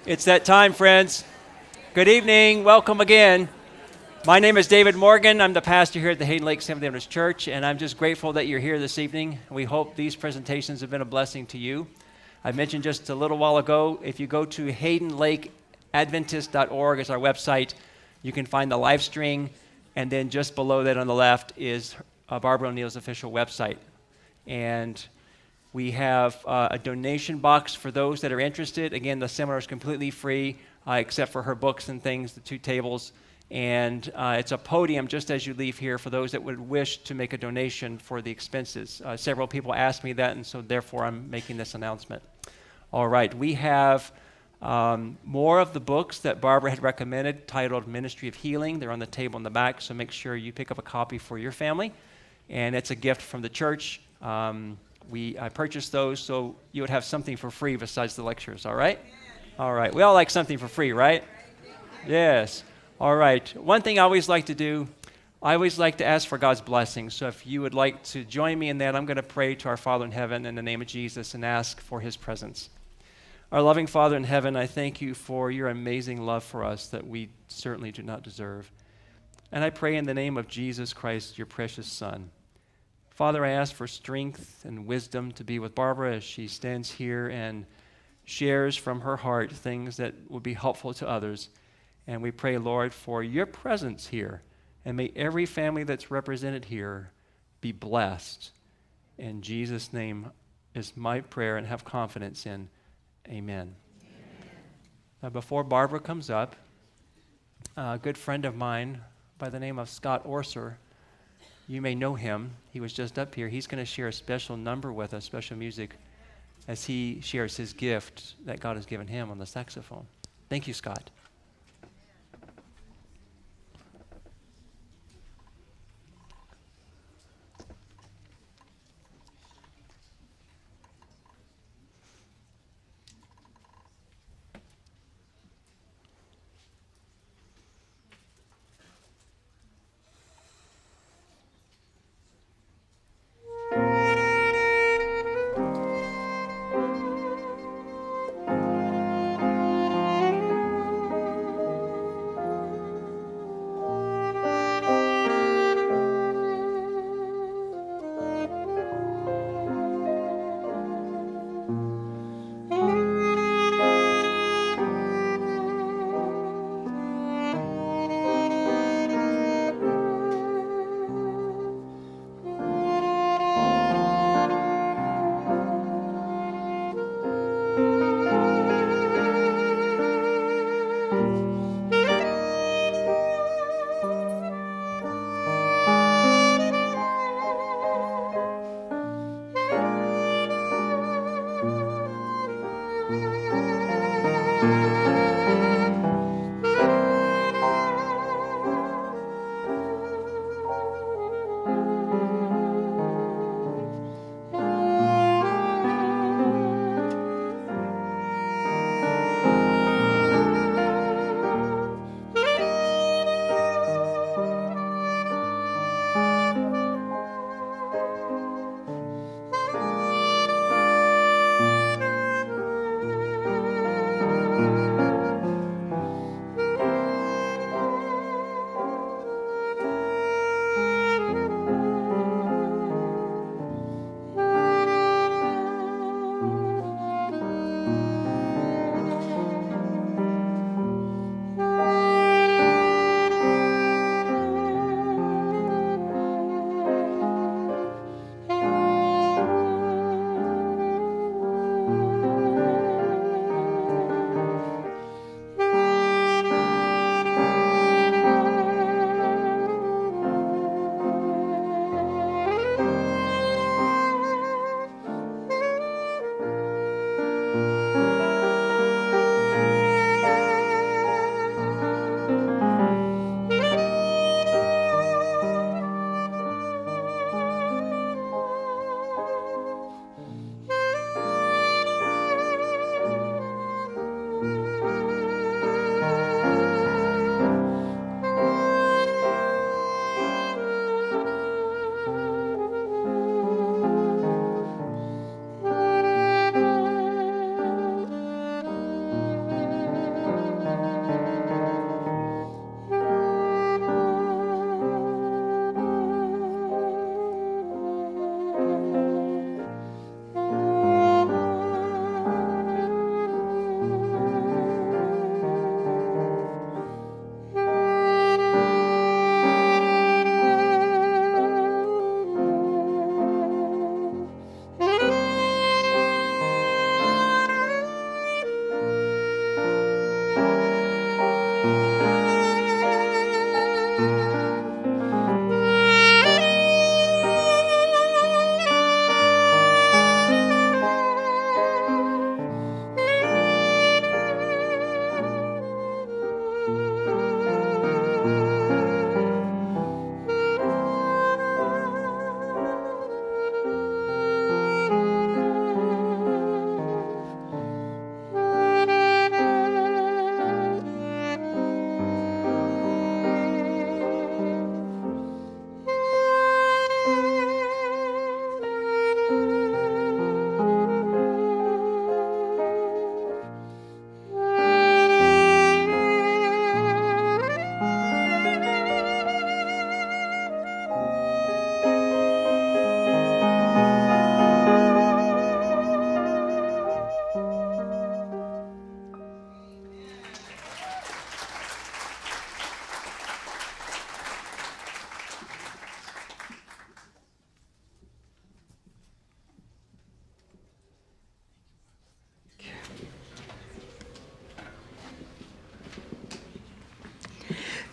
It's that time, friends. Good evening. Welcome again. My name is David Morgan. I'm the pastor here at the Hayden Lake Seventh-day Adventist Church, and I'm just grateful that you're here this evening. We hope these presentations have been a blessing to you. I mentioned just a little while ago, if you go to haydenlakeadventist.org as our website, you can find the live stream, and then just below that on the left is Barbara O'Neill's official website. And we have a donation box for those that are interested. Again, the seminar is completely free, except for her books and things, the two tables. And it's a podium just as you leave here for those that would wish to make a donation for the expenses. Several people asked me that, and so therefore I'm making this announcement. All right, we have more of the books that Barbara had recommended titled Ministry of Healing. They're on the table in the back, so make sure you pick up a copy for your family. And it's a gift from the church. I purchased those so you would have something for free besides the lectures, all right? All right. We all like something for free, right? Yes. All right. One thing I always like to do, I always like to ask for God's blessing. So if you would like to join me in that, I'm going to pray to our Father in heaven in the name of Jesus and ask for his presence. Our loving Father in heaven, I thank you for your amazing love for us that we certainly do not deserve. And I pray in the name of Jesus Christ, your precious Son. Father, I ask for strength and wisdom to be with Barbara as she stands here and shares from her heart things that will be helpful to others. And we pray, Lord, for your presence here. And may every family that's represented here be blessed. In Jesus' name is my prayer and have confidence in. Amen. Now, before Barbara comes up, a good friend of mine by the name of Scott Orser, you may know him. He was just up here. He's going to share a special number with us, special music, as he shares his gift that God has given him on the saxophone. Thank you, Scott.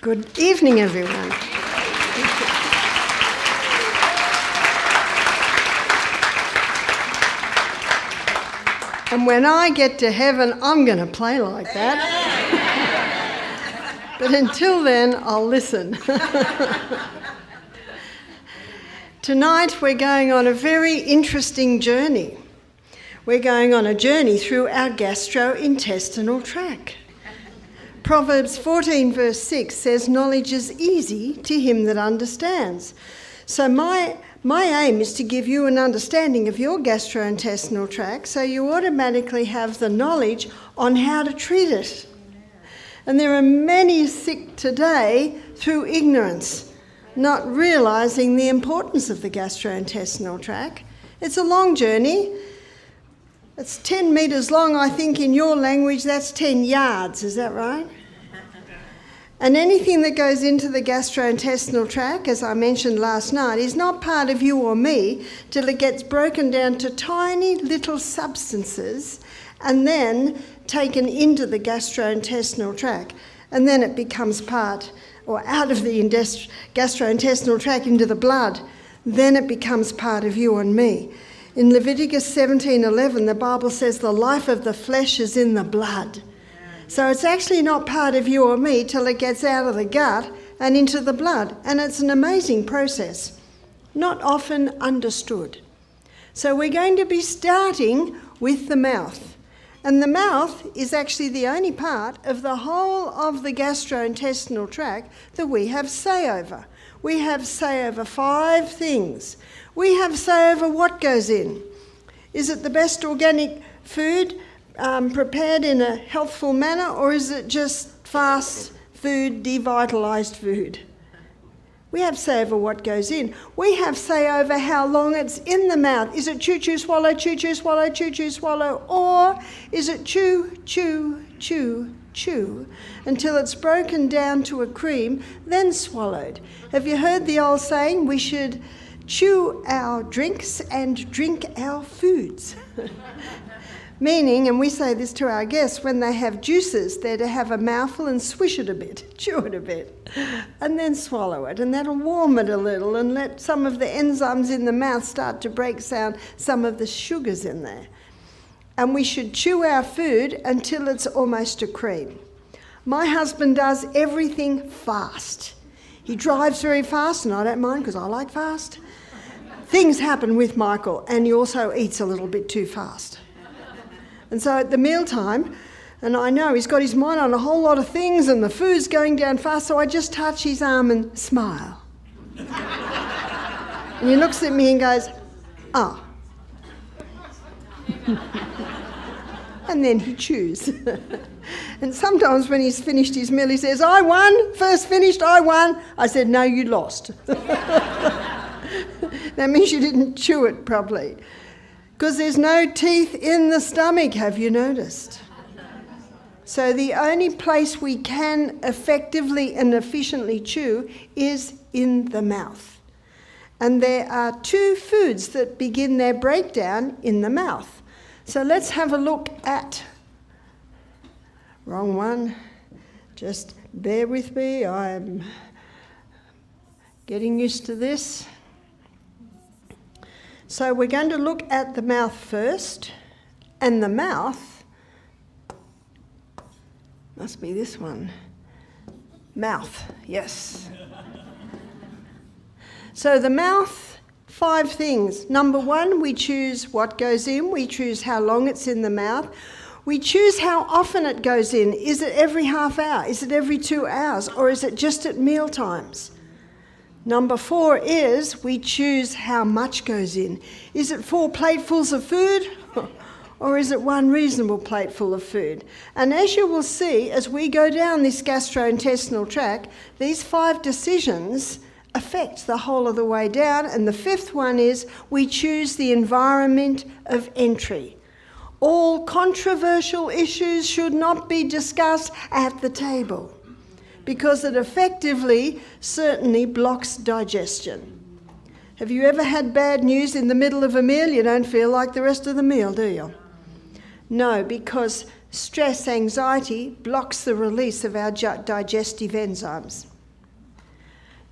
Good evening, everyone. And when I get to heaven, I'm going to play like that. But until then, I'll listen. Tonight, we're going on a very interesting journey. We're going on a journey through our gastrointestinal tract. Proverbs 14 verse 6 says, knowledge is easy to him that understands. So my aim is to give you an understanding of your gastrointestinal tract so you automatically have the knowledge on how to treat it. And there are many sick today through ignorance, not realising the importance of the gastrointestinal tract. It's a long journey. It's 10 metres long, I think in your language that's 10 yards, is that right? And anything that goes into the gastrointestinal tract, as I mentioned last night, is not part of you or me till it gets broken down to tiny little substances and then taken into the gastrointestinal tract. And then it becomes part, or out of the gastrointestinal tract into the blood. Then it becomes part of you and me. In Leviticus 17:11, the Bible says the life of the flesh is in the blood. So it's actually not part of you or me till it gets out of the gut and into the blood. And it's an amazing process, not often understood. So we're going to be starting with the mouth. And the mouth is actually the only part of the whole of the gastrointestinal tract that we have say over. We have say over 5 things. We have say over what goes in. Is it the best organic food prepared in a healthful manner, or is it just fast food, devitalised food? We have say over what goes in. We have say over how long it's in the mouth. Is it chew, chew, swallow, chew, chew, swallow, chew, chew, swallow, or is it chew, chew, chew, chew until it's broken down to a cream, then swallowed? Have you heard the old saying, we should chew our drinks and drink our foods? Meaning, and we say this to our guests, when they have juices, they're to have a mouthful and swish it a bit, chew it a bit, and then swallow it. And that'll warm it a little and let some of the enzymes in the mouth start to break down some of the sugars in there. And we should chew our food until it's almost a cream. My husband does everything fast. He drives very fast, and I don't mind because I like fast. Things happen with Michael, and he also eats a little bit too fast. And so at the mealtime, and I know he's got his mind on a whole lot of things and the food's going down fast, so I just touch his arm and smile. And he looks at me and goes, oh. And then he chews. And sometimes when he's finished his meal, he says, I won, first finished, I won. I said, no, you lost. That means you didn't chew it properly. Because there's no teeth in the stomach, have you noticed? So the only place we can effectively and efficiently chew is in the mouth. And there are 2 foods that begin their breakdown in the mouth. So let's have a look at, wrong one, just bear with me, I'm getting used to this. So we're going to look at the mouth first, and the mouth must be this one. Mouth, yes. So the mouth, 5 things. Number 1, we choose what goes in. We choose how long it's in the mouth. We choose how often it goes in. Is it every half hour? Is it every 2 hours? Or is it just at meal times? Number 4 is we choose how much goes in. Is it 4 platefuls of food or is it 1 reasonable plateful of food? And as you will see, as we go down this gastrointestinal tract, these 5 decisions affect the whole of the way down. And the 5th one is we choose the environment of entry. All controversial issues should not be discussed at the table, because it effectively, certainly blocks digestion. Have you ever had bad news in the middle of a meal? You don't feel like the rest of the meal, do you? No, because stress, anxiety blocks the release of our digestive enzymes.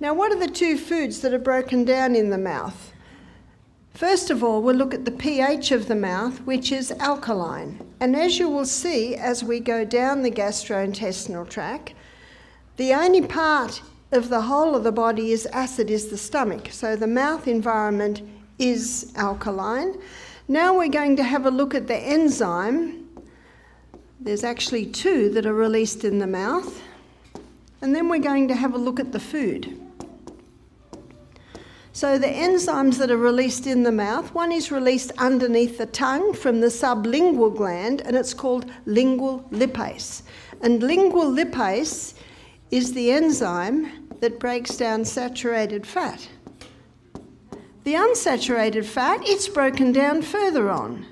Now, what are the two foods that are broken down in the mouth? First of all, we'll look at the pH of the mouth, which is alkaline. And as you will see as we go down the gastrointestinal tract, the only part of the whole of the body is acid is the stomach. So the mouth environment is alkaline. Now we're going to have a look at the enzyme. There's actually two that are released in the mouth. And then we're going to have a look at the food. So the enzymes that are released in the mouth, one is released underneath the tongue from the sublingual gland, and it's called lingual lipase. And lingual lipase is the enzyme that breaks down saturated fat. The unsaturated fat, it's broken down further on,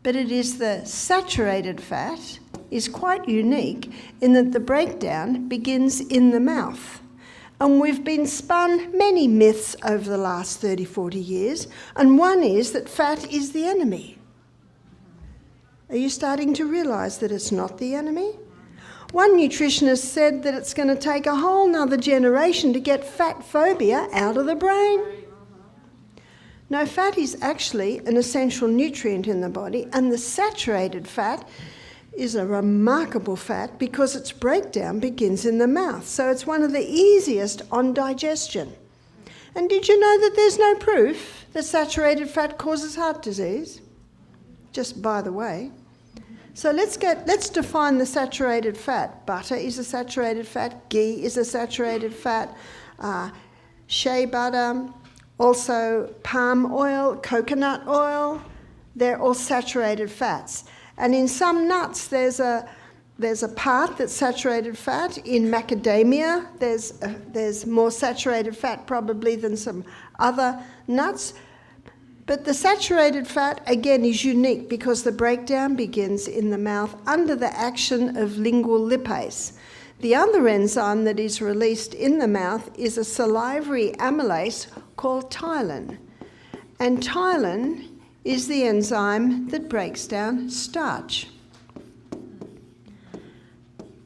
but it is the saturated fat is quite unique in that the breakdown begins in the mouth. And we've been spun many myths over the last 30, 40 years, and one is that fat is the enemy. Are you starting to realise that it's not the enemy? One nutritionist said that it's going to take a whole nother generation to get fat phobia out of the brain. No, fat is actually an essential nutrient in the body, and the saturated fat is a remarkable fat because its breakdown begins in the mouth. So it's one of the easiest on digestion. And did you know that there's no proof that saturated fat causes heart disease? Just by the way. So let's define the saturated fat. Butter is a saturated fat, ghee is a saturated fat, shea butter, also palm oil, coconut oil, they're all saturated fats. And in some nuts, there's a part that's saturated fat. In macadamia, there's more saturated fat probably than some other nuts. But the saturated fat, again, is unique because the breakdown begins in the mouth under the action of lingual lipase. The other enzyme that is released in the mouth is a salivary amylase called ptyalin. And ptyalin is the enzyme that breaks down starch.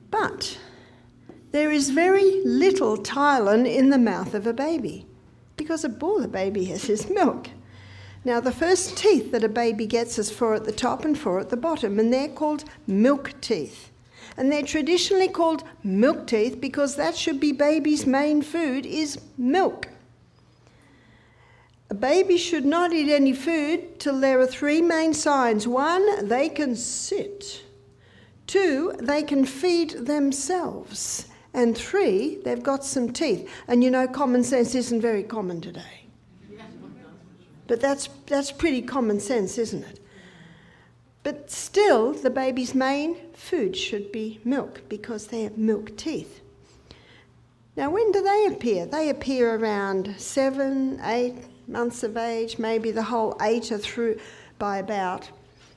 But there is very little ptyalin in the mouth of a baby because all the baby has is milk. Now, the first teeth that a baby gets is 4 at the top and 4 at the bottom, and they're called milk teeth. And they're traditionally called milk teeth because that should be baby's main food is milk. A baby should not eat any food till there are 3 main signs. 1, they can sit. 2, they can feed themselves. And 3, they've got some teeth. And you know, common sense isn't very common today. But that's pretty common sense, isn't it? But still, the baby's main food should be milk because they have milk teeth. Now, when do they appear? They appear around 7, 8 months of age, maybe the whole 8 are through by about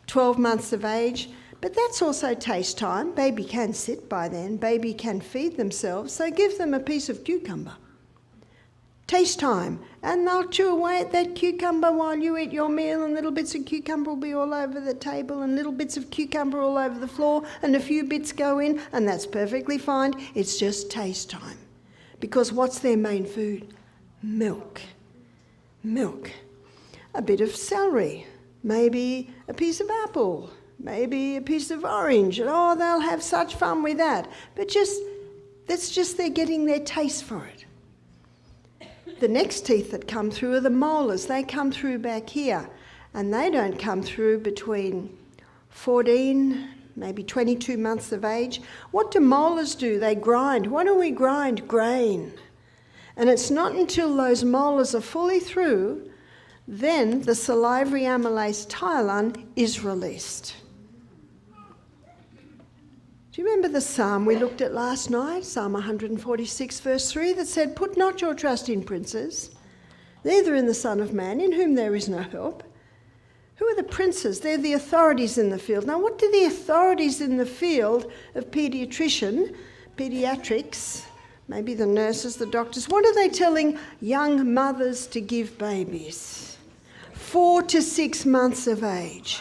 12 months of age. But that's also taste time. Baby can sit by then. Baby can feed themselves. So give them a piece of cucumber. Taste time. And they'll chew away at that cucumber while you eat your meal, and little bits of cucumber will be all over the table and little bits of cucumber all over the floor, and a few bits go in, and that's perfectly fine. It's just taste time. Because what's their main food? Milk. Milk. A bit of celery. Maybe a piece of apple. Maybe a piece of orange. And they'll have such fun with that. But that's just they're getting their taste for it. The next teeth that come through are the molars. They come through back here, and they don't come through between 14, maybe 22 months of age. What do molars do? They grind. What do we grind? Grain. And it's not until those molars are fully through, then the salivary amylase ptyalin is released. Do you remember the psalm we looked at last night, Psalm 146 verse 3, that said, "Put not your trust in princes, neither in the Son of Man, in whom there is no help." Who are the princes? They're the authorities in the field. Now, what do the authorities in the field of pediatrics, maybe the nurses, the doctors, what are they telling young mothers to give babies? 4 to 6 months of age.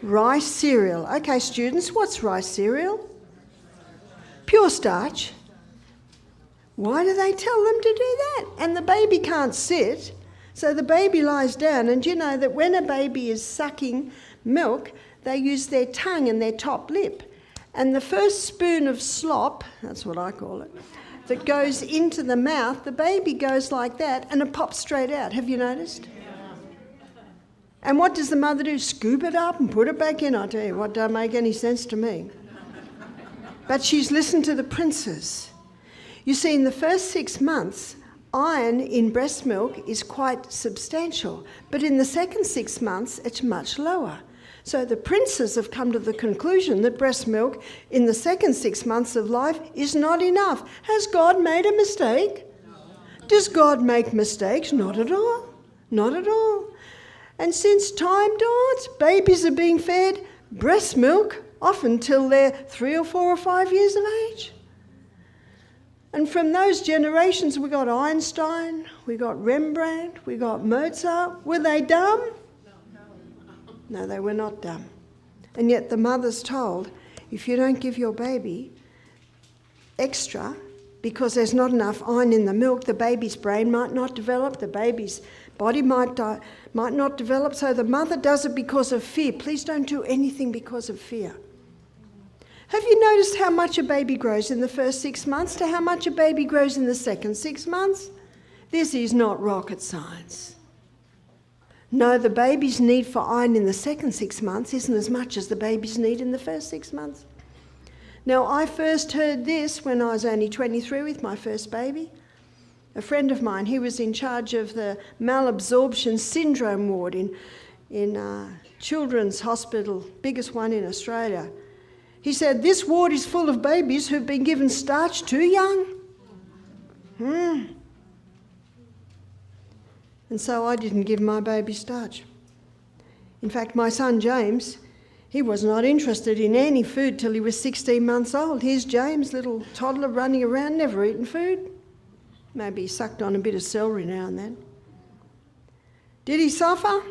Rice cereal. Okay, students, what's rice cereal? Pure starch. Why do they tell them to do that? And the baby can't sit, so the baby lies down. And you know that when a baby is sucking milk, they use their tongue and their top lip. And the first spoon of slop, that's what I call it, that goes into the mouth, the baby goes like that and it pops straight out. Have you noticed? And what does the mother do? Scoop it up and put it back in. I tell you what, don't make any sense to me. But she's listened to the princes. You see, in the first 6 months, iron in breast milk is quite substantial. But in the second 6 months, it's much lower. So the princes have come to the conclusion that breast milk in the second 6 months of life is not enough. Has God made a mistake? No. Does God make mistakes? Not at all. Not at all. And since time dawns, babies are being fed breast milk often till they're 3 or 4 or 5 years of age. And from those generations, we got Einstein, we got Rembrandt, we got Mozart. Were they dumb? No, they were not dumb. And yet the mother's told, if you don't give your baby extra, because there's not enough iron in the milk, the baby's brain might not develop, the baby's body might not develop, so the mother does it because of fear. Please don't do anything because of fear. Have you noticed how much a baby grows in the first 6 months to how much a baby grows in the second 6 months? This is not rocket science. No, the baby's need for iron in the second 6 months isn't as much as the baby's need in the first 6 months. Now, I first heard this when I was only 23 with my first baby. A friend of mine, he was in charge of the malabsorption syndrome ward in Children's Hospital, biggest one in Australia. He said, this ward is full of babies who've been given starch too young. And so I didn't give my baby starch. In fact, my son James, he was not interested in any food till he was 16 months old. Here's James, little toddler running around, never eaten food. Maybe he sucked on a bit of celery now and then. Did he suffer?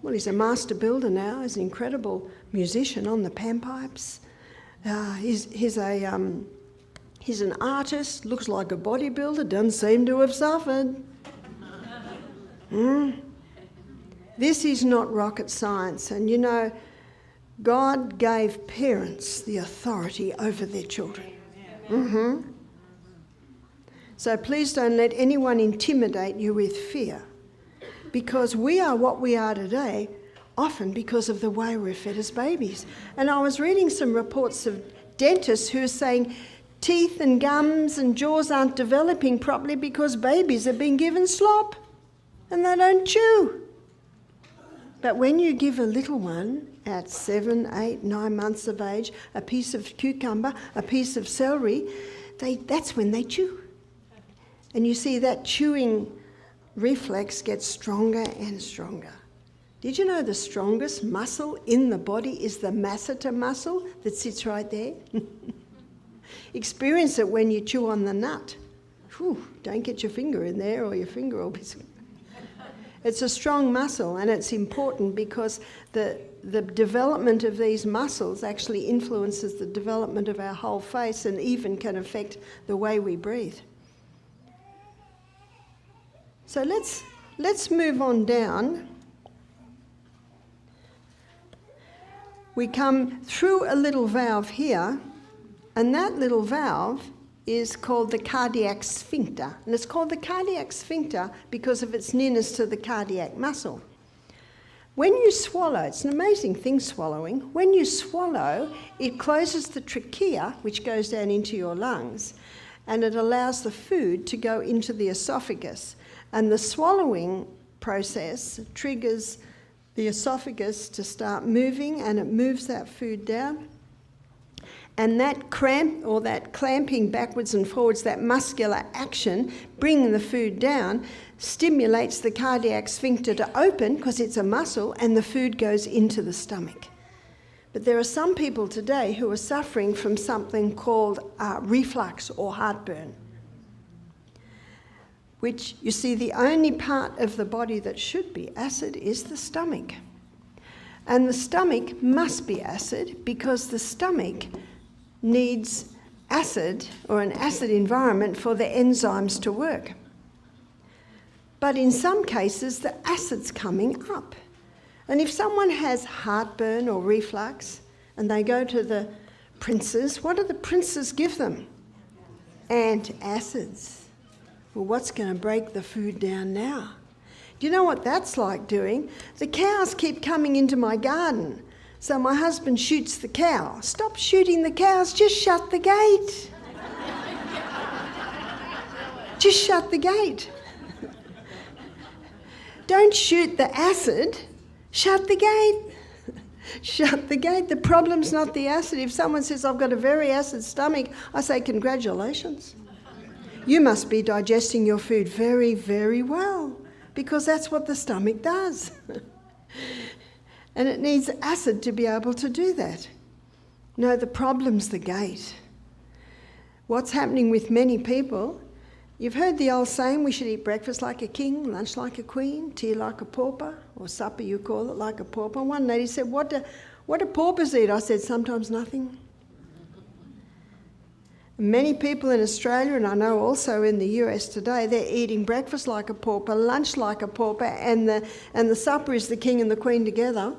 Well, he's a master builder now. He's an incredible musician on the panpipes. He's an artist, looks like a bodybuilder, doesn't seem to have suffered. This is not rocket science. And you know, God gave parents the authority over their children. So please don't let anyone intimidate you with fear, because we are what we are today often because of the way we're fed as babies. And I was reading some reports of dentists who are saying teeth and gums and jaws aren't developing properly because babies are being given slop and they don't chew. But when you give a little one at 7, 8, 9 months of age a piece of cucumber, a piece of celery, that's when they chew. And you see that chewing reflex gets stronger and stronger. Did you know the strongest muscle in the body is the masseter muscle that sits right there? Experience it when you chew on the nut. Whew, don't get your finger in there or your finger will be... It's a strong muscle, and it's important because the development of these muscles actually influences the development of our whole face and even can affect the way we breathe. So let's move on down. We come through a little valve here, and that little valve is called the cardiac sphincter. And it's called the cardiac sphincter because of its nearness to the cardiac muscle. When you swallow, it's an amazing thing swallowing. When you swallow, it closes the trachea, which goes down into your lungs, and it allows the food to go into the esophagus. And the swallowing process triggers the esophagus to start moving, and it moves that food down. And that cramp or that clamping backwards and forwards, that muscular action, bringing the food down, stimulates the cardiac sphincter to open because it's a muscle, and the food goes into the stomach. But there are some people today who are suffering from something called reflux or heartburn, which, you see, the only part of the body that should be acid is the stomach. And the stomach must be acid because the stomach needs acid or an acid environment for the enzymes to work. But in some cases, the acid's coming up. And if someone has heartburn or reflux and they go to the princes, what do the princes give them? Antacids. Well, what's going to break the food down now? Do you know what that's like doing? The cows keep coming into my garden. So my husband shoots the cow. Stop shooting the cows, just shut the gate. Just shut the gate. Don't shoot the acid, shut the gate. Shut the gate. The problem's not the acid. If someone says, I've got a very acid stomach, I say, congratulations. You must be digesting your food very, very well, because that's what the stomach does. And it needs acid to be able to do that. No, the problem's the gate. What's happening with many people, you've heard the old saying, we should eat breakfast like a king, lunch like a queen, tea like a pauper, or supper you call it like a pauper. One lady said, what do paupers eat? I said, sometimes nothing. Many people in Australia, and I know also in the US today, they're eating breakfast like a pauper, lunch like a pauper, and the supper is the king and the queen together.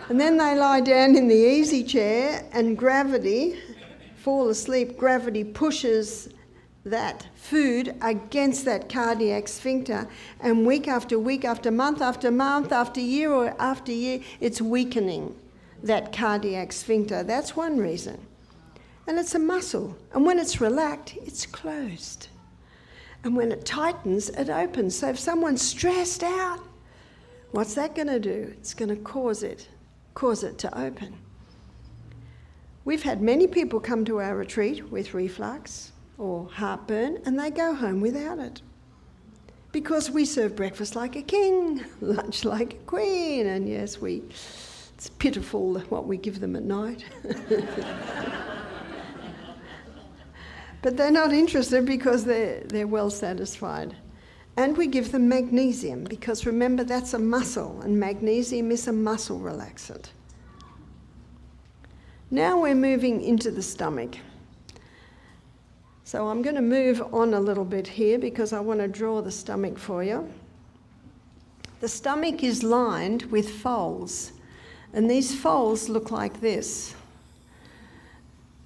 And then they lie down in the easy chair and gravity, fall asleep, gravity pushes that food against that cardiac sphincter, and week after week, after month, after year or after year, it's weakening that cardiac sphincter. That's one reason. And it's a muscle, and when it's relaxed, it's closed. And when it tightens, it opens. So if someone's stressed out, what's that going to do? It's going to cause it to open. We've had many people come to our retreat with reflux or heartburn, and they go home without it. Because we serve breakfast like a king, lunch like a queen, and yes, it's pitiful what we give them at night. But they're not interested because they're well satisfied. And we give them magnesium, because remember, that's a muscle, and magnesium is a muscle relaxant. Now we're moving into the stomach. So I'm going to move on a little bit here because I want to draw the stomach for you. The stomach is lined with folds, and these folds look like this.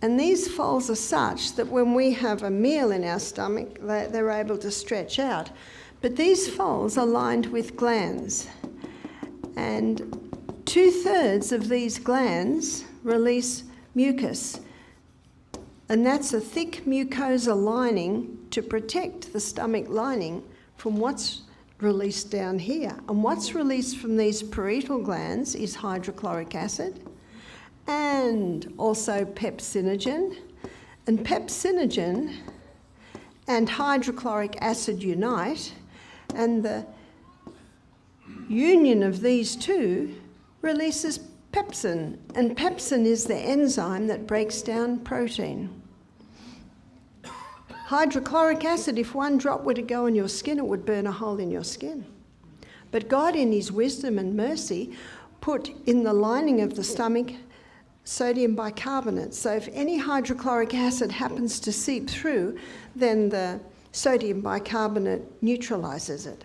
And these folds are such that when we have a meal in our stomach, they're able to stretch out. But these folds are lined with glands. And 2/3 of these glands release mucus. And that's a thick mucosa lining to protect the stomach lining from what's released down here. And what's released from these parietal glands is hydrochloric acid, and also pepsinogen. And pepsinogen and hydrochloric acid unite, and the union of these two releases pepsin, and pepsin is the enzyme that breaks down protein. Hydrochloric acid, if one drop were to go in your skin, it would burn a hole in your skin. But God, in his wisdom and mercy, put in the lining of the stomach sodium bicarbonate. So if any hydrochloric acid happens to seep through, then the sodium bicarbonate neutralizes it.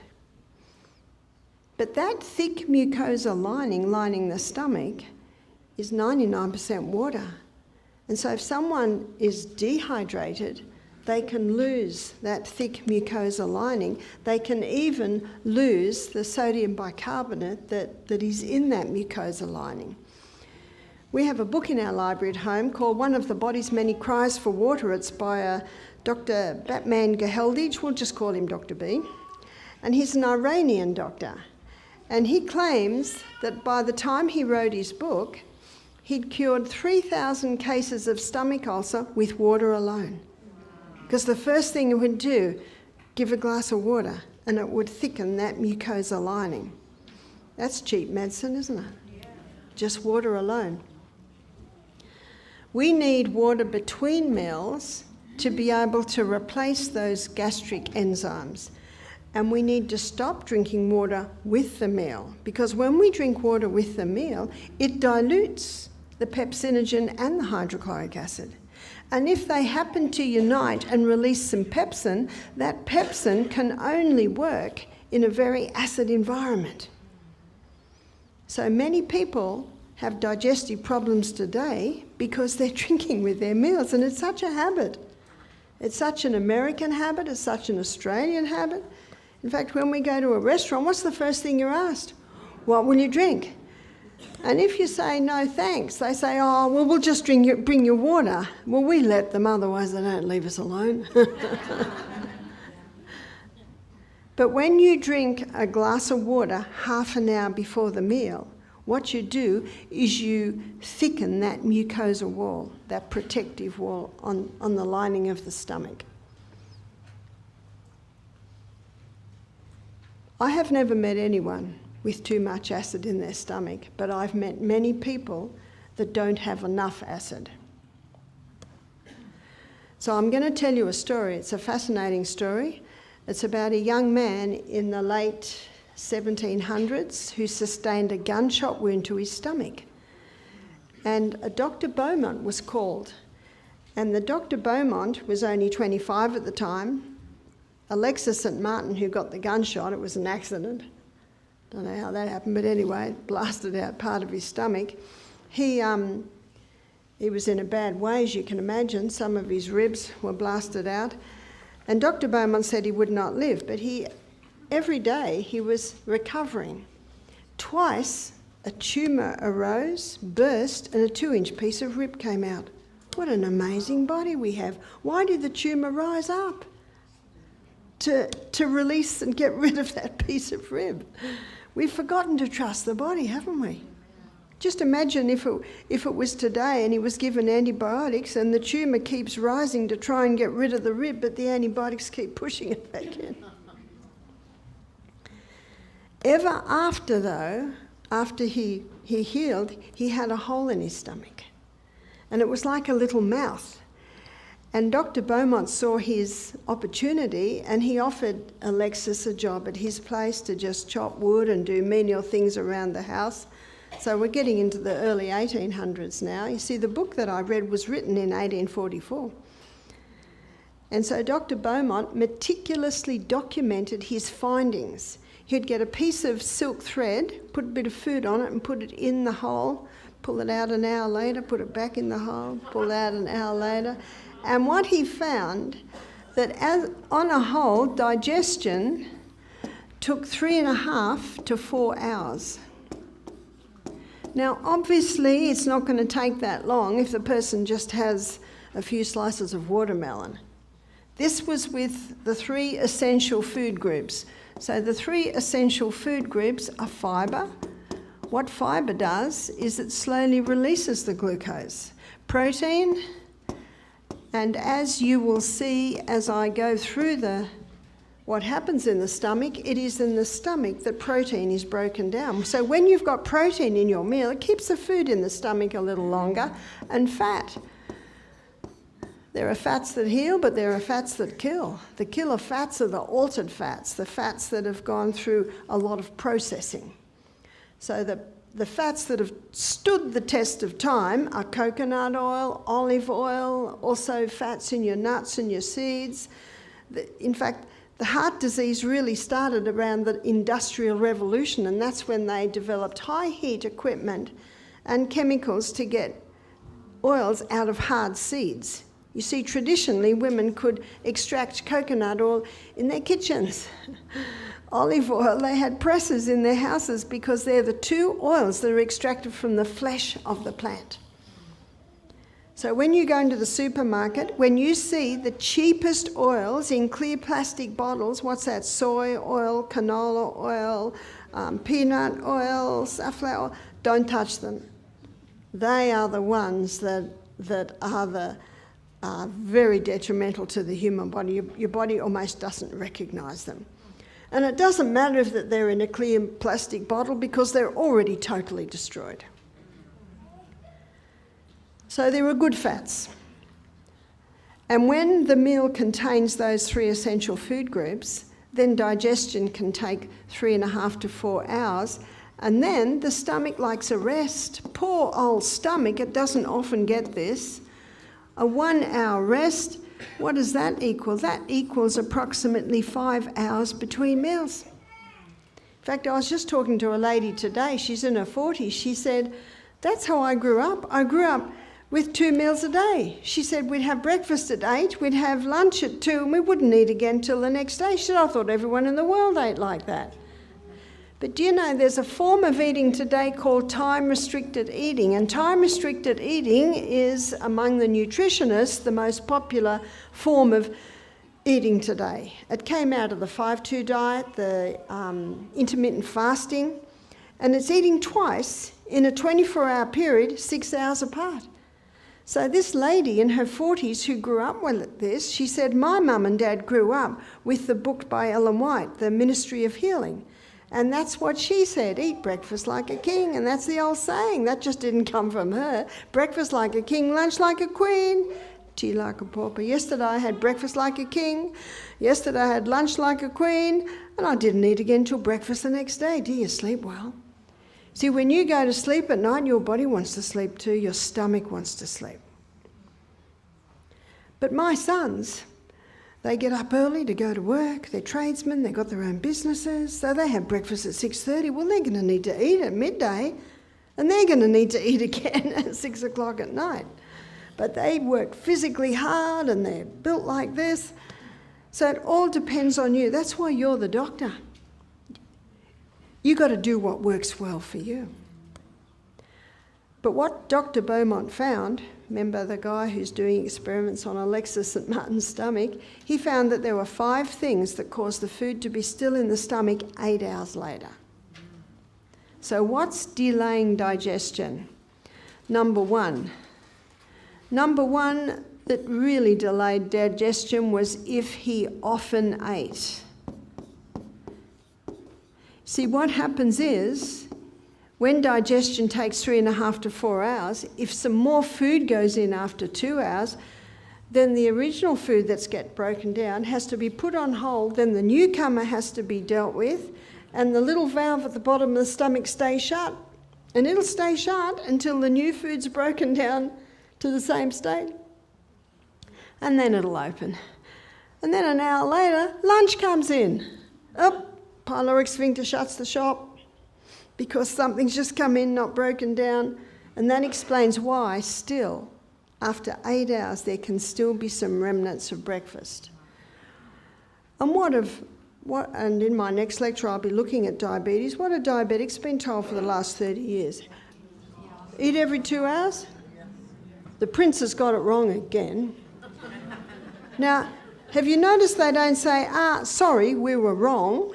But that thick mucosa lining the stomach is 99% water. And so if someone is dehydrated, they can lose that thick mucosa lining. They can even lose the sodium bicarbonate that is in that mucosa lining. We have a book in our library at home called One of the Body's Many Cries for Water. It's by Dr. Batman Geheldage, we'll just call him Dr. B. And he's an Iranian doctor. And he claims that by the time he wrote his book, he'd cured 3,000 cases of stomach ulcer with water alone. Because the first thing it would do, give a glass of water, and it would thicken that mucosa lining. That's cheap medicine, isn't it? Yeah. Just water alone. We need water between meals to be able to replace those gastric enzymes. And we need to stop drinking water with the meal, because when we drink water with the meal, it dilutes the pepsinogen and the hydrochloric acid. And if they happen to unite and release some pepsin, that pepsin can only work in a very acid environment. So many people have digestive problems today because they're drinking with their meals, and it's such a habit. It's such an American habit, it's such an Australian habit. In fact, when we go to a restaurant, what's the first thing you're asked? What will you drink? And if you say no thanks, they say, oh, well, we'll just bring your water. Well, we let them, otherwise they don't leave us alone. But when you drink a glass of water half an hour before the meal, what you do is you thicken that mucosa wall, that protective wall on the lining of the stomach. I have never met anyone with too much acid in their stomach, but I've met many people that don't have enough acid. So I'm going to tell you a story. It's a fascinating story. It's about a young man in the late 1700s who sustained a gunshot wound to his stomach. And a Dr. Beaumont was called. And the Dr. Beaumont was only 25 at the time. Alexis St. Martin, who got the gunshot, it was an accident. Don't know how that happened, but anyway, it blasted out part of his stomach. He was in a bad way, as you can imagine. Some of his ribs were blasted out. And Dr. Beaumont said he would not live, but every day he was recovering. Twice a tumour arose, burst, and a 2-inch piece of rib came out. What an amazing body we have. Why did the tumour rise up? To release and get rid of that piece of rib. We've forgotten to trust the body, haven't we? Just imagine if it was today and he was given antibiotics and the tumour keeps rising to try and get rid of the rib, but the antibiotics keep pushing it back in. Ever after, though, after he healed, he had a hole in his stomach. And it was like a little mouth. And Dr. Beaumont saw his opportunity and he offered Alexis a job at his place to just chop wood and do menial things around the house. So we're getting into the early 1800s now. You see, the book that I read was written in 1844. And so Dr. Beaumont meticulously documented his findings. He'd get a piece of silk thread, put a bit of food on it and put it in the hole, pull it out an hour later, put it back in the hole, pull it out an hour later. And what he found, that on a whole, digestion took 3.5 to 4 hours. Now, obviously, it's not going to take that long if the person just has a few slices of watermelon. This was with the 3 essential food groups. So the 3 essential food groups are fibre. What fibre does is it slowly releases the glucose. Protein, and as you will see as I go through what happens in the stomach, it is in the stomach that protein is broken down. So when you've got protein in your meal, it keeps the food in the stomach a little longer. And fat. There are fats that heal, but there are fats that kill. The killer fats are the altered fats, the fats that have gone through a lot of processing. So the fats that have stood the test of time are coconut oil, olive oil, also fats in your nuts and your seeds. In fact, the heart disease really started around the Industrial Revolution, and that's when they developed high heat equipment and chemicals to get oils out of hard seeds. You see, traditionally, women could extract coconut oil in their kitchens. Olive oil, they had presses in their houses because they're the 2 oils that are extracted from the flesh of the plant. So when you go into the supermarket, when you see the cheapest oils in clear plastic bottles, what's that? Soy oil, canola oil, peanut oil, safflower oil, don't touch them. They are the ones that are very detrimental to the human body. Your body almost doesn't recognise them. And it doesn't matter if that they're in a clear plastic bottle because they're already totally destroyed. So there are good fats. And when the meal contains those 3 essential food groups, then digestion can take 3.5 to 4 hours. And then the stomach likes a rest. Poor old stomach, it doesn't often get this. A 1 hour rest, what does that equal? That equals approximately 5 hours between meals. In fact, I was just talking to a lady today, she's in her 40s, she said, that's how I grew up. I grew up with 2 meals a day. She said we'd have breakfast at 8, we'd have lunch at 2, and we wouldn't eat again till the next day. She said, I thought everyone in the world ate like that. But do you know there's a form of eating today called time-restricted eating, and time-restricted eating is, among the nutritionists, the most popular form of eating today. It came out of the 5-2 diet, the intermittent fasting, and it's eating twice in a 24-hour period, 6 hours apart. So this lady in her 40s who grew up with this, she said, my mum and dad grew up with the book by Ellen White, The Ministry of Healing. And that's what she said, eat breakfast like a king. And that's the old saying, that just didn't come from her. Breakfast like a king, lunch like a queen, tea like a pauper. Yesterday I had breakfast like a king. Yesterday I had lunch like a queen. And I didn't eat again till breakfast the next day. Do you sleep well? See, when you go to sleep at night, your body wants to sleep too. Your stomach wants to sleep. But my sons, they get up early to go to work. They're tradesmen. They've got their own businesses. So they have breakfast at 6:30. Well, they're going to need to eat at midday. And they're going to need to eat again at 6 o'clock at night. But they work physically hard and they're built like this. So it all depends on you. That's why you're the doctor. You got to do what works well for you. But what Dr. Beaumont found, remember the guy who's doing experiments on Alexis St. Martin's stomach, he found that there were 5 things that caused the food to be still in the stomach 8 hours later. So what's delaying digestion? Number one that really delayed digestion was if he often ate. See, what happens is, when digestion takes 3.5 to 4 hours, if some more food goes in after 2 hours, then the original food that's get broken down has to be put on hold, then the newcomer has to be dealt with, and the little valve at the bottom of the stomach stays shut. And it'll stay shut until the new food's broken down to the same state. And then it'll open. And then an hour later, lunch comes in. Up. Pyloric sphincter shuts the shop because something's just come in, not broken down. And that explains why still, after 8 hours, there can still be some remnants of breakfast. And and in my next lecture, I'll be looking at diabetes. What have diabetics been told for the last 30 years? Eat every 2 hours? The prince has got it wrong again. Now, have you noticed they don't say, sorry, we were wrong?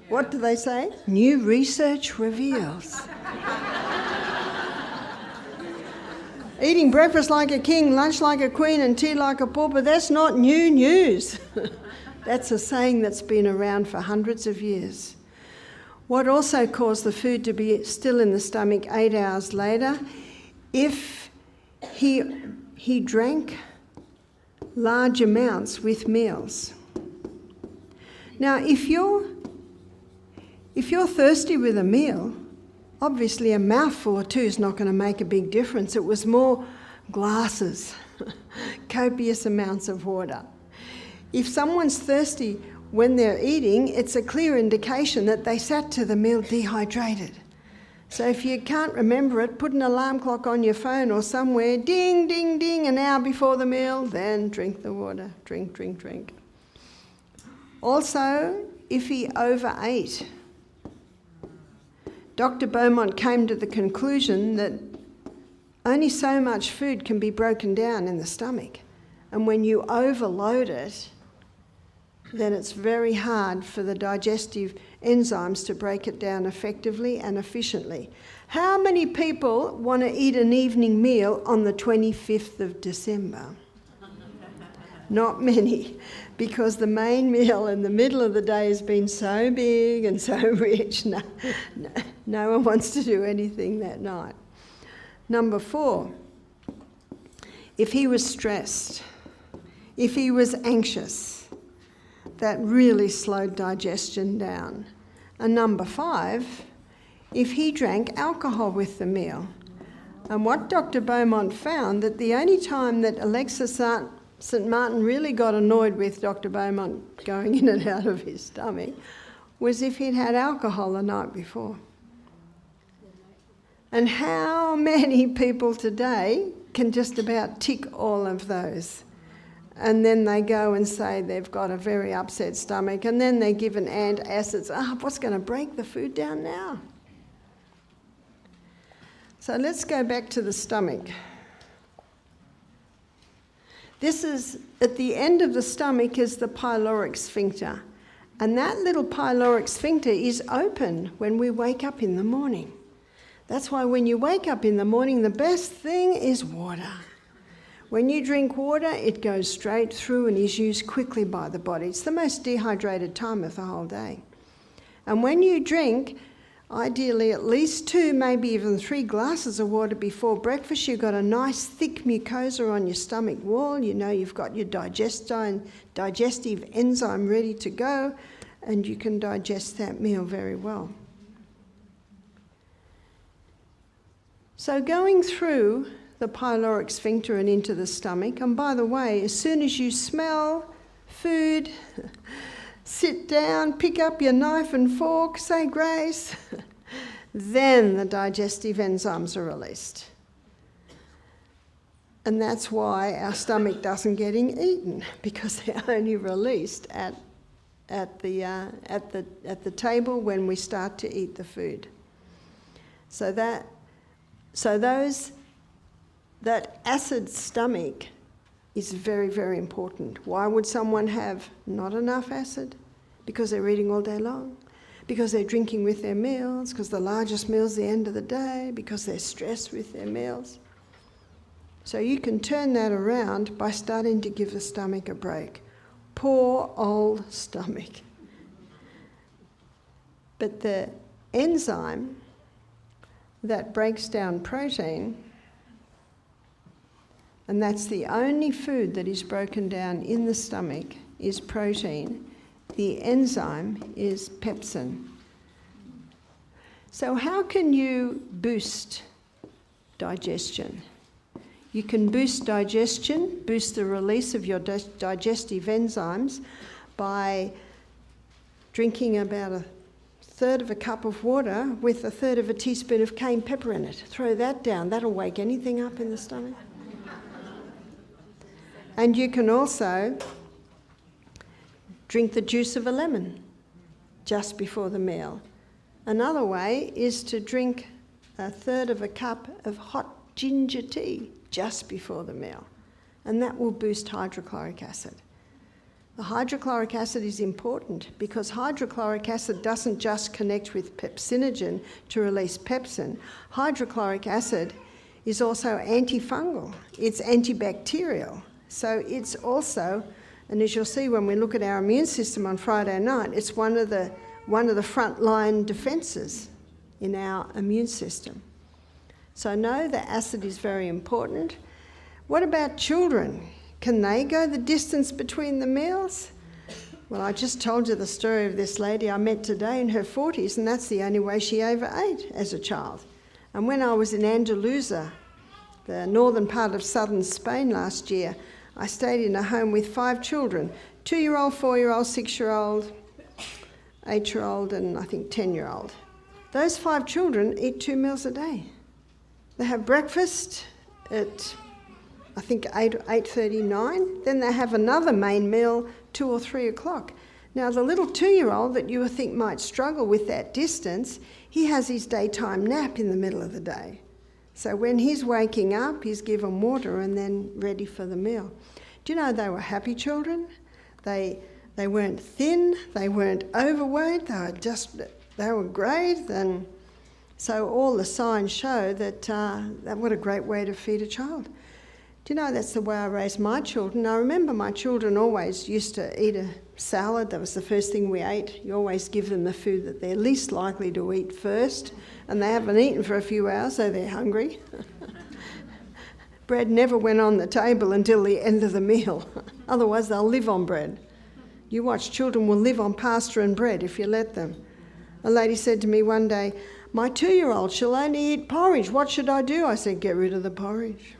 What do they say? New research reveals. Eating breakfast like a king, lunch like a queen, and tea like a pauper, that's not new news. That's a saying that's been around for hundreds of years. What also caused the food to be still in the stomach 8 hours later? If he drank large amounts with meals. Now, if you're thirsty with a meal, obviously a mouthful or two is not going to make a big difference. It was more glasses, copious amounts of water. If someone's thirsty when they're eating, it's a clear indication that they sat to the meal dehydrated. So if you can't remember it, put an alarm clock on your phone or somewhere, ding, ding, ding, an hour before the meal, then drink the water, drink, drink, drink. Also, if he overate, Dr. Beaumont came to the conclusion that only so much food can be broken down in the stomach. And when you overload it, then it's very hard for the digestive enzymes to break it down effectively and efficiently. How many people want to eat an evening meal on the 25th of December? Not many, because the main meal in the middle of the day has been so big and so rich. No one wants to do anything that night. Number 4, if he was stressed, if he was anxious, that really slowed digestion down. And number 5, if he drank alcohol with the meal. And what Dr. Beaumont found, that the only time that Alexis St. Martin really got annoyed with Dr. Beaumont going in and out of his stomach was if he'd had alcohol the night before. And how many people today can just about tick all of those? And then they go and say they've got a very upset stomach, and then they're given antacids. What's going to break the food down now? So let's go back to the stomach. This is, at the end of the stomach is the pyloric sphincter. And that little pyloric sphincter is open when we wake up in the morning. That's why when you wake up in the morning, the best thing is water. When you drink water, it goes straight through and is used quickly by the body. It's the most dehydrated time of the whole day. And when you drink, ideally at least 2, maybe even 3 glasses of water before breakfast, you've got a nice thick mucosa on your stomach wall. You know you've got your digestive enzyme ready to go, and you can digest that meal very well. So going through the pyloric sphincter and into the stomach, and by the way, as soon as you smell food, sit down, pick up your knife and fork, say grace, then the digestive enzymes are released. And that's why our stomach doesn't get eaten, because they're only released at the table when we start to eat the food. So that acid stomach is very, very important. Why would someone have not enough acid? Because they're eating all day long, because they're drinking with their meals, because the largest meal's the end of the day, because they're stressed with their meals. So you can turn that around by starting to give the stomach a break. Poor old stomach. But the enzyme that breaks down protein, and that's the only food that is broken down in the stomach, is protein. The enzyme is pepsin. So how can you boost digestion? You can boost digestion, boost the release of your digestive enzymes by drinking about 1/3 of a cup of water with 1/3 of a teaspoon of cayenne pepper in it. Throw that down. That'll wake anything up in the stomach. And you can also drink the juice of a lemon just before the meal. Another way is to drink 1/3 of a cup of hot ginger tea just before the meal, and that will boost hydrochloric acid. The hydrochloric acid is important because hydrochloric acid doesn't just connect with pepsinogen to release pepsin. Hydrochloric acid is also antifungal, it's antibacterial. So it's also, and as you'll see when we look at our immune system on Friday night, it's one of the frontline defences in our immune system. So no, the acid is very important. What about children? Can they go the distance between the meals? Well, I just told you the story of this lady I met today in her 40s, and that's the only way she ever ate as a child. And when I was in Andalusia, the northern part of southern Spain last year, I stayed in a home with 5 children, 2-year-old, 4-year-old, 6-year-old, 8-year-old, and I think 10-year-old. Those 5 children eat 2 meals a day. They have breakfast at, I think, 8:39. Then they have another main meal 2 or 3 o'clock. Now, the little 2-year-old that you would think might struggle with that distance, he has his daytime nap in the middle of the day. So when he's waking up, he's given water and then ready for the meal. Do you know they were happy children? They weren't thin, they weren't overweight, they were great. And so all the signs show that what a great way to feed a child. Do you know that's the way I raised my children? I remember my children always used to eat a salad. That was the first thing we ate. You always give them the food that they're least likely to eat first, and they haven't eaten for a few hours, so they're hungry. Bread never went on the table until the end of the meal. Otherwise, they'll live on bread. You watch, children will live on pasta and bread if you let them. A lady said to me one day, My 2-year-old, she'll only eat porridge. What should I do? I said, get rid of the porridge.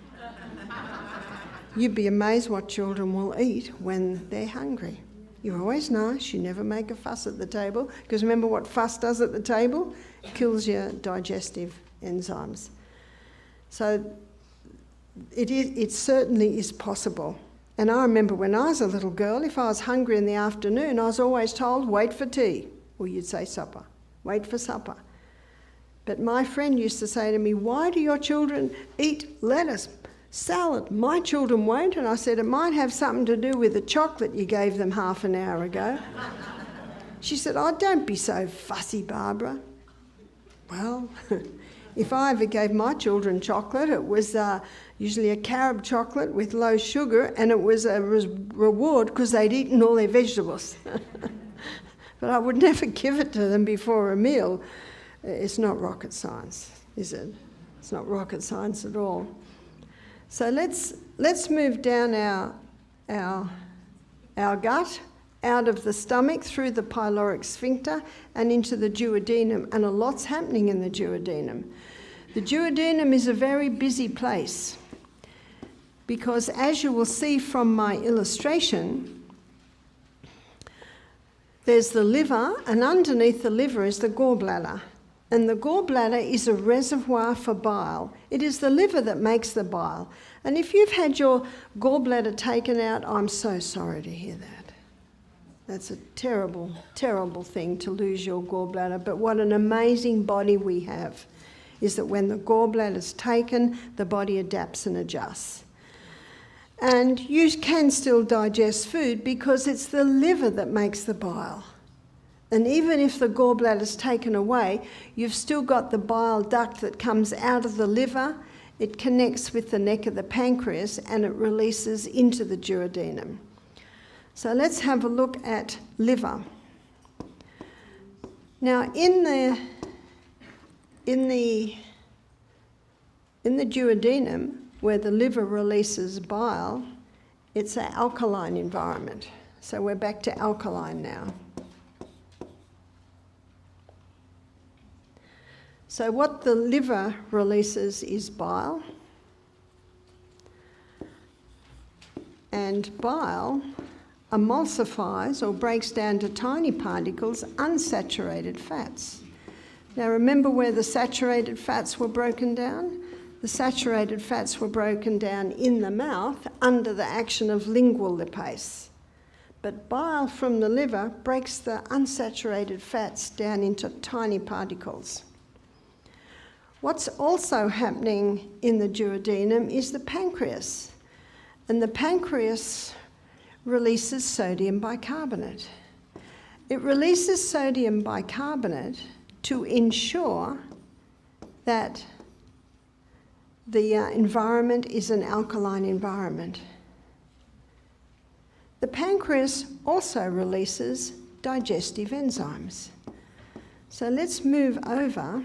You'd be amazed what children will eat when they're hungry. You're always nice. You never make a fuss at the table. Because remember what fuss does at the table? Kills your digestive enzymes. So it certainly is possible. And I remember when I was a little girl, if I was hungry in the afternoon, I was always told, wait for tea. Or you'd say supper. Wait for supper. But my friend used to say to me, why do your children eat lettuce, salad? My children won't. And I said, it might have something to do with the chocolate you gave them half an hour ago. She said, oh, don't be so fussy, Barbara. Well, if I ever gave my children chocolate, it was usually a carob chocolate with low sugar, and it was a reward because they'd eaten all their vegetables. But I would never give it to them before a meal. It's not rocket science, is it? It's not rocket science at all. So let's move down our gut, out of the stomach, through the pyloric sphincter and into the duodenum, and a lot's happening in the duodenum. The duodenum is a very busy place because, as you will see from my illustration, there's the liver, and underneath the liver is the gallbladder. And the gallbladder is a reservoir for bile. It is the liver that makes the bile. And if you've had your gallbladder taken out, I'm so sorry to hear that. That's a terrible, terrible thing to lose your gallbladder. But what an amazing body we have is that when the gallbladder is taken, the body adapts and adjusts. And you can still digest food because it's the liver that makes the bile. And even if the gallbladder is taken away, you've still got the bile duct that comes out of the liver. It connects with the neck of the pancreas and it releases into the duodenum. So let's have a look at liver. Now in the duodenum, where the liver releases bile, it's an alkaline environment. So we're back to alkaline now. So what the liver releases is bile, and bile emulsifies or breaks down to tiny particles unsaturated fats. Now remember where the saturated fats were broken down? The saturated fats were broken down in the mouth under the action of lingual lipase. But bile from the liver breaks the unsaturated fats down into tiny particles. What's also happening in the duodenum is the pancreas. And the pancreas releases sodium bicarbonate. It releases sodium bicarbonate to ensure that the environment is an alkaline environment. The pancreas also releases digestive enzymes. So let's move over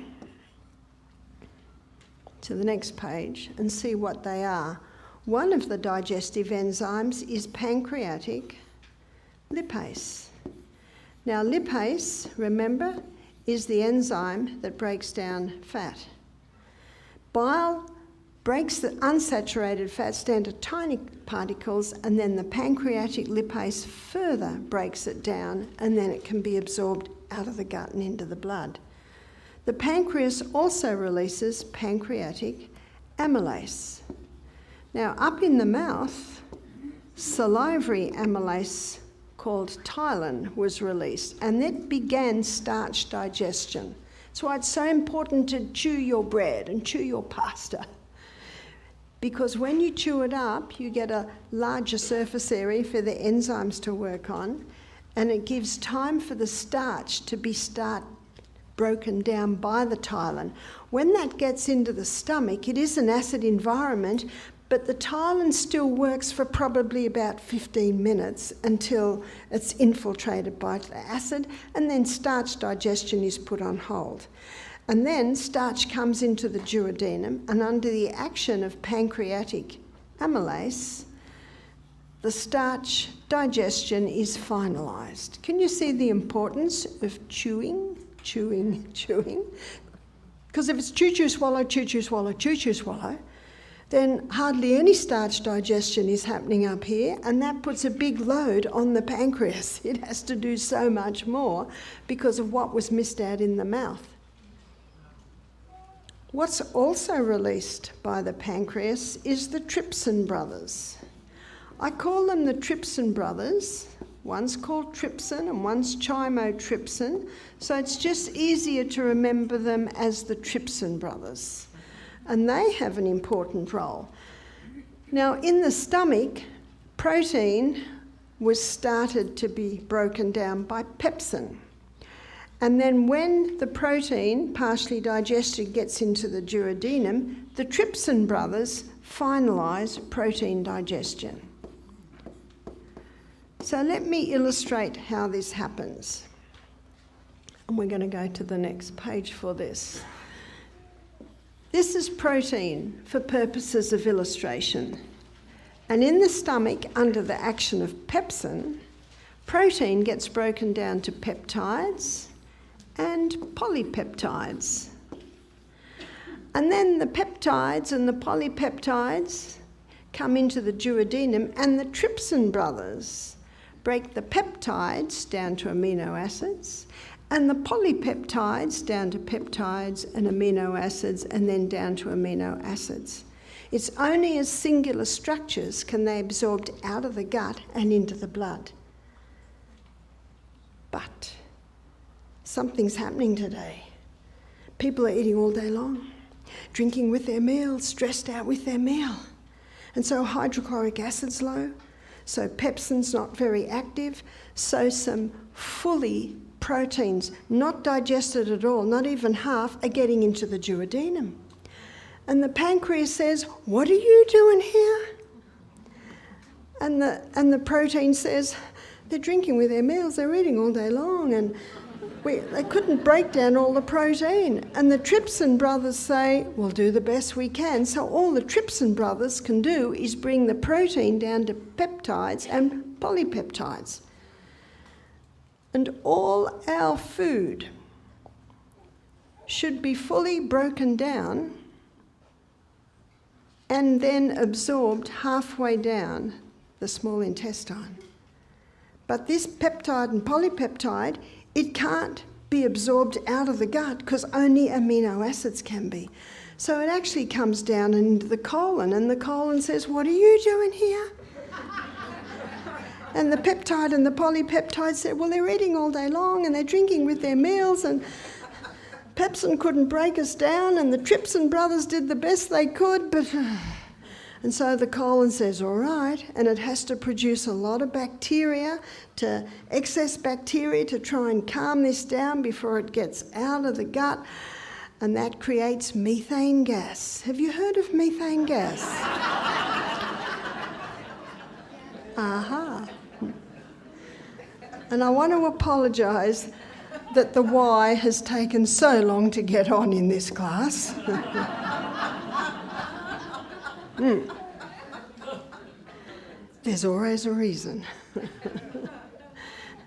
to the next page and see what they are. One of the digestive enzymes is pancreatic lipase. Now lipase, remember, is the enzyme that breaks down fat. Bile breaks the unsaturated fats down to tiny particles, and then the pancreatic lipase further breaks it down, and then it can be absorbed out of the gut and into the blood. The pancreas also releases pancreatic amylase. Now, up in the mouth, salivary amylase called ptyalin was released, and it began starch digestion. That's why it's so important to chew your bread and chew your pasta. Because when you chew it up, you get a larger surface area for the enzymes to work on, and it gives time for the starch to be broken down by the ptyalin. When that gets into the stomach, it is an acid environment, but the ptyalin still works for probably about 15 minutes until it's infiltrated by the acid, and then starch digestion is put on hold. And then starch comes into the duodenum, and under the action of pancreatic amylase, the starch digestion is finalised. Can you see the importance of chewing? Because if it's chew-chew, swallow, chew-chew, swallow, chew-chew, swallow, then hardly any starch digestion is happening up here, and that puts a big load on the pancreas. It has to do so much more because of what was missed out in the mouth. What's also released by the pancreas is the trypsin brothers. I call them the trypsin brothers. One's called trypsin and one's chymotrypsin, so it's just easier to remember them as the trypsin brothers. And they have an important role. Now, in the stomach, protein was started to be broken down by pepsin. And then when the protein, partially digested, gets into the duodenum, the trypsin brothers finalise protein digestion. So let me illustrate how this happens. And we're going to go to the next page for this. This is protein for purposes of illustration. And in the stomach, under the action of pepsin, protein gets broken down to peptides and polypeptides. And then the peptides and the polypeptides come into the duodenum, and the trypsin brothers break the peptides down to amino acids and the polypeptides down to peptides and amino acids, and then down to amino acids. It's only as singular structures can they be absorbed out of the gut and into the blood. But something's happening today. People are eating all day long, drinking with their meal, stressed out with their meal. And so hydrochloric acid's low, so pepsin's not very active, so some fully proteins, not digested at all, not even half, are getting into the duodenum. And the pancreas says, "What are you doing here?" And the protein says, "They're drinking with their meals, they're eating all day long, and they couldn't break down all the protein." And the trypsin brothers say, "We'll do the best we can." So all the trypsin brothers can do is bring the protein down to peptides and polypeptides. And all our food should be fully broken down and then absorbed halfway down the small intestine. But this peptide and polypeptide, it can't be absorbed out of the gut because only amino acids can be. So it actually comes down into the colon, and the colon says, "What are you doing here?" And the peptide and the polypeptide said, "Well, they're eating all day long and they're drinking with their meals, and pepsin couldn't break us down, and the trypsin brothers did the best they could, but..." And so the colon says, "All right," and it has to produce a lot of bacteria, excess bacteria, to try and calm this down before it gets out of the gut, and that creates methane gas. Have you heard of methane gas? Aha. And I want to apologise that the why has taken so long to get on in this class. There's always a reason.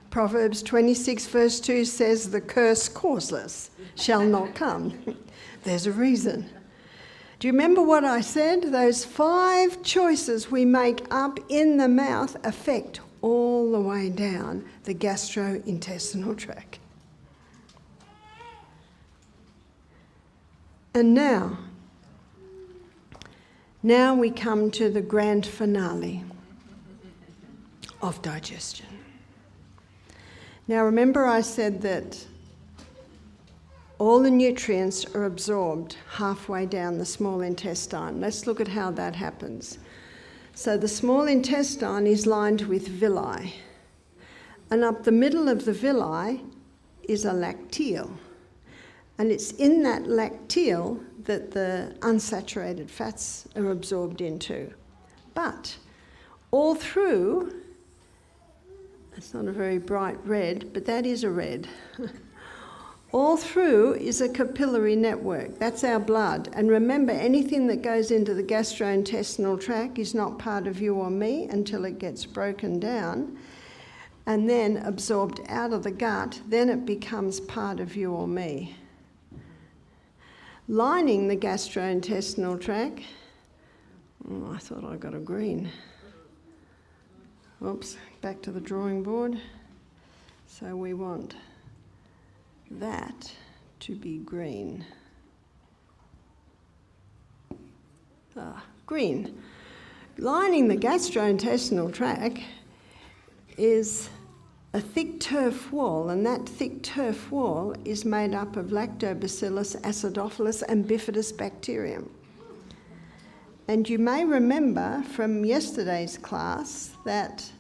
Proverbs 26 verse 2 says, "The curse causeless shall not come." There's a reason. Do you remember what I said? Those 5 choices we make up in the mouth affect all the way down the gastrointestinal tract. And now we come to the grand finale of digestion. Now remember I said that all the nutrients are absorbed halfway down the small intestine. Let's look at how that happens. So the small intestine is lined with villi, and up the middle of the villi is a lacteal. And it's in that lacteal that the unsaturated fats are absorbed into. But all through, it's not a very bright red, but that is a red. All through is a capillary network. That's our blood. And remember, anything that goes into the gastrointestinal tract is not part of you or me until it gets broken down and then absorbed out of the gut. Then it becomes part of you or me. lining the gastrointestinal tract. Oh, I thought I got a green. Oops, back to the drawing board. So we want that to be green. Green. Lining the gastrointestinal tract is a thick turf wall, and that thick turf wall is made up of Lactobacillus acidophilus and bifidus bacterium. And you may remember from yesterday's class that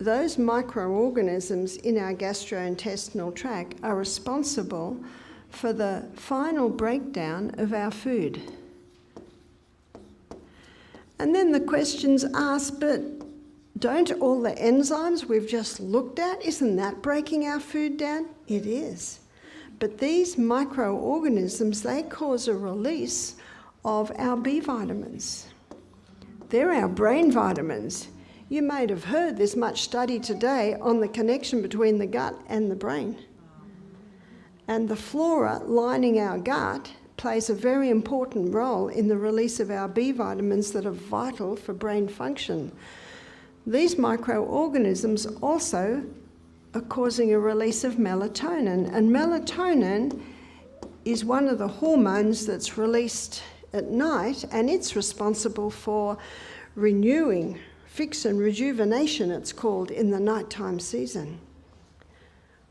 those microorganisms in our gastrointestinal tract are responsible for the final breakdown of our food. And then the question's asked, but don't all the enzymes we've just looked at, isn't that breaking our food down? It is. But these microorganisms, they cause a release of our B vitamins. They're our brain vitamins. You may have heard there's much study today on the connection between the gut and the brain. And the flora lining our gut plays a very important role in the release of our B vitamins that are vital for brain function. These microorganisms also are causing a release of melatonin, and melatonin is one of the hormones that's released at night, and it's responsible for renewing, fix and rejuvenation, it's called, in the nighttime season.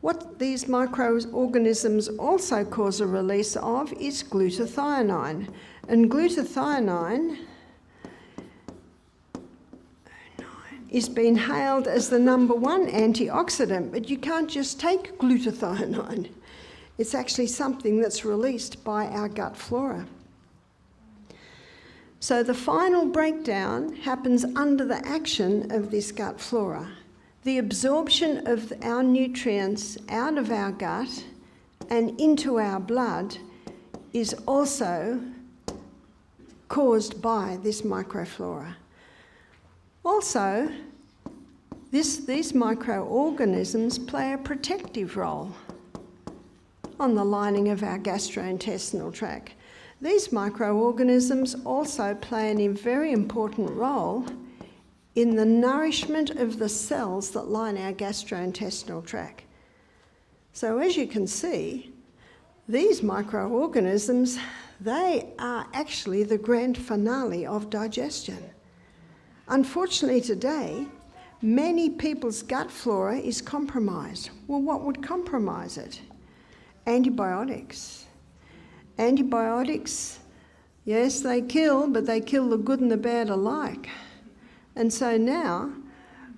What these microorganisms also cause a release of is glutathione, and glutathione is being hailed as the number one antioxidant, but you can't just take glutathione. It's actually something that's released by our gut flora. So the final breakdown happens under the action of this gut flora. The absorption of our nutrients out of our gut and into our blood is also caused by this microflora. Also, these microorganisms play a protective role on the lining of our gastrointestinal tract. These microorganisms also play a very important role in the nourishment of the cells that line our gastrointestinal tract. So as you can see, these microorganisms, they are actually the grand finale of digestion. Unfortunately today, many people's gut flora is compromised. Well, what would compromise it? Antibiotics. Antibiotics, yes, they kill, but they kill the good and the bad alike. And so now,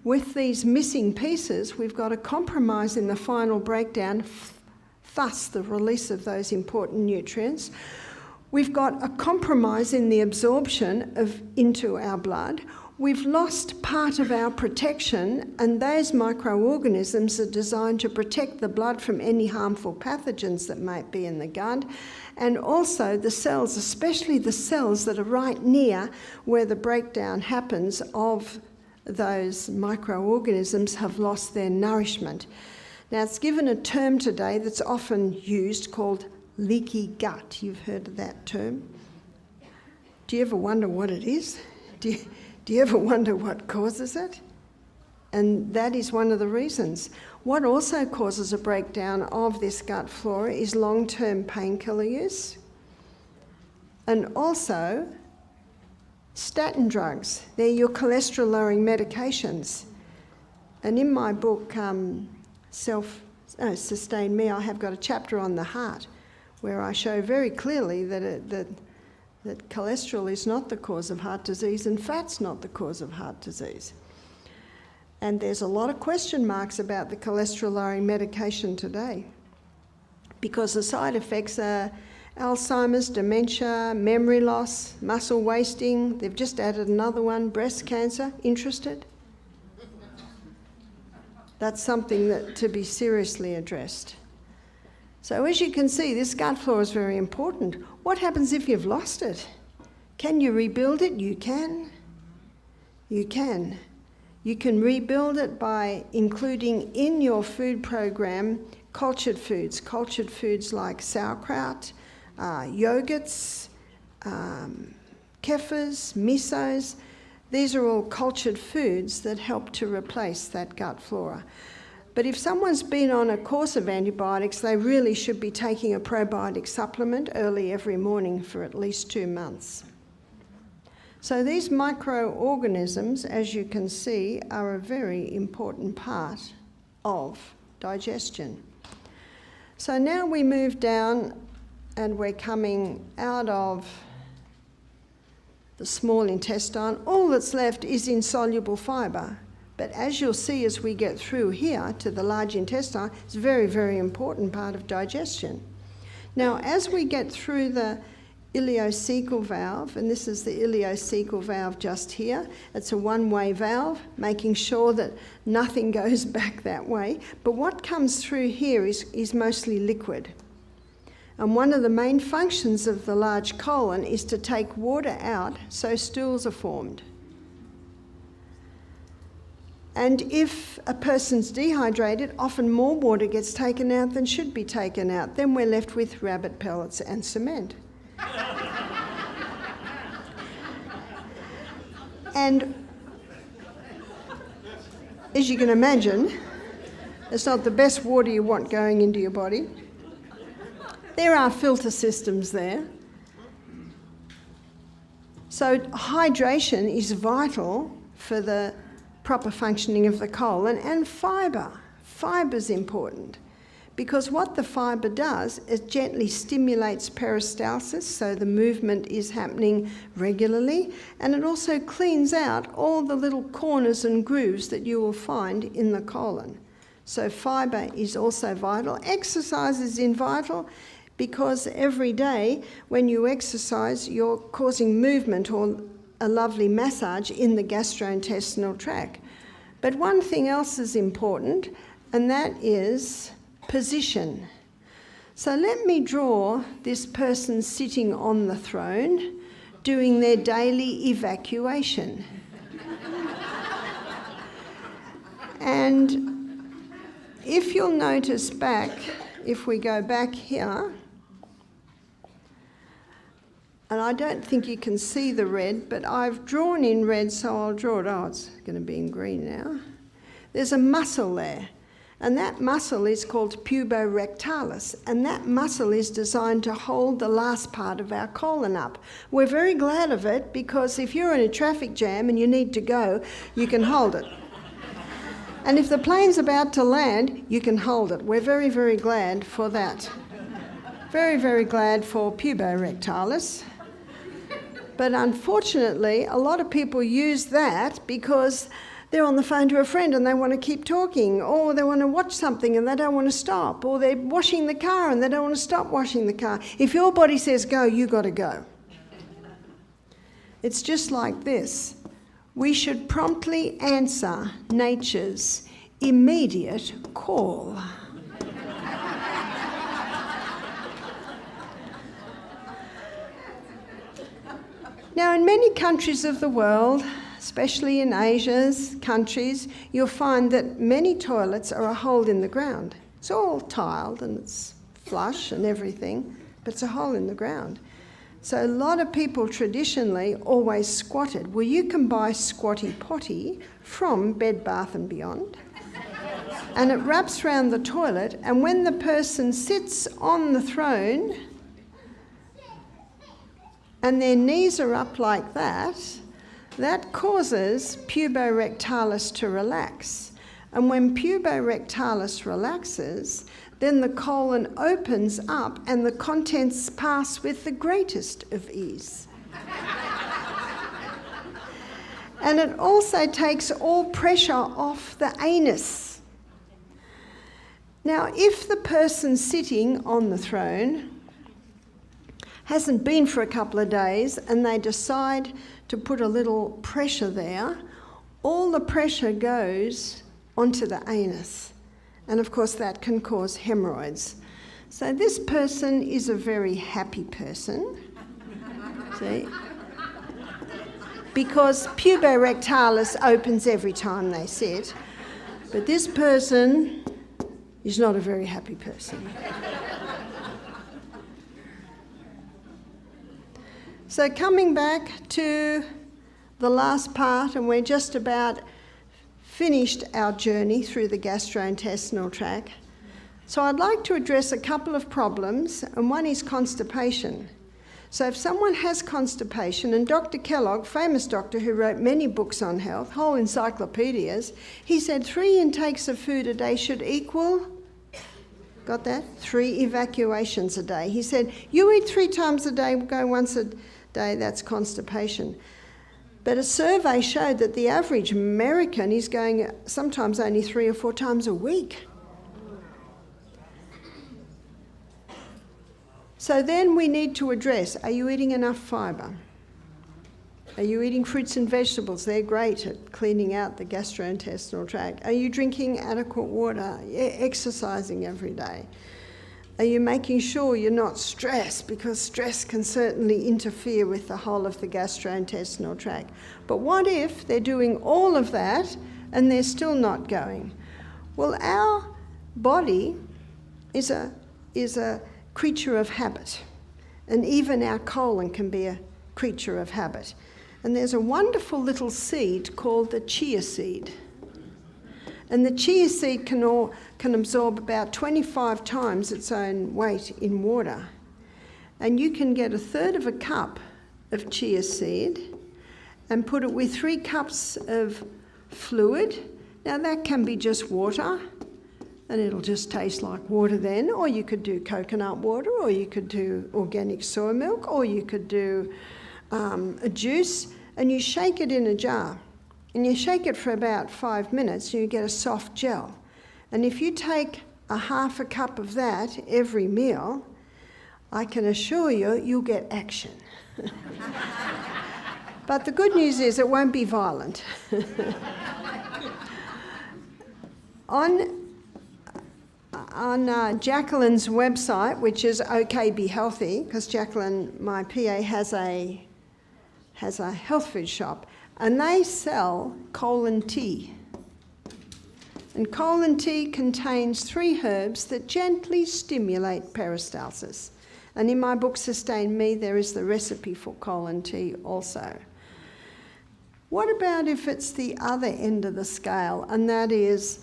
with these missing pieces, we've got a compromise in the final breakdown, thus the release of those important nutrients. We've got a compromise in the absorption into our blood. We've lost part of our protection, and those microorganisms are designed to protect the blood from any harmful pathogens that might be in the gut, and also the cells, especially the cells that are right near where the breakdown happens of those microorganisms, have lost their nourishment. Now, it's given a term today that's often used called leaky gut. You've heard of that term. Do you ever wonder what it is? Do you ever wonder what causes it? And that is one of the reasons. What also causes a breakdown of this gut flora is long-term painkiller use, and also statin drugs. They're your cholesterol-lowering medications. And in my book, Sustain Me, I have got a chapter on the heart where I show very clearly that cholesterol is not the cause of heart disease and fat's not the cause of heart disease. And there's a lot of question marks about the cholesterol-lowering medication today because the side effects are Alzheimer's, dementia, memory loss, muscle wasting. They've just added another one, breast cancer. Interested? That's something to be seriously addressed. So as you can see, this gut flora is very important. What happens if you've lost it? Can you rebuild it? You can. You can. You can rebuild it by including in your food program cultured foods like sauerkraut, yogurts, kefirs, misos. These are all cultured foods that help to replace that gut flora. But if someone's been on a course of antibiotics, they really should be taking a probiotic supplement early every morning for at least 2 months. So these microorganisms, as you can see, are a very important part of digestion. So now we move down and we're coming out of the small intestine. All that's left is insoluble fibre. But as you'll see as we get through here to the large intestine, it's a very, very important part of digestion. Now, as we get through the ileocecal valve, and this is the ileocecal valve just here, it's a one-way valve, making sure that nothing goes back that way. But what comes through here is mostly liquid. And one of the main functions of the large colon is to take water out so stools are formed. And if a person's dehydrated, often more water gets taken out than should be taken out. Then we're left with rabbit pellets and cement. And as you can imagine, it's not the best water you want going into your body. There are filter systems there. So hydration is vital for the proper functioning of the colon, and fibre. Fibre's important because what the fibre does is gently stimulates peristalsis, so the movement is happening regularly, and it also cleans out all the little corners and grooves that you will find in the colon. So fibre is also vital. Exercise is vital because every day when you exercise, you're causing movement or a lovely massage in the gastrointestinal tract. But one thing else is important, and that is position. So let me draw this person sitting on the throne doing their daily evacuation. And if you'll notice back, if we go back here, and I don't think you can see the red, but I've drawn in red, so I'll draw it. Oh, it's going to be in green now. There's a muscle there, and that muscle is called puborectalis, and that muscle is designed to hold the last part of our colon up. We're very glad of it because if you're in a traffic jam and you need to go, you can hold it. And if the plane's about to land, you can hold it. We're very, very glad for that. Very, very glad for puborectalis. But unfortunately, a lot of people use that because they're on the phone to a friend and they want to keep talking, or they want to watch something and they don't want to stop, or they're washing the car and they don't want to stop washing the car. If your body says go, you got to go. It's just like this. We should promptly answer nature's immediate call. Now, in many countries of the world, especially in Asia's countries, you'll find that many toilets are a hole in the ground. It's all tiled and it's flush and everything, but it's a hole in the ground. So a lot of people traditionally always squatted. Well, you can buy Squatty Potty from Bed Bath & Beyond, and it wraps around the toilet, and when the person sits on the throne and their knees are up like that, that causes puborectalis to relax. And when puborectalis relaxes, then the colon opens up and the contents pass with the greatest of ease. And it also takes all pressure off the anus. Now, if the person sitting on the throne hasn't been for a couple of days and they decide to put a little pressure there, all the pressure goes onto the anus. And of course that can cause hemorrhoids. So this person is a very happy person. See? because puborectalis opens every time they sit. But this person is not a very happy person. So coming back to the last part, and we're just about finished our journey through the gastrointestinal tract. So I'd like to address a couple of problems, and one is constipation. So if someone has constipation, and Dr. Kellogg, famous doctor who wrote many books on health, whole encyclopedias, he said 3 intakes of food a day should equal, got that? 3 evacuations a day. He said, you eat 3 times a day, go once a day, that's constipation. But a survey showed that the average American is going sometimes only 3 or 4 times a week. So then we need to address, are you eating enough fibre? Are you eating fruits and vegetables? They're great at cleaning out the gastrointestinal tract. Are you drinking adequate water? Exercising every day? Are you making sure you're not stressed? Because stress can certainly interfere with the whole of the gastrointestinal tract. But what if they're doing all of that and they're still not going? Well, our body is a creature of habit, and even our colon can be a creature of habit. And there's a wonderful little seed called the chia seed. And the chia seed can absorb about 25 times its own weight in water. And you can get 1/3 of a cup of chia seed and put it with 3 cups of fluid. Now that can be just water, and it'll just taste like water then, or you could do coconut water, or you could do organic soy milk, or you could do a juice, and you shake it in a jar. And you shake it for about 5 minutes and you get a soft gel. And if you take 1/2 cup of that every meal, I can assure you, you'll get action. But the good news is it won't be violent. On Jacqueline's website, which is OK Be Healthy, because Jacqueline, my PA, has a health food shop, and they sell colon tea. And colon tea contains 3 herbs that gently stimulate peristalsis. And in my book, Sustain Me, there is the recipe for colon tea also. What about if it's the other end of the scale, and that is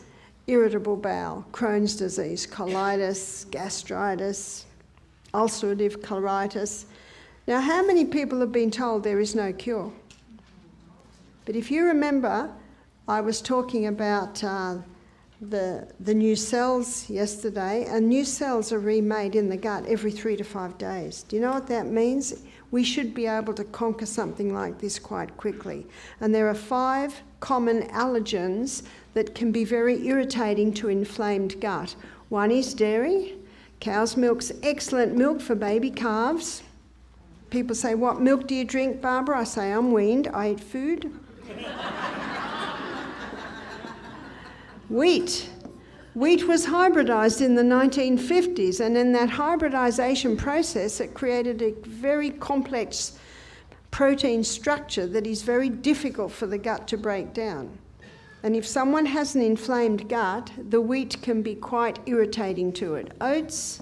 irritable bowel, Crohn's disease, colitis, gastritis, ulcerative colitis? Now, how many people have been told there is no cure? But if you remember, I was talking about the new cells yesterday, and new cells are remade in the gut every 3 to 5 days. Do you know what that means? We should be able to conquer something like this quite quickly. And there are 5 common allergens that can be very irritating to inflamed gut. One is dairy. Cow's milk's excellent milk for baby calves. People say, what milk do you drink, Barbara? I say, I'm weaned, I eat food. Wheat. Wheat was hybridised in the 1950s, and in that hybridisation process it created a very complex protein structure that is very difficult for the gut to break down. And if someone has an inflamed gut, the wheat can be quite irritating to it. Oats,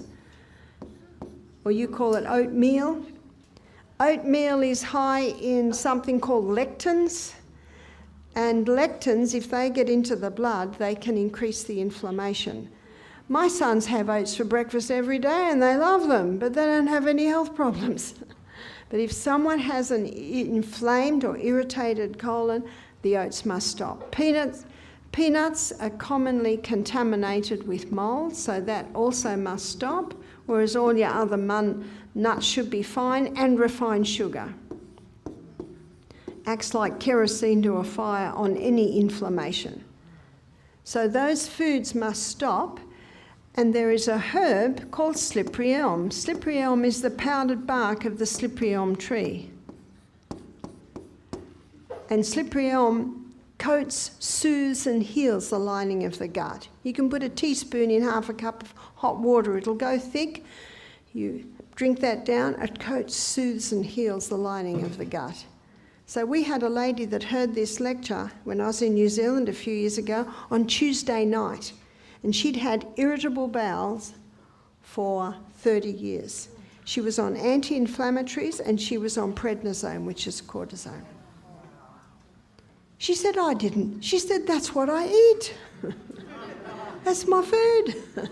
or you call it oatmeal. Oatmeal is high in something called lectins. And lectins, if they get into the blood, they can increase the inflammation. My sons have oats for breakfast every day and they love them, but they don't have any health problems. But if someone has an inflamed or irritated colon, the oats must stop. Peanuts are commonly contaminated with mold, so that also must stop, whereas all your other nuts should be fine, and refined sugar acts like kerosene to a fire on any inflammation. So those foods must stop, and there is a herb called slippery elm. Slippery elm is the powdered bark of the slippery elm tree. And slippery elm coats, soothes and heals the lining of the gut. You can put a teaspoon in 1/2 cup of hot water, it'll go thick. You drink that down, it coats, soothes and heals the lining of the gut. So we had a lady that heard this lecture when I was in New Zealand a few years ago on Tuesday night, and she'd had irritable bowels for 30 years. She was on anti-inflammatories and she was on prednisone, which is cortisone. She said, I didn't. She said, that's what I eat. That's my food.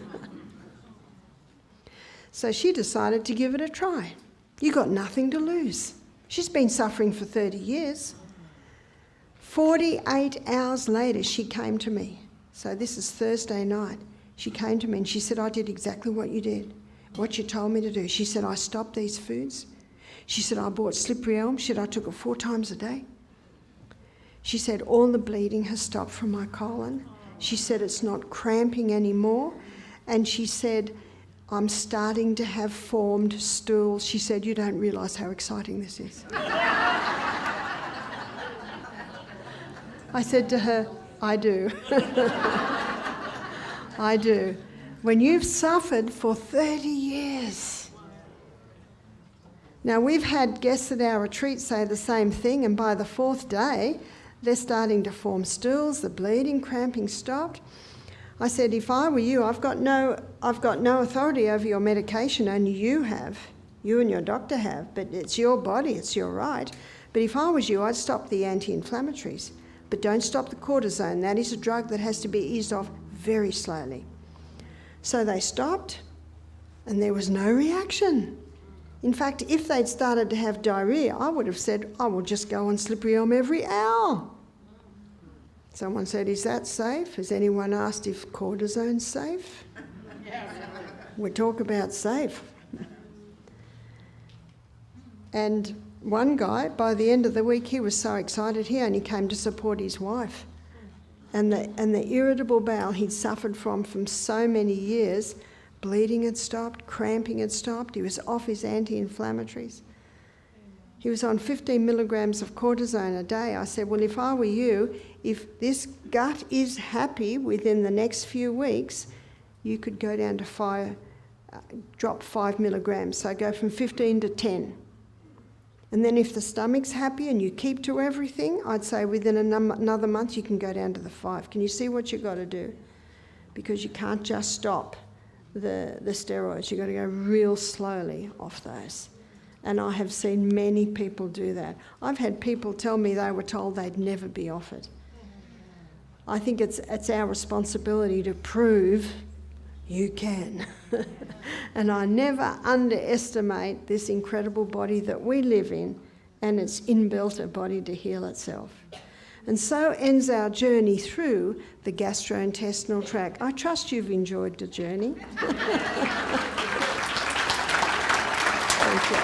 So she decided to give it a try. You got nothing to lose. She's been suffering for 30 years. 48 hours later, she came to me. So this is Thursday night. She came to me and she said, I did exactly what you did, what you told me to do. She said, I stopped these foods. She said, I bought slippery elm. She said, I took it 4 times a day. She said, all the bleeding has stopped from my colon. She said, it's not cramping anymore. And she said, I'm starting to have formed stools. She said, you don't realise how exciting this is. I said to her, I do. I do. When you've suffered for 30 years. Now, we've had guests at our retreat say the same thing, and by the 4th day, they're starting to form stools, the bleeding, cramping stopped. I said, if I were you, I've got no authority over your medication, only you have. You and your doctor have, but it's your body, it's your right. But if I was you, I'd stop the anti-inflammatories. But don't stop the cortisone. That is a drug that has to be eased off very slowly. So they stopped, and there was no reaction. In fact, if they'd started to have diarrhoea, I would have said, I will just go on slippery elm every hour. Someone said, is that safe? Has anyone asked if cortisone's safe? We talk about safe. And one guy, by the end of the week, he was so excited, he only came to support his wife. And the irritable bowel he'd suffered from so many years, bleeding had stopped, cramping had stopped, he was off his anti-inflammatories. He was on 15 milligrams of cortisone a day. I said, well, if I were you, if this gut is happy within the next few weeks, you could go down to drop 5 milligrams. So go from 15 to 10. And then if the stomach's happy and you keep to everything, I'd say within another month you can go down to the 5. Can you see what you've got to do? Because you can't just stop the steroids. You've got to go real slowly off those. And I have seen many people do that. I've had people tell me they were told they'd never be off it. I think it's our responsibility to prove you can. And I never underestimate this incredible body that we live in and its inbuilt ability to heal itself. And so ends our journey through the gastrointestinal tract. I trust you've enjoyed the journey. Thank you.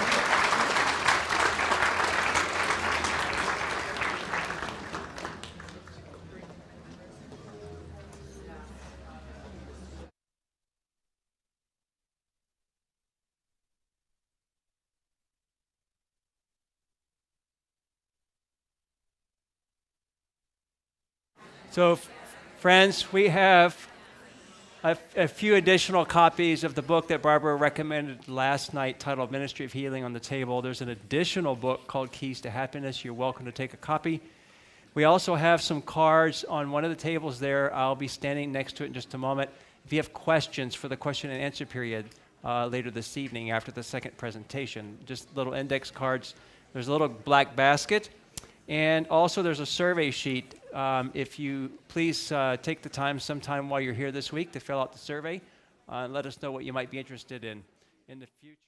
So, friends, we have a few additional copies of the book that Barbara recommended last night titled Ministry of Healing on the table. There's an additional book called Keys to Happiness. You're welcome to take a copy. We also have some cards on one of the tables there. I'll be standing next to it in just a moment. If you have questions for the question and answer period later this evening after the second presentation, just little index cards. There's a little black basket. And also there's a survey sheet. If you please take the time sometime while you're here this week to fill out the survey and let us know what you might be interested in the future.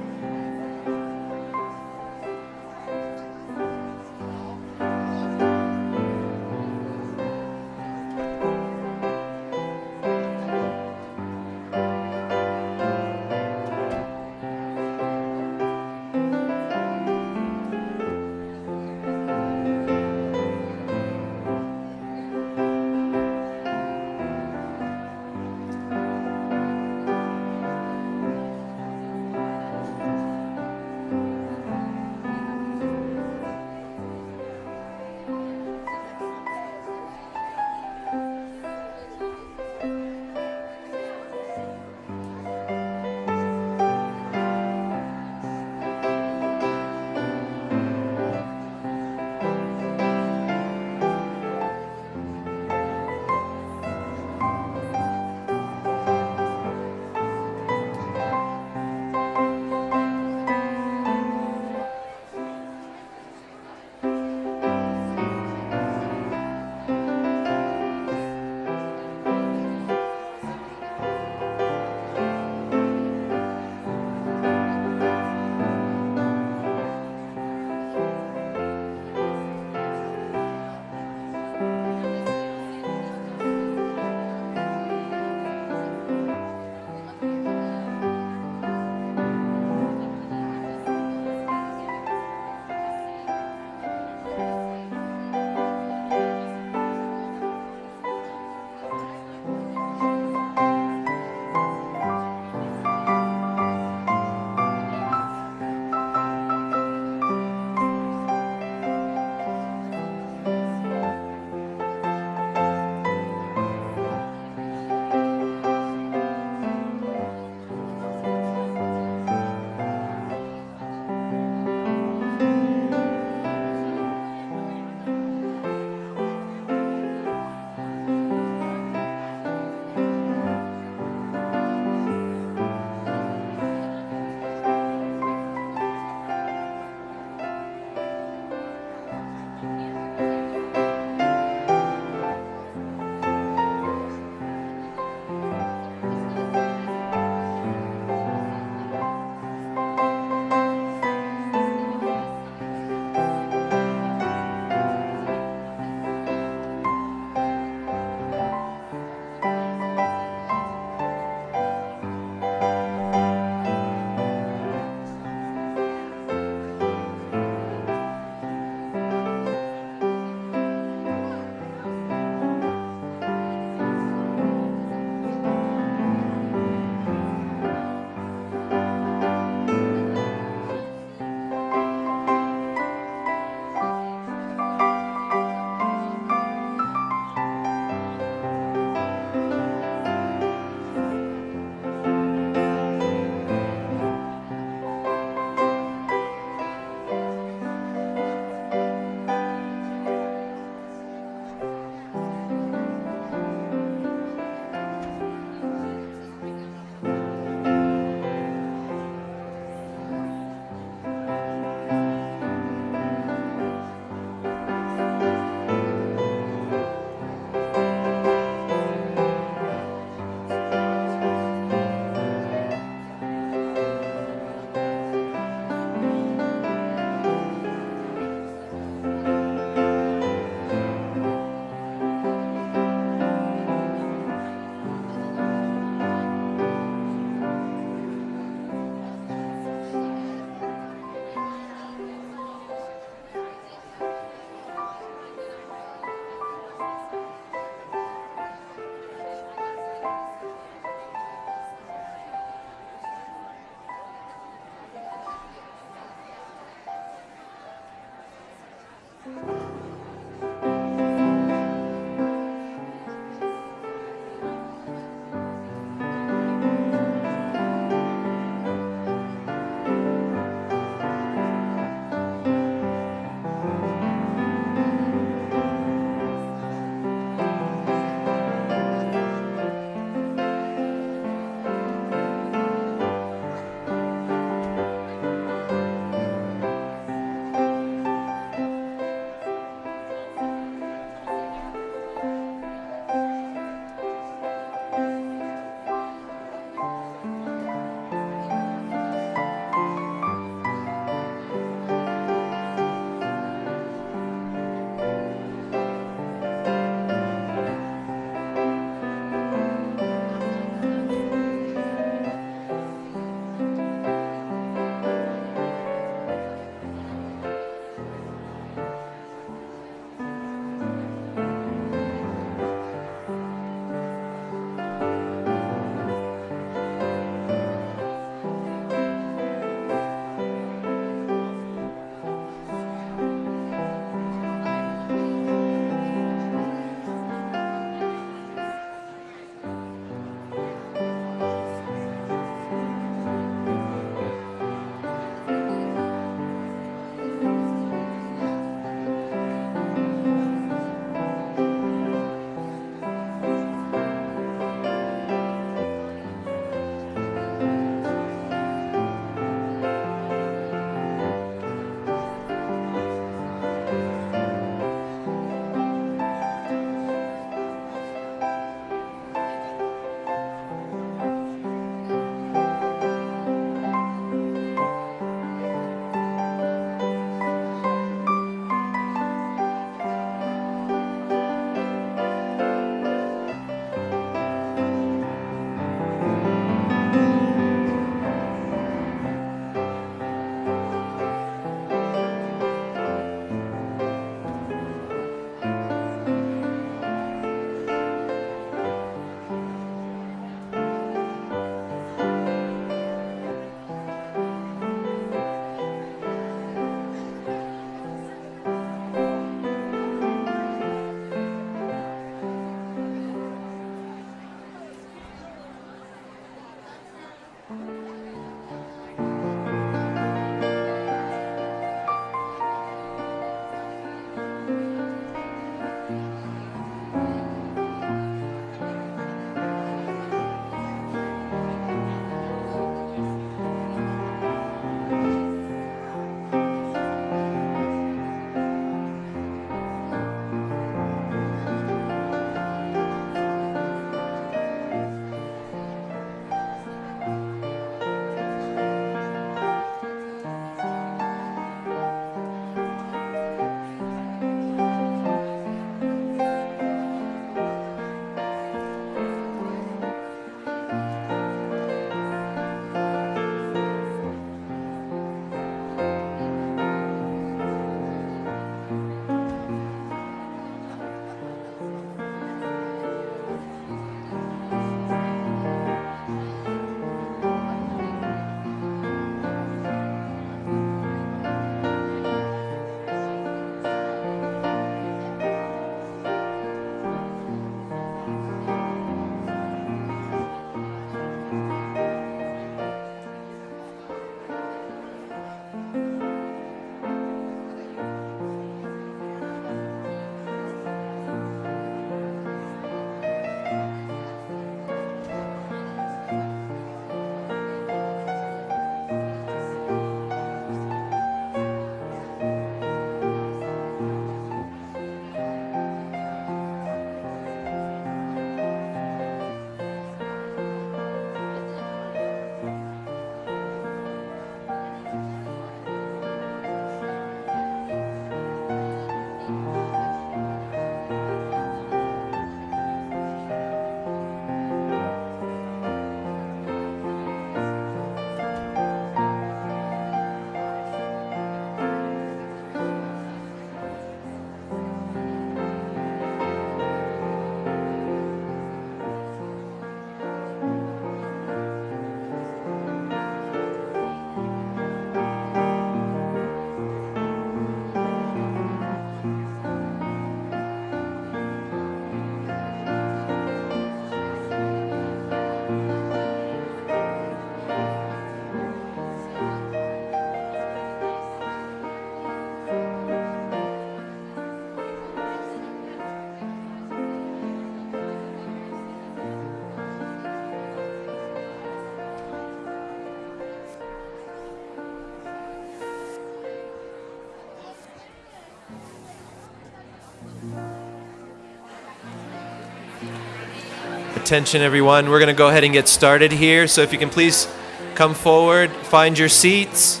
attention, everyone. We're going to go ahead and get started here. So if you can please come forward, find your seats,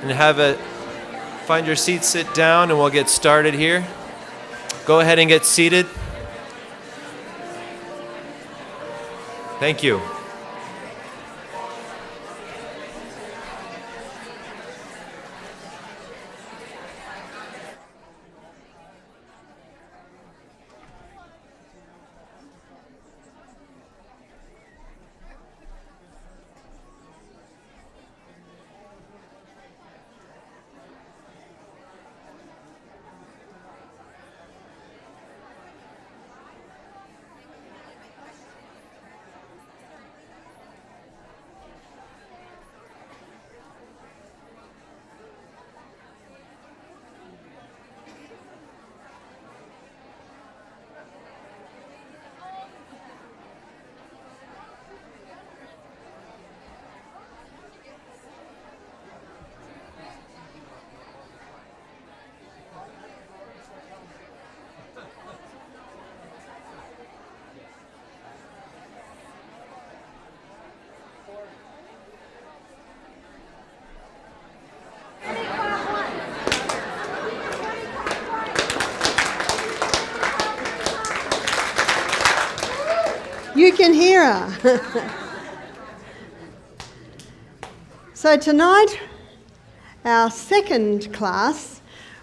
and find your seats, sit down, and we'll get started here. Go ahead and get seated. Thank you. You can hear her. So tonight, our second class,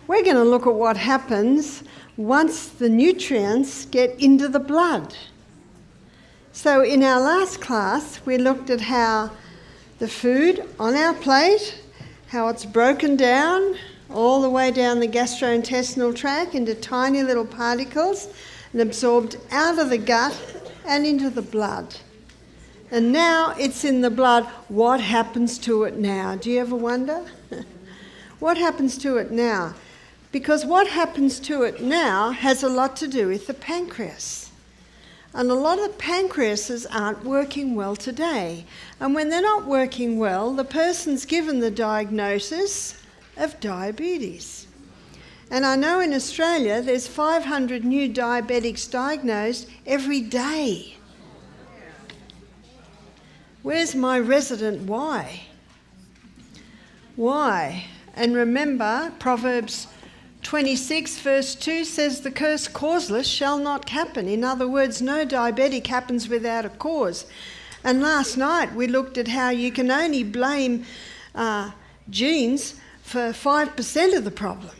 we're going to look at what happens once the nutrients get into the blood. So in our last class, we looked at how the food on our plate, how it's broken down all the way down the gastrointestinal tract into tiny little particles and absorbed out of the gut and into the blood. And now it's in the blood. What happens to it now? Do you ever wonder? What happens to it now? Because what happens to it now has a lot to do with the pancreas. And a lot of pancreases aren't working well today. And when they're not working well, the person's given the diagnosis of diabetes. And I know in Australia there's 500 new diabetics diagnosed every day. Where's my resident why? Why? And remember, Proverbs 26 verse 2 says the curse causeless shall not happen. In other words, no diabetic happens without a cause. And last night we looked at how you can only blame genes for 5% of the problem.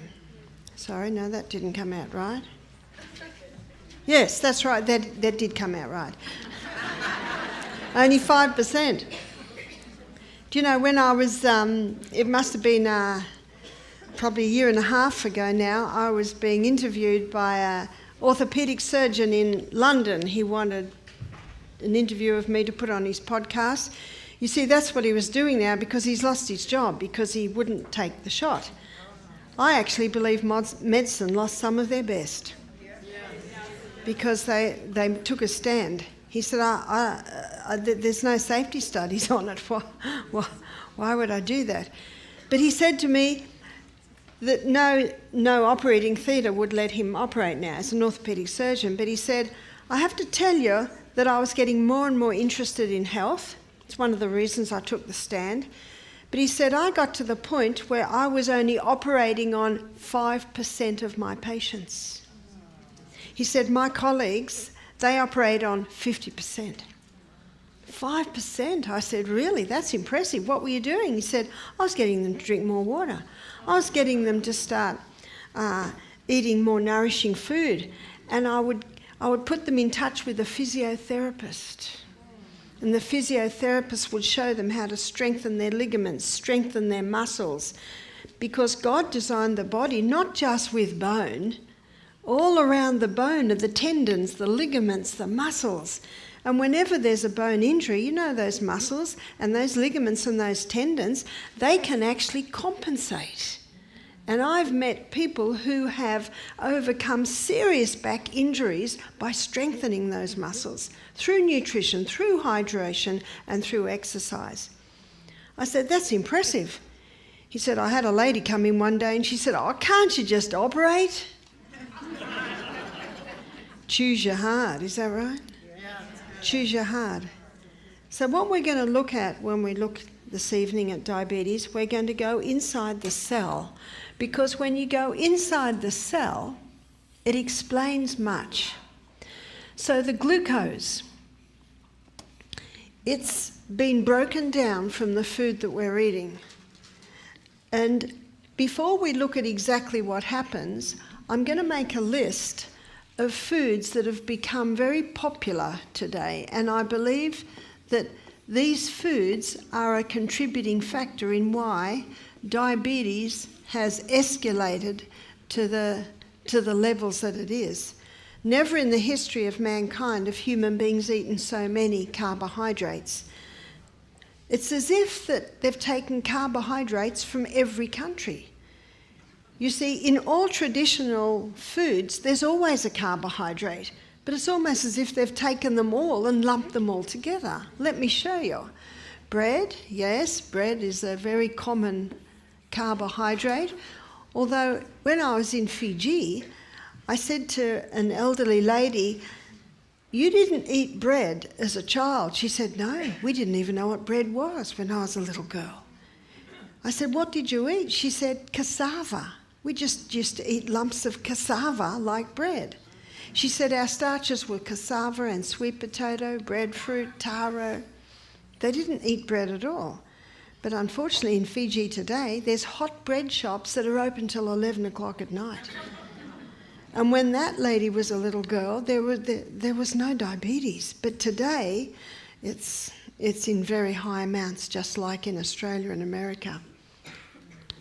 Sorry, no, that didn't come out right. Yes, that's right, that did come out right. Only 5%. Do you know, when I was, it must have been probably a year and a half ago now, I was being interviewed by an orthopaedic surgeon in London. He wanted an interview of me to put on his podcast. You see, that's what he was doing now because he's lost his job because he wouldn't take the shot. I actually believe medicine lost some of their best because they took a stand. He said, there's no safety studies on it. Why would I do that? But he said to me that no operating theatre would let him operate now as an orthopaedic surgeon. But he said, I have to tell you that I was getting more and more interested in health. It's one of the reasons I took the stand. But he said, I got to the point where I was only operating on 5% of my patients. He said, my colleagues, they operate on 50%. 5%? I said, really? That's impressive. What were you doing? He said, I was getting them to drink more water. I was getting them to start eating more nourishing food. And I would put them in touch with a physiotherapist. And the physiotherapist would show them how to strengthen their ligaments, strengthen their muscles. Because God designed the body not just with bone. All around the bone are the tendons, the ligaments, the muscles. And whenever there's a bone injury, you know those muscles and those ligaments and those tendons, they can actually compensate. And I've met people who have overcome serious back injuries by strengthening those muscles through nutrition, through hydration, and through exercise. I said, that's impressive. He said, I had a lady come in one day and she said, oh, can't you just operate? Choose your heart, is that right? Choose your heart. So what we're going to look at when we look this evening at diabetes, we're going to go inside the cell, because when you go inside the cell, it explains much. So the glucose, it's been broken down from the food that we're eating. And before we look at exactly what happens, I'm going to make a list of foods that have become very popular today, and I believe that these foods are a contributing factor in why diabetes has escalated to the levels that it is. Never in the history of mankind have human beings eaten so many carbohydrates. It's as if that they've taken carbohydrates from every country. You see, in all traditional foods, there's always a carbohydrate, but it's almost as if they've taken them all and lumped them all together. Let me show you. Bread, yes, bread is a very common carbohydrate. Although when I was in Fiji, I said to an elderly lady, "You didn't eat bread as a child." She said, "No, we didn't even know what bread was when I was a little girl." I said, "What did you eat?" She said, "Cassava. We just used to eat lumps of cassava like bread." She said our starches were cassava and sweet potato, breadfruit, taro. They didn't eat bread at all. But unfortunately in Fiji today, there's hot bread shops that are open till 11 o'clock at night. And when that lady was a little girl, there was no diabetes. But today, it's in very high amounts, just like in Australia and America.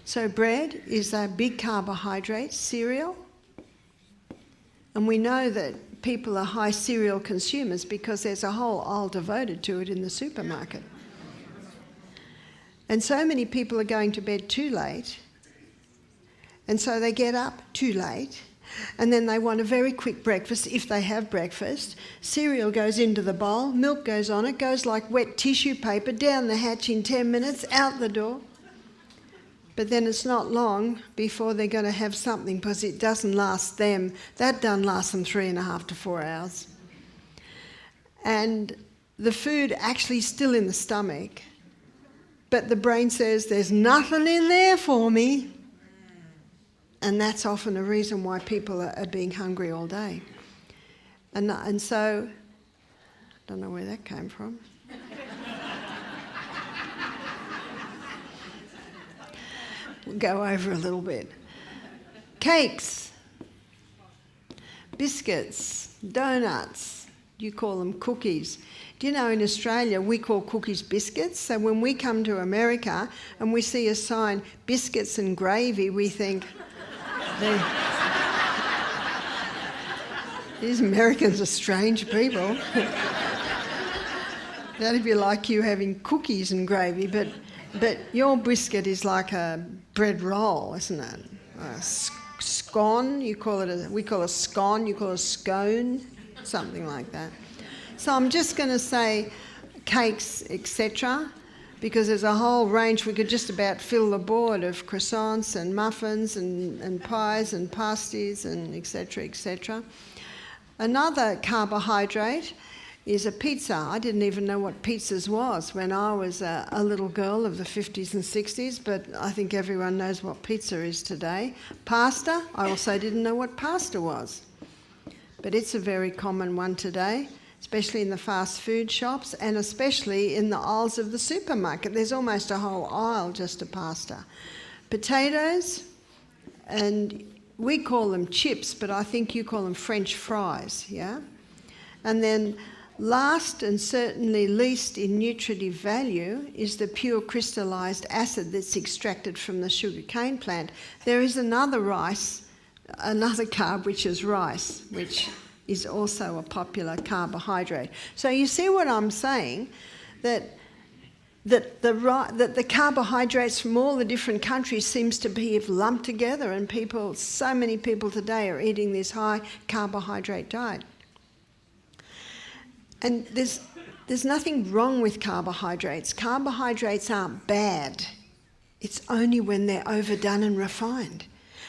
So bread is a big carbohydrate, cereal. And we know that people are high cereal consumers because there's a whole aisle devoted to it in the supermarket. And so many people are going to bed too late, and so they get up too late, and then they want a very quick breakfast if they have breakfast. Cereal goes into the bowl, milk goes on it, goes like wet tissue paper down the hatch in 10 minutes, out the door. But then it's not long before they're going to have something, because it doesn't last them. That doesn't last them 3.5 to 4 hours. And the food actually is still in the stomach, but the brain says there's nothing in there for me. And that's often a reason why people are being hungry all day. And so, I don't know where that came from. We'll go over a little bit. Cakes, biscuits, donuts, you call them cookies. Do you know in Australia we call cookies biscuits? So when we come to America and we see a sign, biscuits and gravy, we think, these Americans are strange people. That'd be like you having cookies and gravy, but your biscuit is like a bread roll, isn't it? A scone, we call a scone, you call a scone, something like that. So I'm just going to say cakes, etc., because there's a whole range. We could just about fill the board of croissants and muffins and pies and pasties and etc., etc. Another carbohydrate is a pizza. I didn't even know what pizzas was when I was a little girl of the 50s and 60s, but I think everyone knows what pizza is today. Pasta, I also didn't know what pasta was, but it's a very common one today, especially in the fast food shops and especially in the aisles of the supermarket. There's almost a whole aisle just of pasta. Potatoes, and we call them chips, but I think you call them French fries, yeah? And then last and certainly least in nutritive value is the pure crystallised acid that's extracted from the sugarcane plant. There is another carb, which is rice, which is also a popular carbohydrate. So you see what I'm saying, that the carbohydrates from all the different countries seems to be lumped together, and so many people today are eating this high carbohydrate diet. And there's nothing wrong with carbohydrates. Carbohydrates aren't bad. It's only when they're overdone and refined.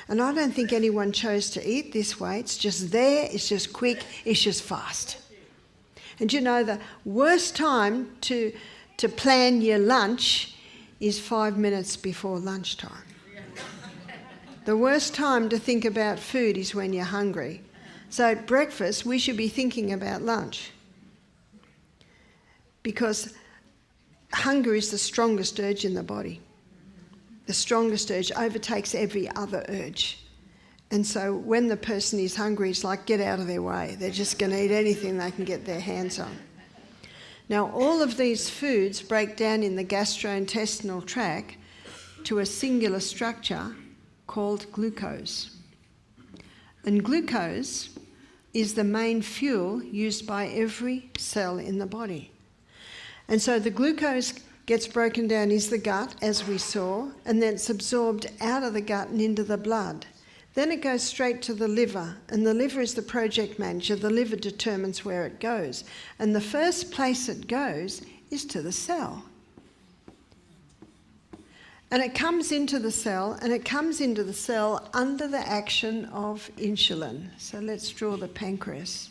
And I don't think anyone chose to eat this way. It's just there, it's just quick, it's just fast. And you know, the worst time to plan your lunch is 5 minutes before lunchtime. The worst time to think about food is when you're hungry. So at breakfast, we should be thinking about lunch, because hunger is the strongest urge in the body. The strongest urge overtakes every other urge. And so when the person is hungry, it's like, get out of their way. They're just going to eat anything they can get their hands on. Now, all of these foods break down in the gastrointestinal tract to a singular structure called glucose. And glucose is the main fuel used by every cell in the body. And so the glucose gets broken down into the gut, as we saw, and then it's absorbed out of the gut and into the blood. Then it goes straight to the liver, and the liver is the project manager. The liver determines where it goes. And the first place it goes is to the cell. And it comes into the cell, and it comes into the cell under the action of insulin. So let's draw the pancreas.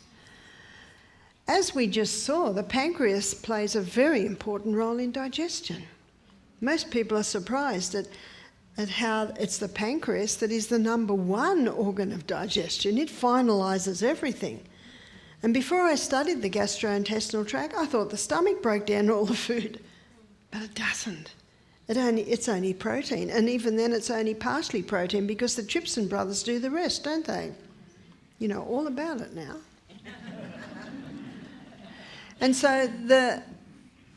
As we just saw, the pancreas plays a very important role in digestion. Most people are surprised at how it's the pancreas that is the number one organ of digestion. It finalises everything. And before I studied the gastrointestinal tract, I thought the stomach broke down all the food. But it doesn't. It's only protein. And even then it's only partially protein, because the Trypsin brothers do the rest, don't they? You know all about it now. And so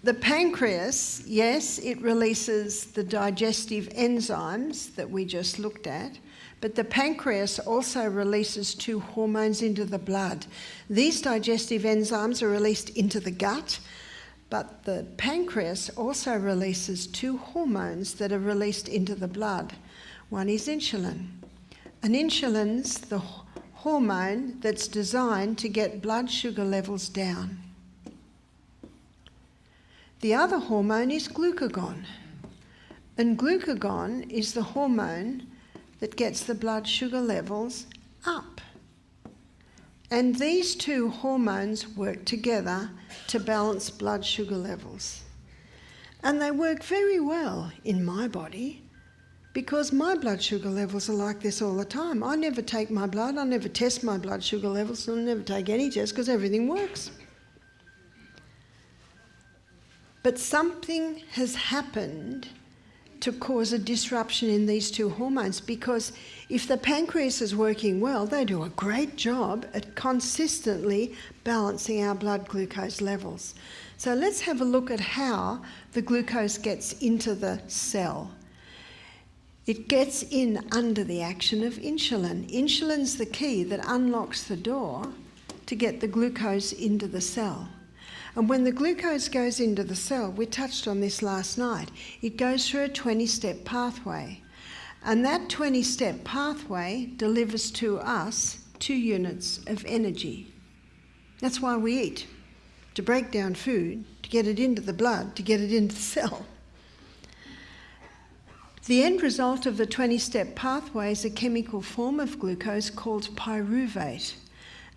the pancreas, yes, it releases the digestive enzymes that we just looked at, but the pancreas also releases 2 hormones into the blood. These digestive enzymes are released into the gut, but the pancreas also releases 2 hormones that are released into the blood. One is insulin. And insulin's the hormone that's designed to get blood sugar levels down. The other hormone is glucagon. And glucagon is the hormone that gets the blood sugar levels up. And these 2 hormones work together to balance blood sugar levels. And they work very well in my body, because my blood sugar levels are like this all the time. I never take my blood, I never test my blood sugar levels, I never take any test, because everything works. But something has happened to cause a disruption in these 2 hormones, because if the pancreas is working well, they do a great job at consistently balancing our blood glucose levels. So let's have a look at how the glucose gets into the cell. It gets in under the action of insulin. Insulin's the key that unlocks the door to get the glucose into the cell. And when the glucose goes into the cell, we touched on this last night, it goes through a 20-step pathway. And that 20-step pathway delivers to us 2 units of energy. That's why we eat, to break down food, to get it into the blood, to get it into the cell. The end result of the 20-step pathway is a chemical form of glucose called pyruvate.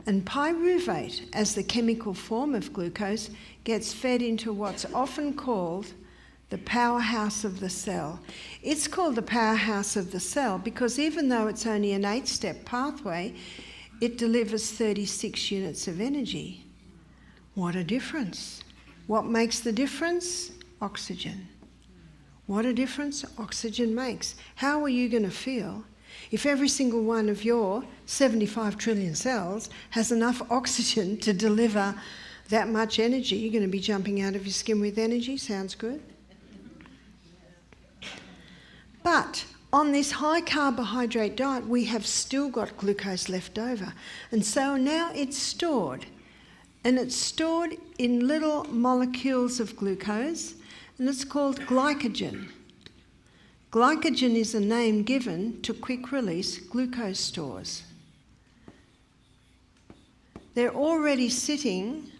And pyruvate, as the chemical form of glucose, gets fed into what's often called the powerhouse of the cell. It's called the powerhouse of the cell because even though it's only an 8-step pathway, it delivers 36 units of energy. What a difference. What makes the difference? Oxygen. What a difference oxygen makes. How are you going to feel if every single one of your 75 trillion cells has enough oxygen to deliver that much energy? You're going to be jumping out of your skin with energy. Sounds good? But on this high carbohydrate diet, we have still got glucose left over. And so now it's stored. And it's stored in little molecules of glucose, and it's called glycogen. Glycogen is a name given to quick-release glucose stores. They're already sitting,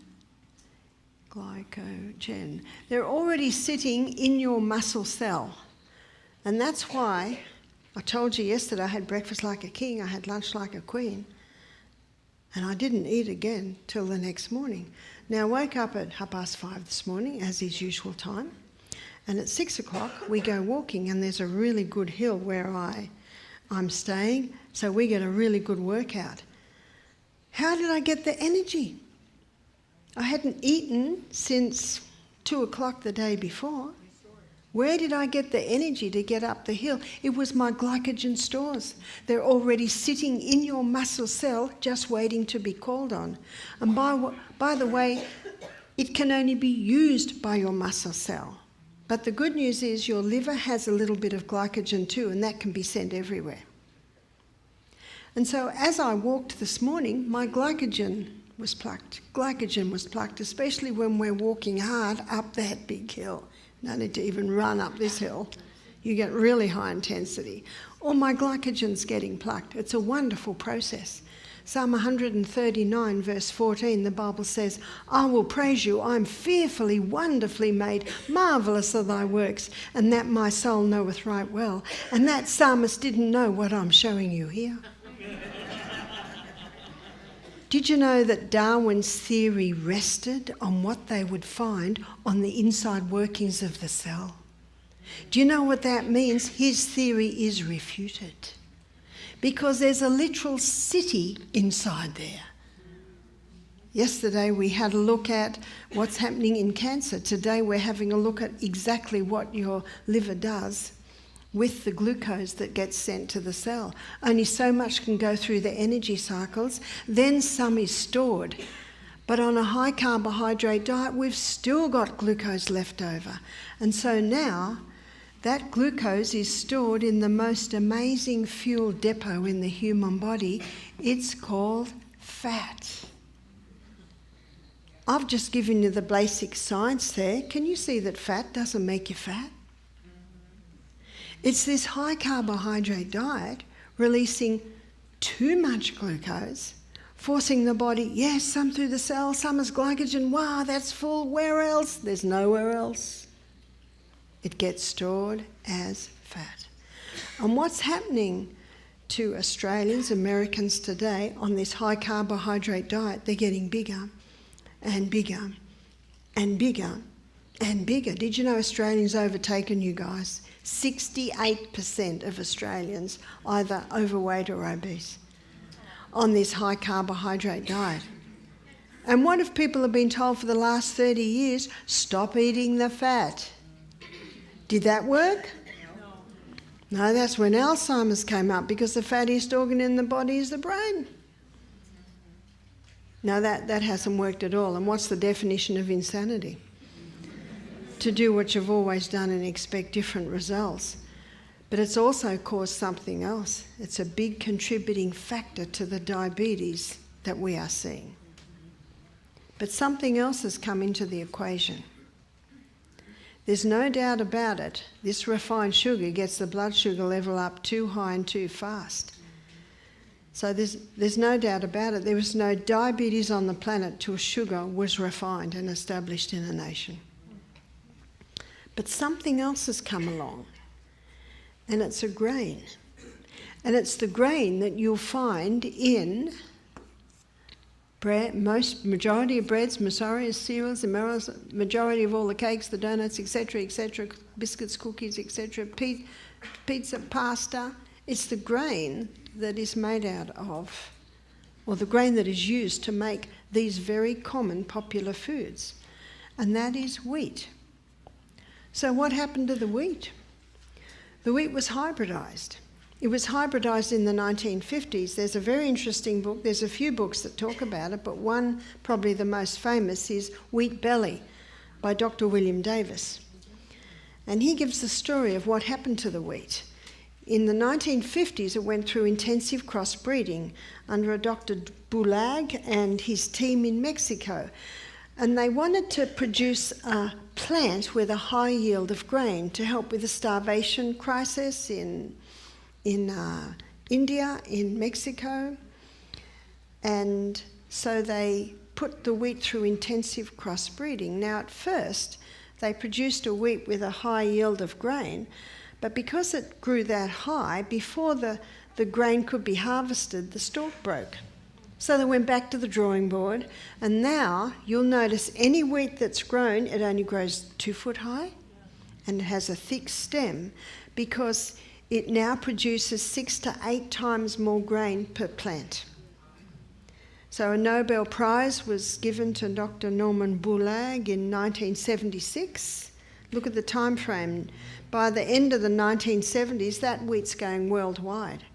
glycogen, they're already sitting in your muscle cell. And that's why I told you yesterday I had breakfast like a king, I had lunch like a queen, and I didn't eat again till the next morning. Now, I woke up at 5:30 this morning, as is usual time, and at 6 o'clock we go walking, and there's a really good hill where I'm staying, so we get a really good workout. How did I get the energy? I hadn't eaten since 2 o'clock the day before. Where did I get the energy to get up the hill? It was my glycogen stores. They're already sitting in your muscle cell, just waiting to be called on. And by the way, it can only be used by your muscle cell. But the good news is your liver has a little bit of glycogen too, and that can be sent everywhere. And so as I walked this morning, my glycogen was plucked. Glycogen was plucked, especially when we're walking hard up that big hill. No need to even run up this hill. You get really high intensity. Or my glycogen's getting plucked. It's a wonderful process. Psalm 139 verse 14, the Bible says, I will praise you, I'm fearfully, wonderfully made, marvellous are thy works, and that my soul knoweth right well. And that psalmist didn't know what I'm showing you here. Did you know that Darwin's theory rested on what they would find on the inside workings of the cell? Do you know what that means? His theory is refuted. Because there's a literal city inside there. Yesterday we had a look at what's happening in cancer. Today we're having a look at exactly what your liver does with the glucose that gets sent to the cell. Only so much can go through the energy cycles, then some is stored. But on a high carbohydrate diet, we've still got glucose left over. And so now, that glucose is stored in the most amazing fuel depot in the human body. It's called fat. I've just given you the basic science there. Can you see that fat doesn't make you fat? It's this high carbohydrate diet releasing too much glucose, forcing the body, yes, some through the cell, some as glycogen. Wow, that's full. Where else? There's nowhere else. It gets stored as fat. And what's happening to Australians, Americans today on this high carbohydrate diet? They're getting bigger and bigger and bigger and bigger. Did you know Australians overtaken you guys? 68% of Australians either overweight or obese on this high carbohydrate diet. And what if people have been told for the last 30 years, stop eating the fat? Did that work? No, that's when Alzheimer's came up, because the fattiest organ in the body is the brain. No, that hasn't worked at all. And what's the definition of insanity? To do what you've always done and expect different results. But it's also caused something else. It's a big contributing factor to the diabetes that we are seeing. But something else has come into the equation. There's no doubt about it, this refined sugar gets the blood sugar level up too high and too fast. So there's no doubt about it. There was no diabetes on the planet till sugar was refined and established in a nation. But something else has come along, and it's a grain. And it's the grain that you'll find in bread, majority of breads, cereals, the majority of all the cakes, the donuts, etc., biscuits, cookies, etc., pizza, pasta. It's the grain that is made out of, or the grain that is used to make these very common popular foods, and that is wheat. So what happened to the wheat? The wheat was hybridised. It was hybridised in the 1950s. There's a very interesting book. There's a few books that talk about it, but one, probably the most famous, is Wheat Belly by Dr. William Davis. And he gives the story of what happened to the wheat. In the 1950s, it went through intensive crossbreeding under a Dr. Bulag and his team in Mexico. And they wanted to produce a plant with a high yield of grain to help with the starvation crisis in India, in Mexico. And so they put the wheat through intensive crossbreeding. Now, at first, they produced a wheat with a high yield of grain, but because it grew that high, before the grain could be harvested, the stalk broke. So they went back to the drawing board, and now you'll notice any wheat that's grown, it only grows 2 foot high and it has a thick stem because it now produces 6 to 8 times more grain per plant. So a Nobel Prize was given to Dr. Norman Bourlag in 1976. Look at the time frame. By the end of the 1970s, that wheat's going worldwide.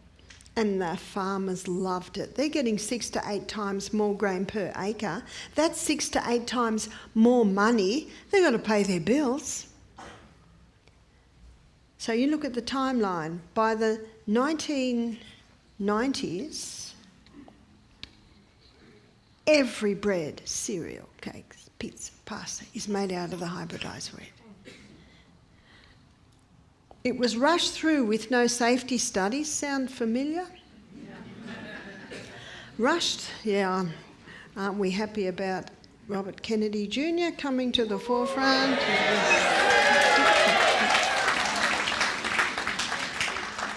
And the farmers loved it. They're getting 6 to 8 times more grain per acre. That's 6 to 8 times more money. They've got to pay their bills. So you look at the timeline. By the 1990s, every bread, cereal, cakes, pizza, pasta is made out of the hybridised wheat. It was rushed through with no safety studies. Sound familiar? Rushed, yeah. Aren't we happy about Robert Kennedy Jr. coming to the forefront?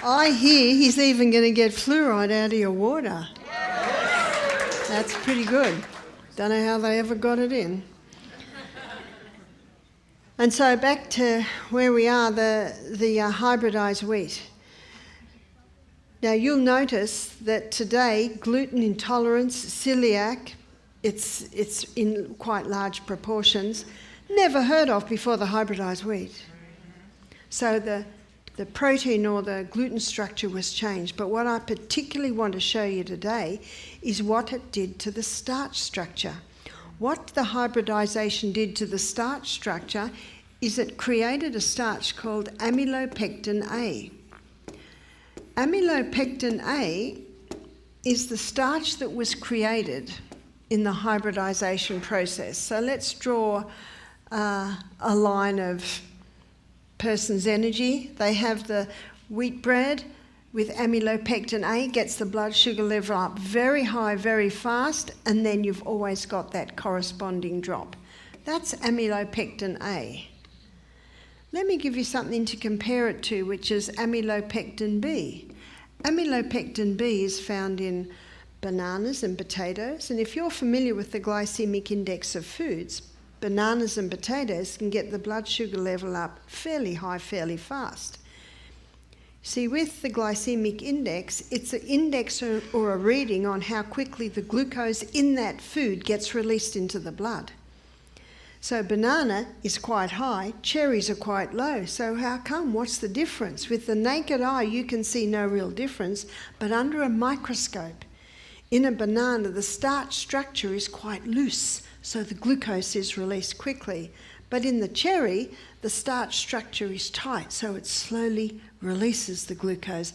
I hear he's even going to get fluoride out of your water. That's pretty good. Don't know how they ever got it in. And so back to where we are, the hybridised wheat. Now you'll notice that today gluten intolerance, celiac, it's in quite large proportions, never heard of before the hybridised wheat. So the protein or the gluten structure was changed. But what I particularly want to show you today is what it did to the starch structure. What the hybridisation did to the starch structure is it created a starch called amylopectin A. Amylopectin A is the starch that was created in the hybridisation process. So let's draw a line of person's energy. They have the wheat bread with amylopectin A, gets the blood sugar level up very high, very fast, and then you've always got that corresponding drop. That's amylopectin A. Let me give you something to compare it to, which is amylopectin B. Amylopectin B is found in bananas and potatoes, and if you're familiar with the glycemic index of foods, bananas and potatoes can get the blood sugar level up fairly high, fairly fast. See, with the glycemic index, it's an index or a reading on how quickly the glucose in that food gets released into the blood. So banana is quite high, cherries are quite low. So how come? What's the difference? With the naked eye, you can see no real difference, but under a microscope, in a banana, the starch structure is quite loose, so the glucose is released quickly. But in the cherry, the starch structure is tight, so it slowly releases the glucose.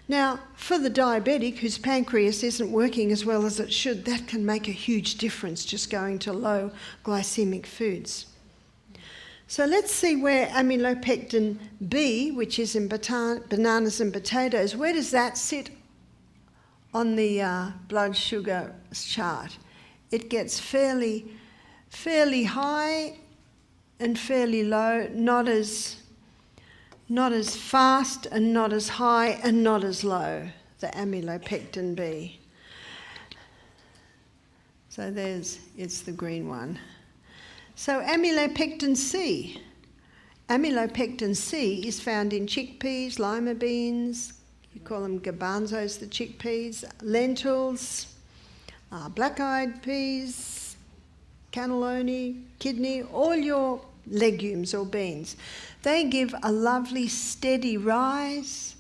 Now, for the diabetic whose pancreas isn't working as well as it should, that can make a huge difference just going to low glycemic foods. So let's see where amylopectin B, which is in bananas and potatoes, where does that sit on the blood sugar chart? It gets fairly high and fairly low, not as fast and not as high and not as low, the amylopectin B. So it's the green one. So amylopectin C. Amylopectin C is found in chickpeas, lima beans, you call them garbanzos, the chickpeas, lentils, black-eyed peas, cannelloni, kidney, all your legumes or beans. They give a lovely steady rise,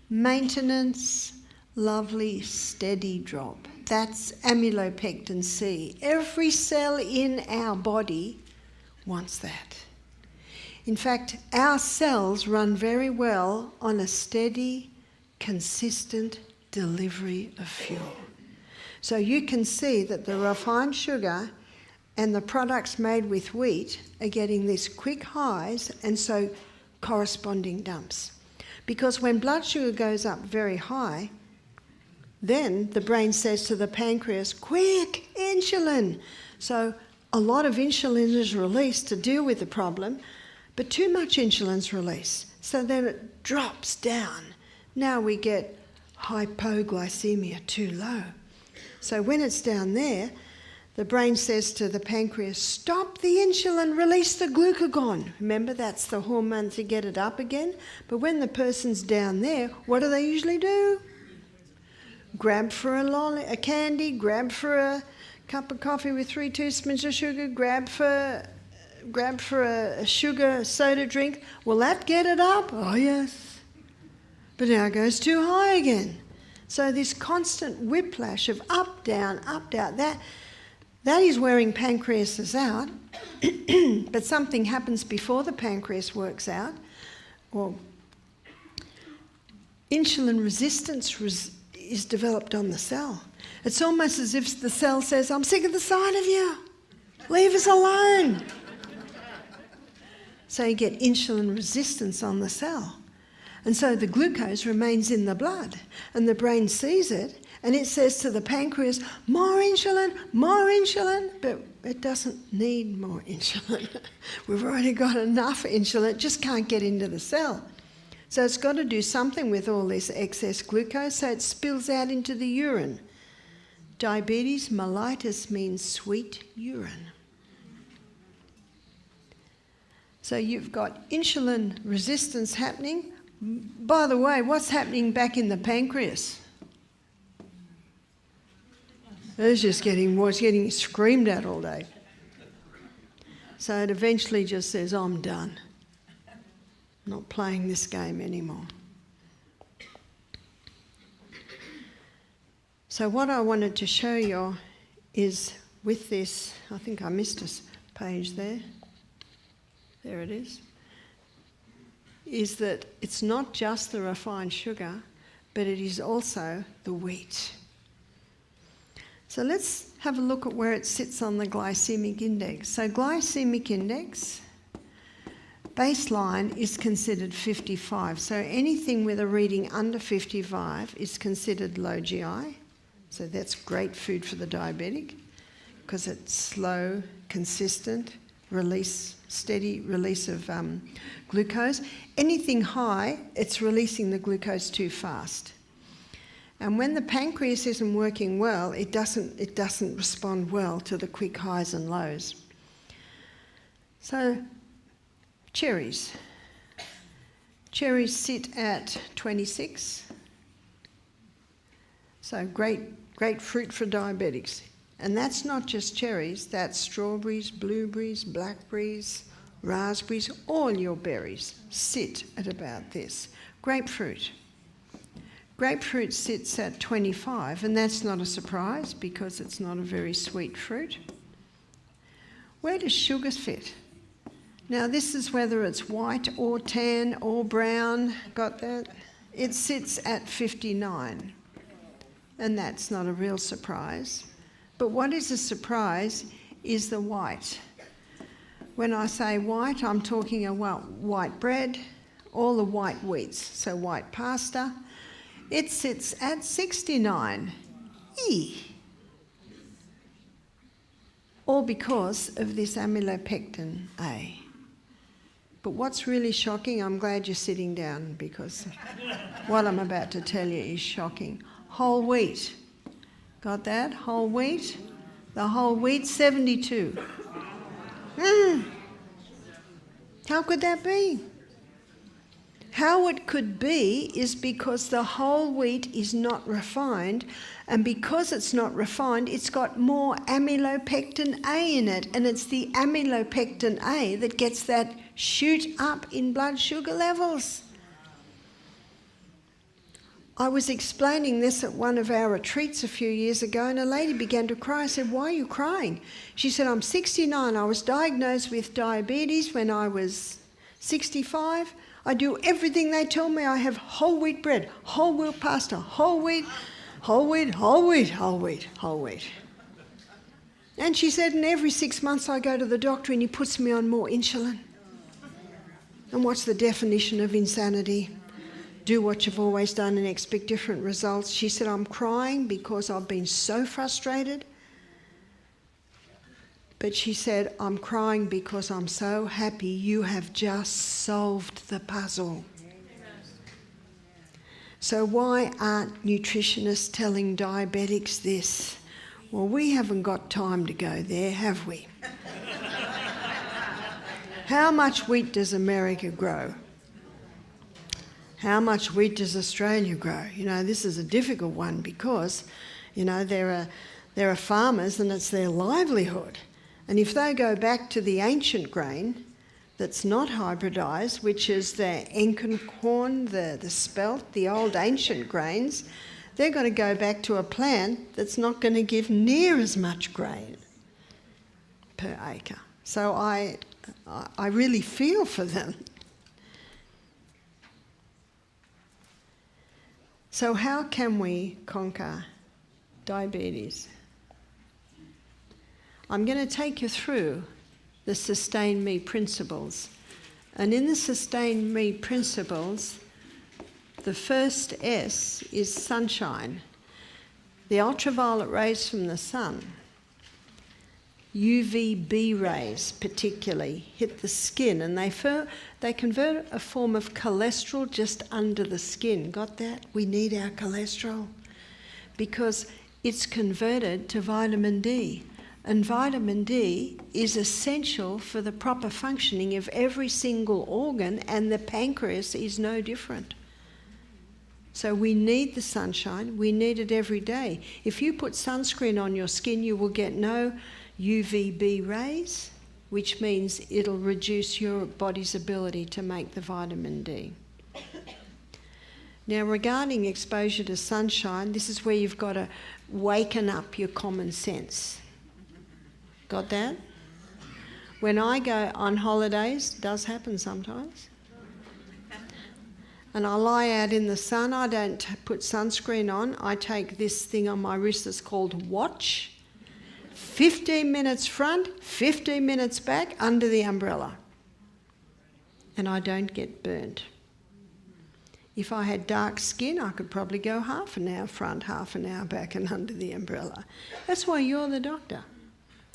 maintenance, lovely steady drop. That's amylopectin C. Every cell in our body wants that. In fact, our cells run very well on a steady, consistent delivery of fuel. So you can see that the refined sugar and the products made with wheat are getting these quick highs and so corresponding dumps. Because when blood sugar goes up very high, then the brain says to the pancreas, quick, insulin. So a lot of insulin is released to deal with the problem, but too much insulin's released. So then it drops down. Now we get hypoglycemia, too low. So when it's down there, the brain says to the pancreas, stop the insulin, release the glucagon. Remember, that's the hormone to get it up again. But when the person's down there, what do they usually do? Grab for a candy, grab for a cup of coffee with 3 teaspoons of sugar, grab for a sugar soda drink. Will that get it up? Oh, yes. But now it goes too high again. So this constant whiplash of up, down, that is wearing pancreases out. But something happens before the pancreas works out. Or insulin resistance is developed on the cell. It's almost as if the cell says, I'm sick of the sight of you. Leave us alone. So you get insulin resistance on the cell. And so the glucose remains in the blood, and the brain sees it, and it says to the pancreas, more insulin, but it doesn't need more insulin. We've already got enough insulin, it just can't get into the cell. So it's got to do something with all this excess glucose, so it spills out into the urine. Diabetes mellitus means sweet urine. So you've got insulin resistance happening. By the way, what's happening back in the pancreas? It's just getting screamed at all day. So it eventually just says, I'm done. I'm not playing this game anymore. So what I wanted to show you is with this, I think I missed a page there. There it is that it's not just the refined sugar, but it is also the wheat. So let's have a look at where it sits on the glycemic index. So glycemic index, baseline is considered 55. So anything with a reading under 55 is considered low GI. So that's great food for the diabetic because it's slow, consistent release, steady release of glucose. Anything high, it's releasing the glucose too fast. And when the pancreas isn't working well, it doesn't respond well to the quick highs and lows. So cherries. Cherries sit at 26. So great fruit for diabetics. And that's not just cherries, that's strawberries, blueberries, blackberries, raspberries, all your berries sit at about this. Grapefruit. Grapefruit sits at 25, and that's not a surprise because it's not a very sweet fruit. Where does sugar fit? Now this is whether it's white or tan or brown, got that? It sits at 59, and that's not a real surprise. But what is a surprise is the white. When I say white, I'm talking about white bread, all the white wheats, so white pasta. It sits at 69. All because of this amylopectin A. But what's really shocking, I'm glad you're sitting down because what I'm about to tell you is shocking. Whole wheat. Got that? Whole wheat? The whole wheat, 72. How could that be? How it could be is because the whole wheat is not refined, and because it's not refined, it's got more amylopectin A in it, and it's the amylopectin A that gets that shoot up in blood sugar levels. I was explaining this at one of our retreats a few years ago, and a lady began to cry. I said, why are you crying? She said, I'm 69. I was diagnosed with diabetes when I was 65. I do everything they tell me. I have whole wheat bread, whole wheat pasta, whole wheat. And she said, and every 6 months I go to the doctor and he puts me on more insulin. And what's the definition of insanity? Do what you've always done and expect different results. She said, I'm crying because I've been so frustrated. But she said, I'm crying because I'm so happy you have just solved the puzzle. So why aren't nutritionists telling diabetics this? Well, we haven't got time to go there, have we? How much wheat does America grow? How much wheat does Australia grow? You know, this is a difficult one because, you know, there are farmers and it's their livelihood. And if they go back to the ancient grain that's not hybridised, which is the Enken corn, the spelt, the old ancient grains, they're going to go back to a plant that's not going to give near as much grain per acre. So I really feel for them. So how can we conquer diabetes? I'm going to take you through the Sustain Me principles. And in the Sustain Me principles, the first S is sunshine. The ultraviolet rays from the sun, UVB rays particularly, hit the skin and they convert a form of cholesterol just under the skin. Got that? We need our cholesterol because it's converted to vitamin D. And vitamin D is essential for the proper functioning of every single organ, and the pancreas is no different. So we need the sunshine, we need it every day. If you put sunscreen on your skin, you will get no UVB rays, which means it'll reduce your body's ability to make the vitamin D. Now, regarding exposure to sunshine, this is where you've got to waken up your common sense. Got that? When I go on holidays, it does happen sometimes, and I lie out in the sun, I don't put sunscreen on. I take this thing on my wrist that's called Watch. 15 minutes front, 15 minutes back under the umbrella. And I don't get burnt. If I had dark skin, I could probably go half an hour front, half an hour back and under the umbrella. That's why you're the doctor.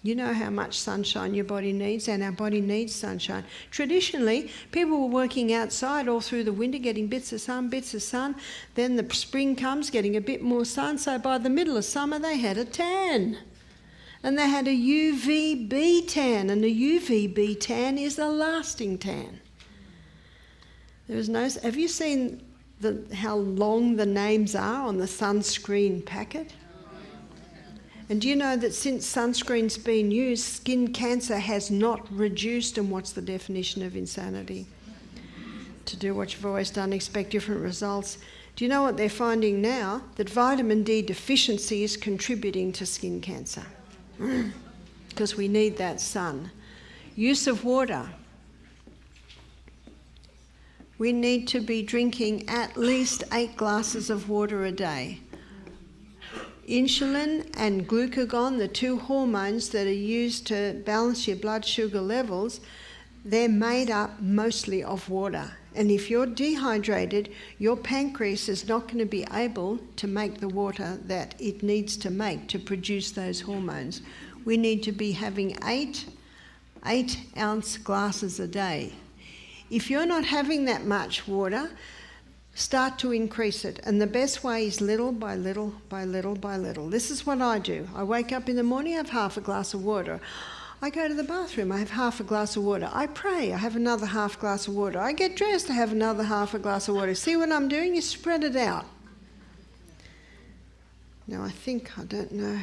You know how much sunshine your body needs, and our body needs sunshine. Traditionally, people were working outside all through the winter, getting bits of sun. Then the spring comes, getting a bit more sun. So by the middle of summer, they had a tan. And they had a UVB tan, and a UVB tan is a lasting tan. Have you seen how long the names are on the sunscreen packet? And do you know that since sunscreen's been used, skin cancer has not reduced? And what's the definition of insanity? To do what you've always done, expect different results. Do you know what they're finding now? That vitamin D deficiency is contributing to skin cancer. Because we need that sun. Use of water. We need to be drinking at least 8 glasses of water a day. Insulin and glucagon, the 2 hormones that are used to balance your blood sugar levels, they're made up mostly of water. And if you're dehydrated, your pancreas is not going to be able to make the water that it needs to make to produce those hormones. We need to be having 8-ounce glasses a day. If you're not having that much water, start to increase it. And the best way is little by little by little by little. This is what I do. I wake up in the morning, I have half a glass of water. I go to the bathroom, I have half a glass of water. I pray, I have another half glass of water. I get dressed, I have another half a glass of water. See what I'm doing? You spread it out. Now I don't know.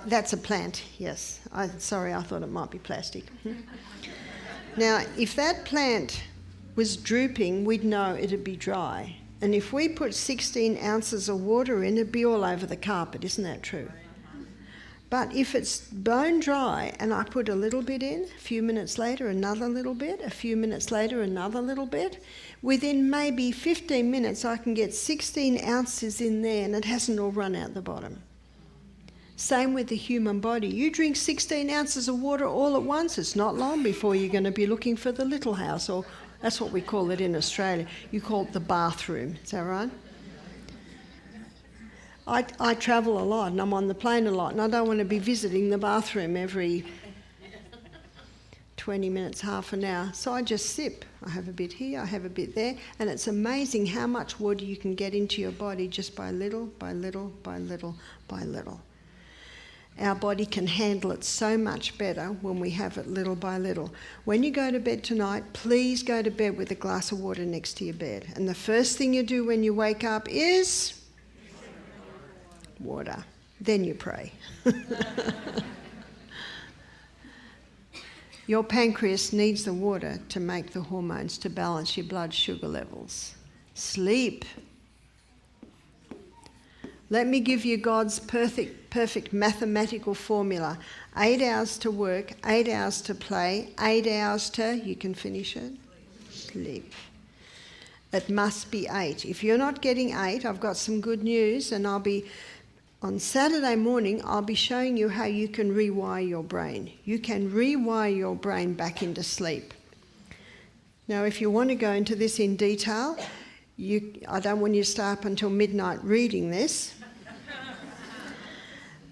That's a plant, yes. Sorry, I thought it might be plastic. Now, if that plant was drooping, we'd know it'd be dry. And if we put 16 ounces of water in, it'd be all over the carpet, isn't that true? But if it's bone dry and I put a little bit in, a few minutes later another little bit, a few minutes later another little bit, within maybe 15 minutes I can get 16 ounces in there and it hasn't all run out the bottom. Same with the human body. You drink 16 ounces of water all at once, it's not long before you're going to be looking for the little house, or that's what we call it in Australia. You call it the bathroom, is that right? I travel a lot and I'm on the plane a lot and I don't want to be visiting the bathroom every 20 minutes, half an hour. So I just sip. I have a bit here, I have a bit there, and it's amazing how much water you can get into your body just by little, by little, by little, by little. Our body can handle it so much better when we have it little by little. When you go to bed tonight, please go to bed with a glass of water next to your bed. And the first thing you do when you wake up is water. Then you pray. Your pancreas needs the water to make the hormones to balance your blood sugar levels. Sleep. Let me give you God's perfect mathematical formula. 8 hours to work, 8 hours to play, 8 hours to, you can finish it, sleep. It must be 8. If you're not getting 8, I've got some good news, and on Saturday morning, I'll be showing you how you can rewire your brain. You can rewire your brain back into sleep. Now, if you want to go into this in detail, I don't want you to stay up until midnight reading this.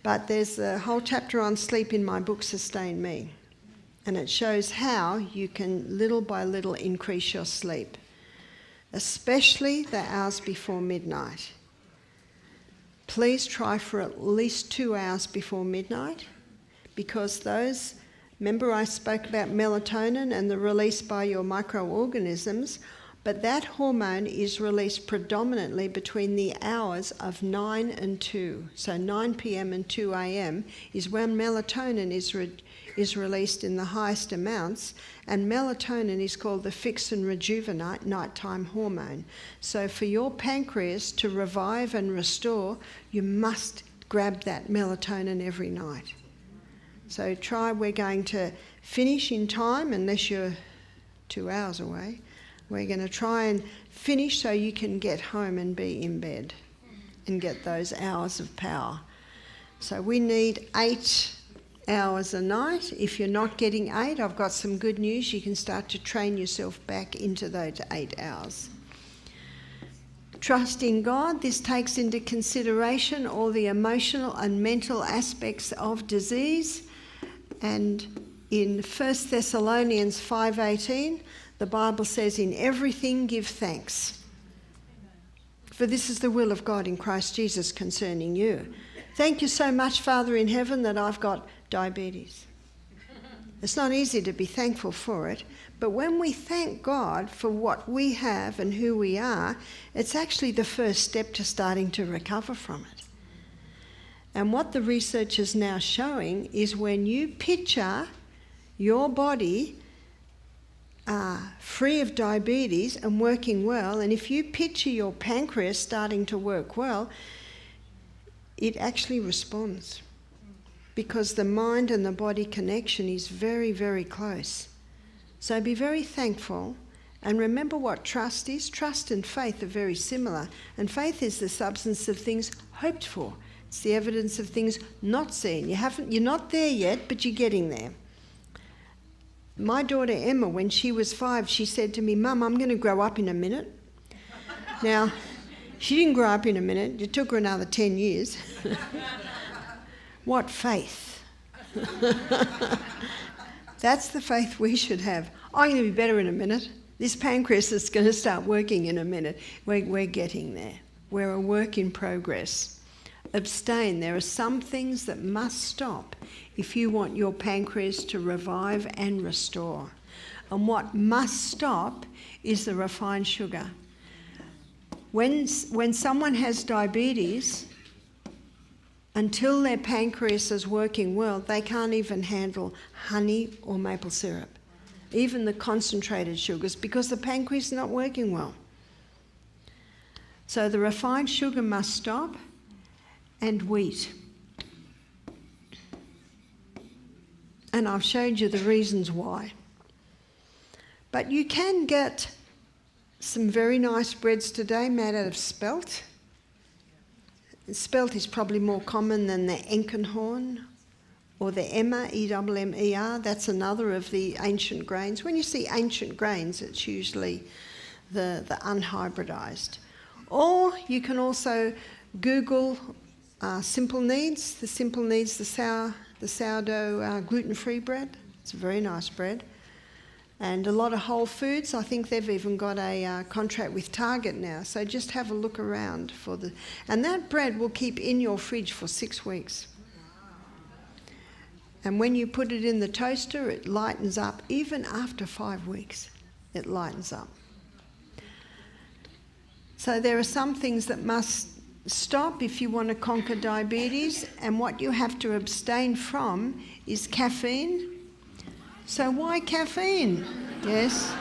But there's a whole chapter on sleep in my book, Sustain Me. And it shows how you can, little by little, increase your sleep, especially the hours before midnight. Please try for at least 2 hours before midnight, because remember I spoke about melatonin and the release by your microorganisms, but that hormone is released predominantly between the hours of 9 and 2. So 9 p.m. and 2 a.m. is when melatonin is released in the highest amounts, and melatonin is called the fix and rejuvenate nighttime hormone. So for your pancreas to revive and restore, you must grab that melatonin every night. So we're going to finish in time, unless you're 2 hours away. We're going to try and finish so you can get home and be in bed and get those hours of power. So we need 8 hours a night. If you're not getting 8, I've got some good news. You can start to train yourself back into those 8 hours. Trust in God. This takes into consideration all the emotional and mental aspects of disease. And in 1 Thessalonians 5:18, the Bible says, "In everything give thanks, for this is the will of God in Christ Jesus concerning you." Thank you so much, Father in heaven, that I've got diabetes. It's not easy to be thankful for it, but when we thank God for what we have and who we are, it's actually the first step to starting to recover from it. And what the research is now showing is when you picture your body free of diabetes and working well, and if you picture your pancreas starting to work well, it actually responds, because the mind and the body connection is very, very close. So be very thankful, and remember what trust is. Trust and faith are very similar, and faith is the substance of things hoped for. It's the evidence of things not seen. You're not there yet, but you're getting there. My daughter Emma, when she was 5, she said to me, "Mum, I'm going to grow up in a minute." Now, she didn't grow up in a minute. It took her another 10 years. What faith? That's the faith we should have. I'm going to be better in a minute. This pancreas is going to start working in a minute. We're getting there. We're a work in progress. Abstain. There are some things that must stop if you want your pancreas to revive and restore. And what must stop is the refined sugar. When someone has diabetes, until their pancreas is working well, they can't even handle honey or maple syrup, even the concentrated sugars, because the pancreas is not working well. So the refined sugar must stop, and wheat. And I've showed you the reasons why. But you can get some very nice breads today made out of spelt. Spelt is probably more common than the Enkenhorn or the Emmer, E-M-M-E-R. That's another of the ancient grains. When you see ancient grains, it's usually the unhybridized. Or you can also Google Simple Needs, the sourdough gluten-free bread. It's a very nice bread. And a lot of Whole Foods, I think they've even got a contract with Target now. So just have a look around for the... And that bread will keep in your fridge for 6 weeks. And when you put it in the toaster, it lightens up. Even after 5 weeks, it lightens up. So there are some things that must stop if you want to conquer diabetes. And what you have to abstain from is caffeine. So why caffeine? Yes.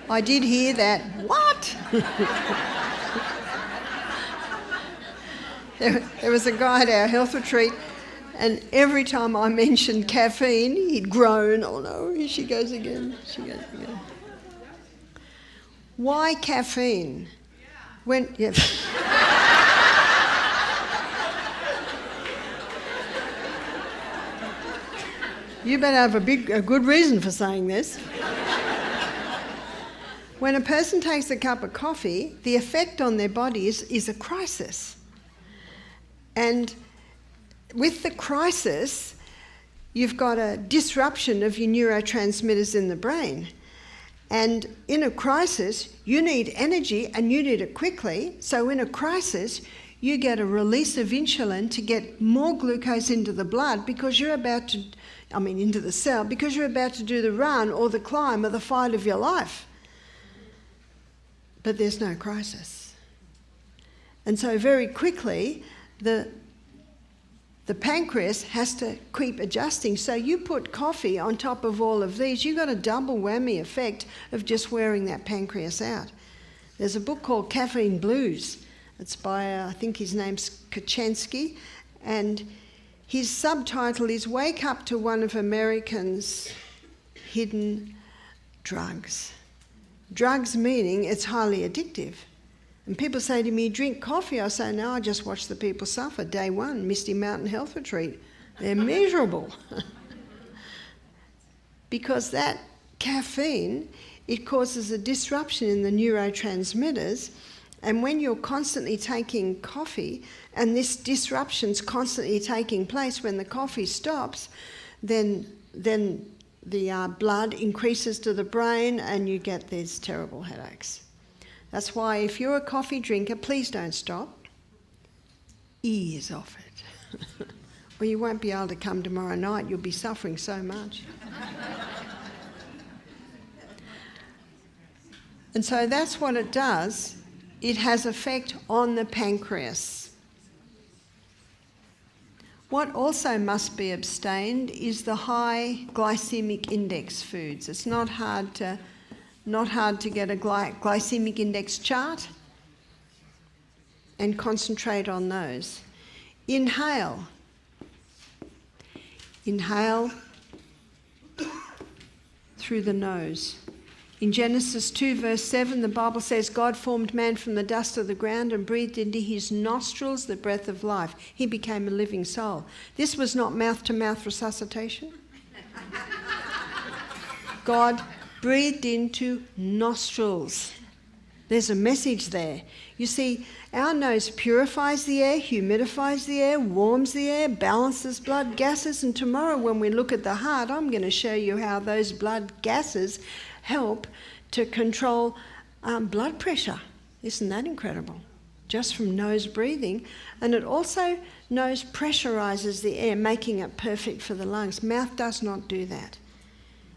I did hear that. What? There was a guy at our health retreat, and every time I mentioned caffeine, he'd groan. Oh no, here she goes again. Why caffeine? Yeah. You better have a good reason for saying this. When a person takes a cup of coffee, the effect on their body is a crisis. And with the crisis, you've got a disruption of your neurotransmitters in the brain. And in a crisis, you need energy and you need it quickly. So in a crisis, you get a release of insulin to get more glucose into the blood because you're about to, into the cell, because you're about to do the run or the climb or the fight of your life. But there's no crisis. And so very quickly, the pancreas has to keep adjusting. So you put coffee on top of all of these, you've got a double whammy effect of just wearing that pancreas out. There's a book called Caffeine Blues. It's by, I think his name's Kachansky, and his subtitle is Wake Up to One of America's Hidden Drugs. Drugs meaning it's highly addictive. And people say to me, drink coffee. I say, no, I just watch the people suffer. Day one, Misty Mountain Health Retreat. They're miserable. Because that caffeine, it causes a disruption in the neurotransmitters. And when you're constantly taking coffee, and this disruption's constantly taking place, when the coffee stops, then the blood increases to the brain and you get these terrible headaches. That's why if you're a coffee drinker, please don't stop. Ease off it. Or you won't be able to come tomorrow night. You'll be suffering so much. And so that's what it does. It has effect on the pancreas. What also must be abstained is the high glycemic index foods. It's not hard to get a glycemic index chart and concentrate on those. Inhale through the nose. In Genesis 2 verse 7, the Bible says, God formed man from the dust of the ground and breathed into his nostrils the breath of life. He became a living soul. This was not mouth-to-mouth resuscitation. God breathed into nostrils. There's a message there. You see, our nose purifies the air, humidifies the air, warms the air, balances blood gases, and tomorrow when we look at the heart, I'm going to show you how those blood gases help to control blood pressure. Isn't that incredible? Just from nose breathing. And it also, nose pressurizes the air, making it perfect for the lungs. Mouth does not do that.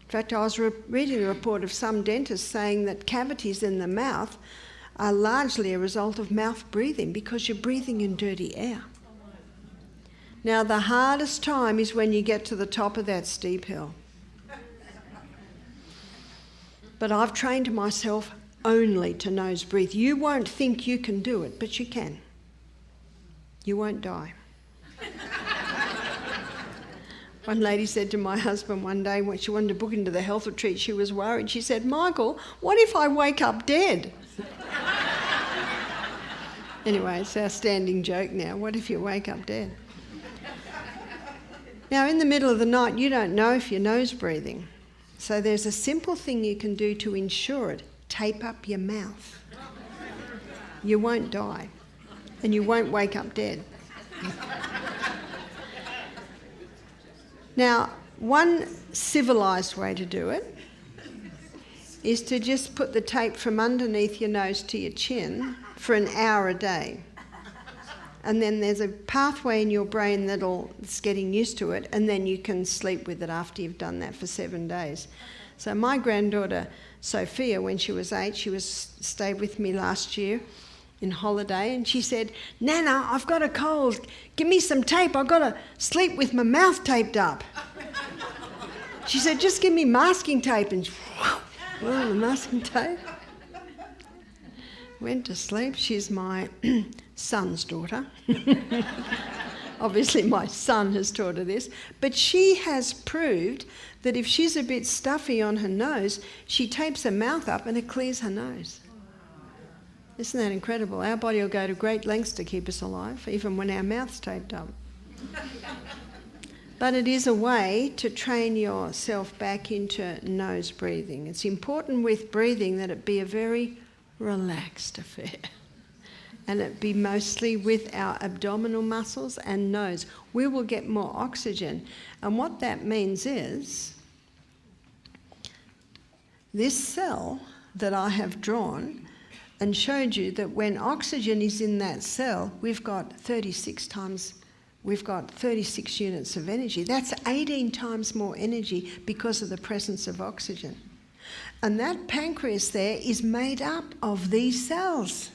In fact, I was reading a report of some dentists saying that cavities in the mouth are largely a result of mouth breathing because you're breathing in dirty air. Now, the hardest time is when you get to the top of that steep hill. But I've trained myself only to nose breathe. You won't think you can do it, but you can. You won't die. One lady said to my husband one day when she wanted to book into the health retreat, she was worried. She said, Michael, what if I wake up dead? Anyway, it's our standing joke now. What if you wake up dead? Now, in the middle of the night, you don't know if you're nose breathing. So there's a simple thing you can do to ensure it. Tape up your mouth. You won't die. And you won't wake up dead. Now, one civilised way to do it is to just put the tape from underneath your nose to your chin for an hour a day. And then there's a pathway in your brain that's getting used to it, and then you can sleep with it after you've done that for 7 days. So my granddaughter, Sophia, when she was 8, she stayed with me last year in holiday, and she said, "Nana, I've got a cold. Give me some tape. I've got to sleep with my mouth taped up." She said, "Just give me masking tape." And the masking tape. Went to sleep. She's my son's daughter. Obviously my son has taught her this. But she has proved that if she's a bit stuffy on her nose, she tapes her mouth up and it clears her nose. Isn't that incredible? Our body will go to great lengths to keep us alive, even when our mouth's taped up. But it is a way to train yourself back into nose breathing. It's important with breathing that it be a very relaxed affair. And it be mostly with our abdominal muscles and nose. We will get more oxygen. And what that means is this cell that I have drawn and showed you that when oxygen is in that cell, we've got 36 units of energy. That's 18 times more energy because of the presence of oxygen. And that pancreas there is made up of these cells.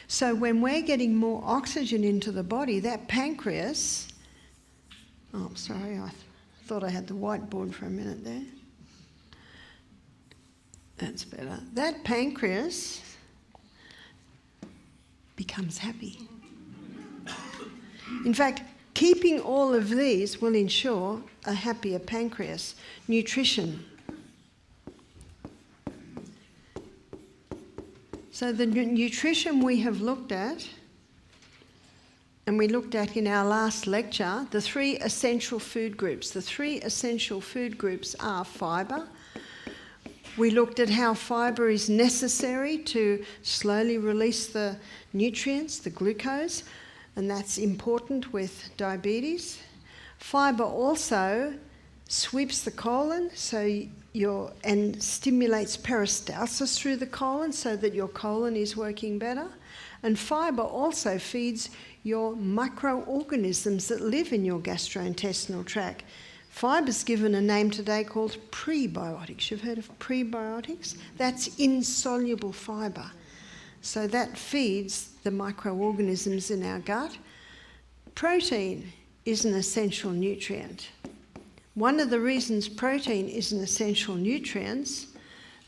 So when we're getting more oxygen into the body, that pancreas... Oh, sorry, I thought I had the whiteboard for a minute there. That's better. That pancreas becomes happy. In fact, keeping all of these will ensure a happier pancreas. Nutrition. So the nutrition we have looked at, and we looked at in our last lecture, the 3 essential food groups. The 3 essential food groups are fibre. We looked at how fibre is necessary to slowly release the nutrients, the glucose, and that's important with diabetes. Fibre also sweeps the colon and stimulates peristalsis through the colon so that your colon is working better. And fibre also feeds your microorganisms that live in your gastrointestinal tract. Fibre's given a name today called prebiotics. You've heard of prebiotics? That's insoluble fibre. So that feeds the microorganisms in our gut. Protein is an essential nutrient. One of the reasons protein is an essential nutrient,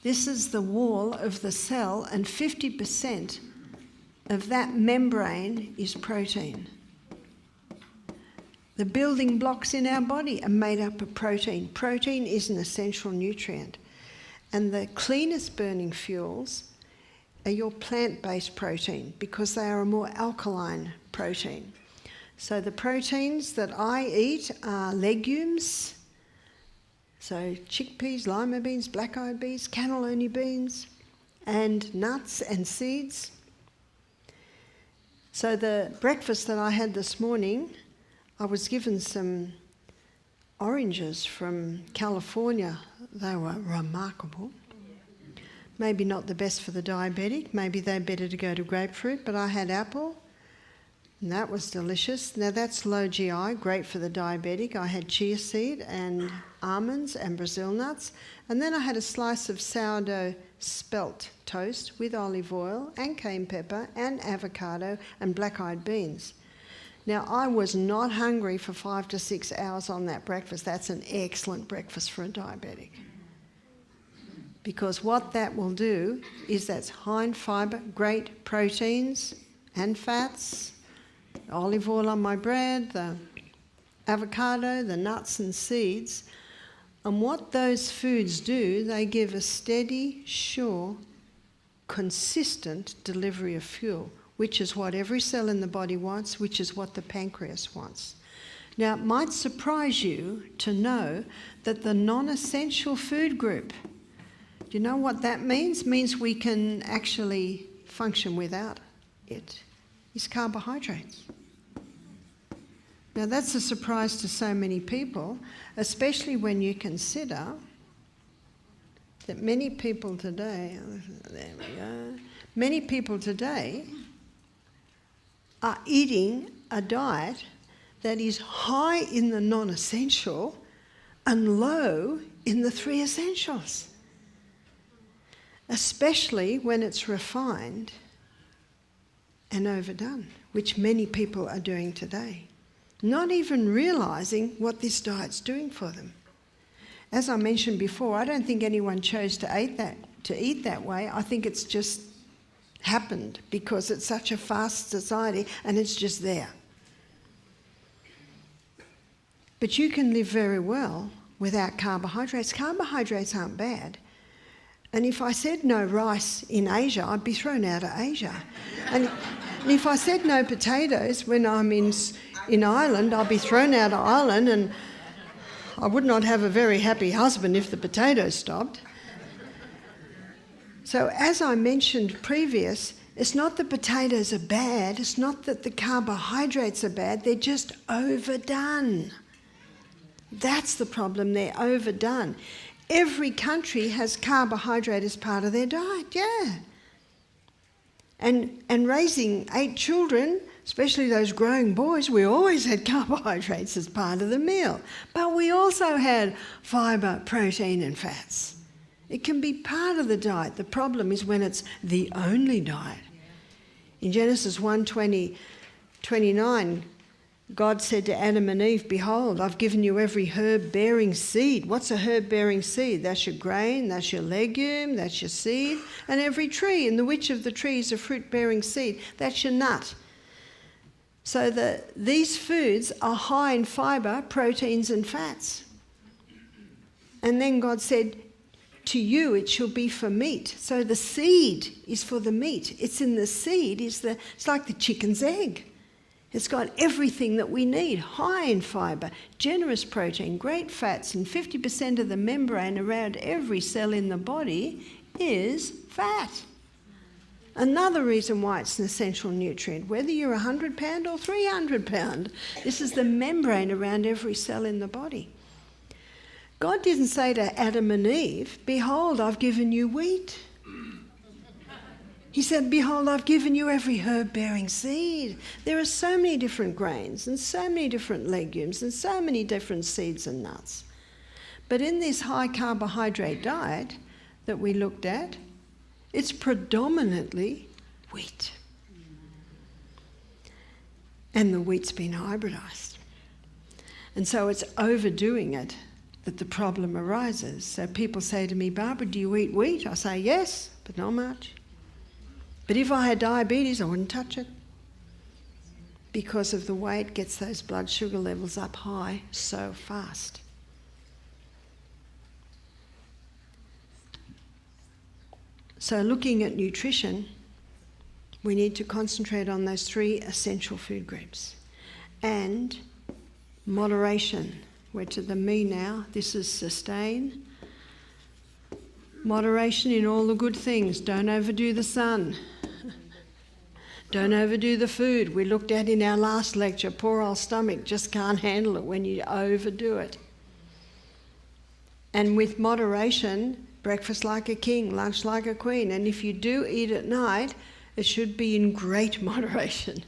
this is the wall of the cell, and 50% of that membrane is protein. The building blocks in our body are made up of protein. Protein is an essential nutrient. And the cleanest burning fuels are your plant-based protein because they are a more alkaline protein. So the proteins that I eat are legumes, so chickpeas, lima beans, black-eyed beans, cannellini beans, and nuts and seeds. So the breakfast that I had this morning, I was given some oranges from California. They were remarkable. Maybe not the best for the diabetic. Maybe they're better to go to grapefruit, but I had apple, and that was delicious. Now that's low GI, great for the diabetic. I had chia seed and almonds and Brazil nuts, and then I had a slice of sourdough spelt toast with olive oil and cayenne pepper and avocado and black-eyed beans. Now, I was not hungry for 5 to 6 hours on that breakfast. That's an excellent breakfast for a diabetic. Because what that will do is that's high in fibre, great proteins and fats, olive oil on my bread, the avocado, the nuts and seeds. And what those foods do, they give a steady, sure, consistent delivery of fuel, which is what every cell in the body wants, which is what the pancreas wants. Now, it might surprise you to know that the non-essential food group, do you know what that means? It means we can actually function without it, is carbohydrates. Now that's a surprise to so many people, especially when you consider that many people today, many people today are eating a diet that is high in the non-essential and low in the 3 essentials, especially when it's refined and overdone, which many people are doing today, not even realising what this diet's doing for them. As I mentioned before, I don't think anyone chose to eat that way. I think it's just happened because it's such a fast society and it's just there. But you can live very well without carbohydrates. Carbohydrates aren't bad. And if I said no rice in Asia, I'd be thrown out of Asia. And if I said no potatoes when I'm in Ireland, I'd be thrown out of Ireland, and I would not have a very happy husband if the potatoes stopped. So as I mentioned previous, it's not that potatoes are bad, it's not that the carbohydrates are bad, they're just overdone. That's the problem, they're overdone. Every country has carbohydrate as part of their diet, yeah. And raising 8 children, especially those growing boys, we always had carbohydrates as part of the meal. But we also had fibre, protein and fats. It can be part of the diet. The problem is when it's the only diet. In Genesis 1:29, God said to Adam and Eve, "Behold, I've given you every herb-bearing seed." What's a herb-bearing seed? That's your grain, that's your legume, that's your seed. And every tree, in the which of the trees a fruit-bearing seed, that's your nut. So these foods are high in fibre, proteins and fats. And then God said, "To you it shall be for meat." So the seed is for the meat. It's in the seed, it's like the chicken's egg. It's got everything that we need, high in fibre, generous protein, great fats, and 50% of the membrane around every cell in the body is fat. Another reason why it's an essential nutrient, whether you're 100-pound or 300-pound, this is the membrane around every cell in the body. God didn't say to Adam and Eve, "Behold, I've given you wheat." He said, "Behold, I've given you every herb-bearing seed." There are so many different grains and so many different legumes and so many different seeds and nuts. But in this high carbohydrate diet that we looked at, it's predominantly wheat. And the wheat's been hybridised. And so it's overdoing it that the problem arises. So people say to me, "Barbara, do you eat wheat?" I say, "Yes, but not much." But if I had diabetes, I wouldn't touch it, because of the way it gets those blood sugar levels up high so fast. So looking at nutrition, we need to concentrate on those 3 essential food groups. And moderation. We're to the me now. This is sustain. Moderation in all the good things. Don't overdo the sun. Don't overdo the food. We looked at in our last lecture, poor old stomach just can't handle it when you overdo it. And with moderation, breakfast like a king, lunch like a queen. And if you do eat at night, it should be in great moderation.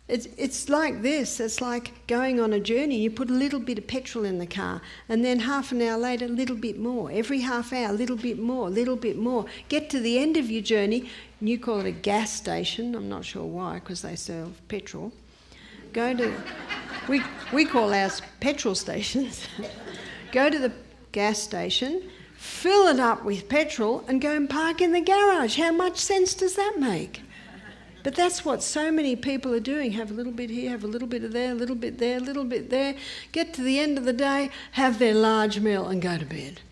It's like this. It's like going on a journey. You put a little bit of petrol in the car, and then half an hour later, a little bit more. Every half hour, a little bit more, a little bit more. Get to the end of your journey, and you call it a gas station. I'm not sure why, because they serve petrol. We call ours petrol stations. Go to the gas station, fill it up with petrol, and go and park in the garage. How much sense does that make? But that's what so many people are doing. Have a little bit here, have a little bit of there, a little bit there, a little bit there. Get to the end of the day, have their large meal and go to bed.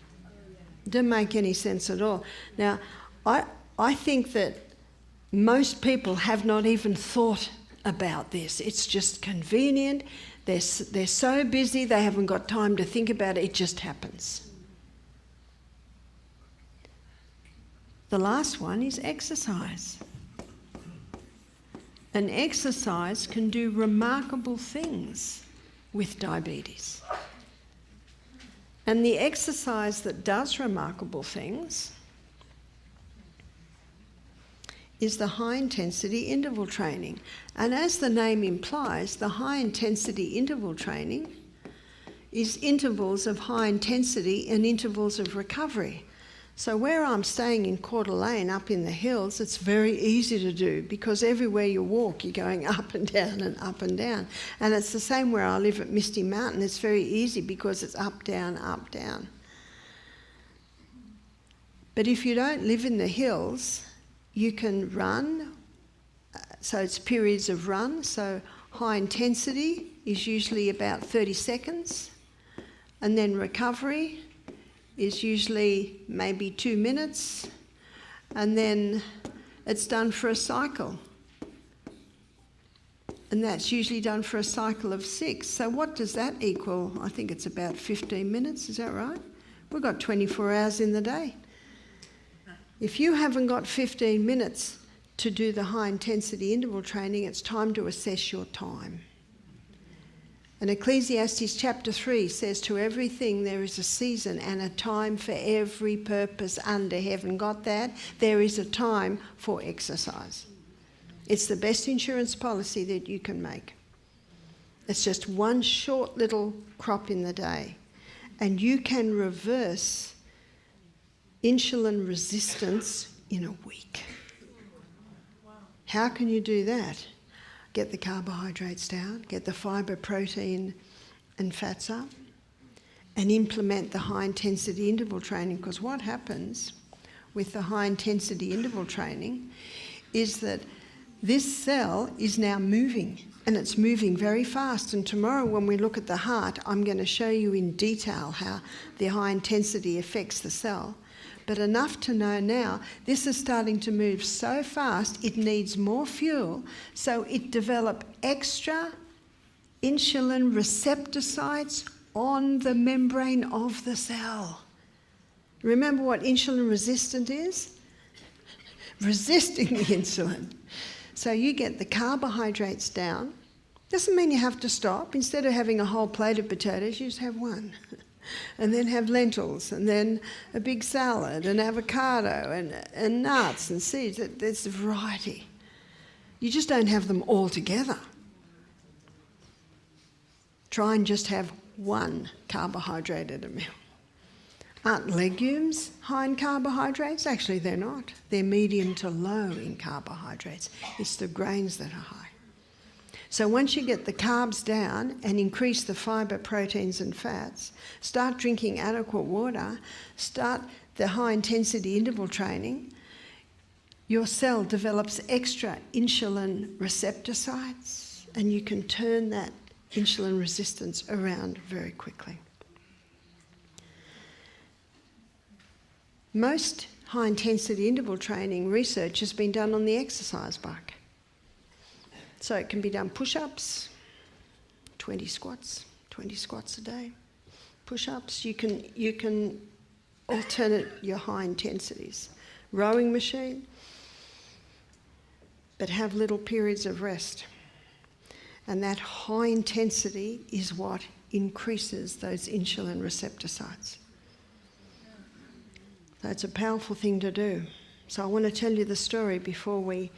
Doesn't make any sense at all. Now, I think that most people have not even thought about this. It's just convenient. They're so busy, they haven't got time to think about it. It just happens. The last one is exercise. And exercise can do remarkable things with diabetes. And the exercise that does remarkable things is the high-intensity interval training. And as the name implies, the high-intensity interval training is intervals of high intensity and intervals of recovery. So where I'm staying in Coeur d'Alene up in the hills, it's very easy to do because everywhere you walk, you're going up and down and up and down. And it's the same where I live at Misty Mountain. It's very easy because it's up, down, up, down. But if you don't live in the hills, you can run. So it's periods of run. So high intensity is usually about 30 seconds. And then recovery is usually maybe 2 minutes, and then it's done for a cycle. And that's usually done for a cycle of 6. So what does that equal? I think it's about 15 minutes, is that right? We've got 24 hours in the day. If you haven't got 15 minutes to do the high intensity interval training, it's time to assess your time. And Ecclesiastes chapter 3 says, to everything there is a season and a time for every purpose under heaven. Got that? There is a time for exercise. It's the best insurance policy that you can make. It's just one short little crop in the day. And you can reverse insulin resistance in a week. How can you do that? Get the carbohydrates down, get the fibre, protein and fats up, and implement the high-intensity interval training. Because what happens with the high-intensity interval training is that this cell is now moving, and it's moving very fast. And tomorrow when we look at the heart, I'm going to show you in detail how the high intensity affects the cell. But enough to know now, this is starting to move so fast, it needs more fuel, so it develops extra insulin receptor sites on the membrane of the cell. Remember what insulin resistant is? Resisting the insulin. So you get the carbohydrates down. Doesn't mean you have to stop. Instead of having a whole plate of potatoes, you just have one. And then have lentils, and then a big salad, and avocado, and nuts and seeds. There's a variety. You just don't have them all together. Try and just have one carbohydrate at a meal. Aren't legumes high in carbohydrates? Actually, they're not. They're medium to low in carbohydrates. It's the grains that are high. So once you get the carbs down and increase the fibre, proteins and fats, start drinking adequate water, start the high-intensity interval training, your cell develops extra insulin receptor sites, and you can turn that insulin resistance around very quickly. Most high-intensity interval training research has been done on the exercise bike. So it can be done push-ups, 20 squats a day. Push-ups, you can alternate your high intensities. Rowing machine, but have little periods of rest. And that high intensity is what increases those insulin receptor sites. So it's a powerful thing to do. So I want to tell you the story before we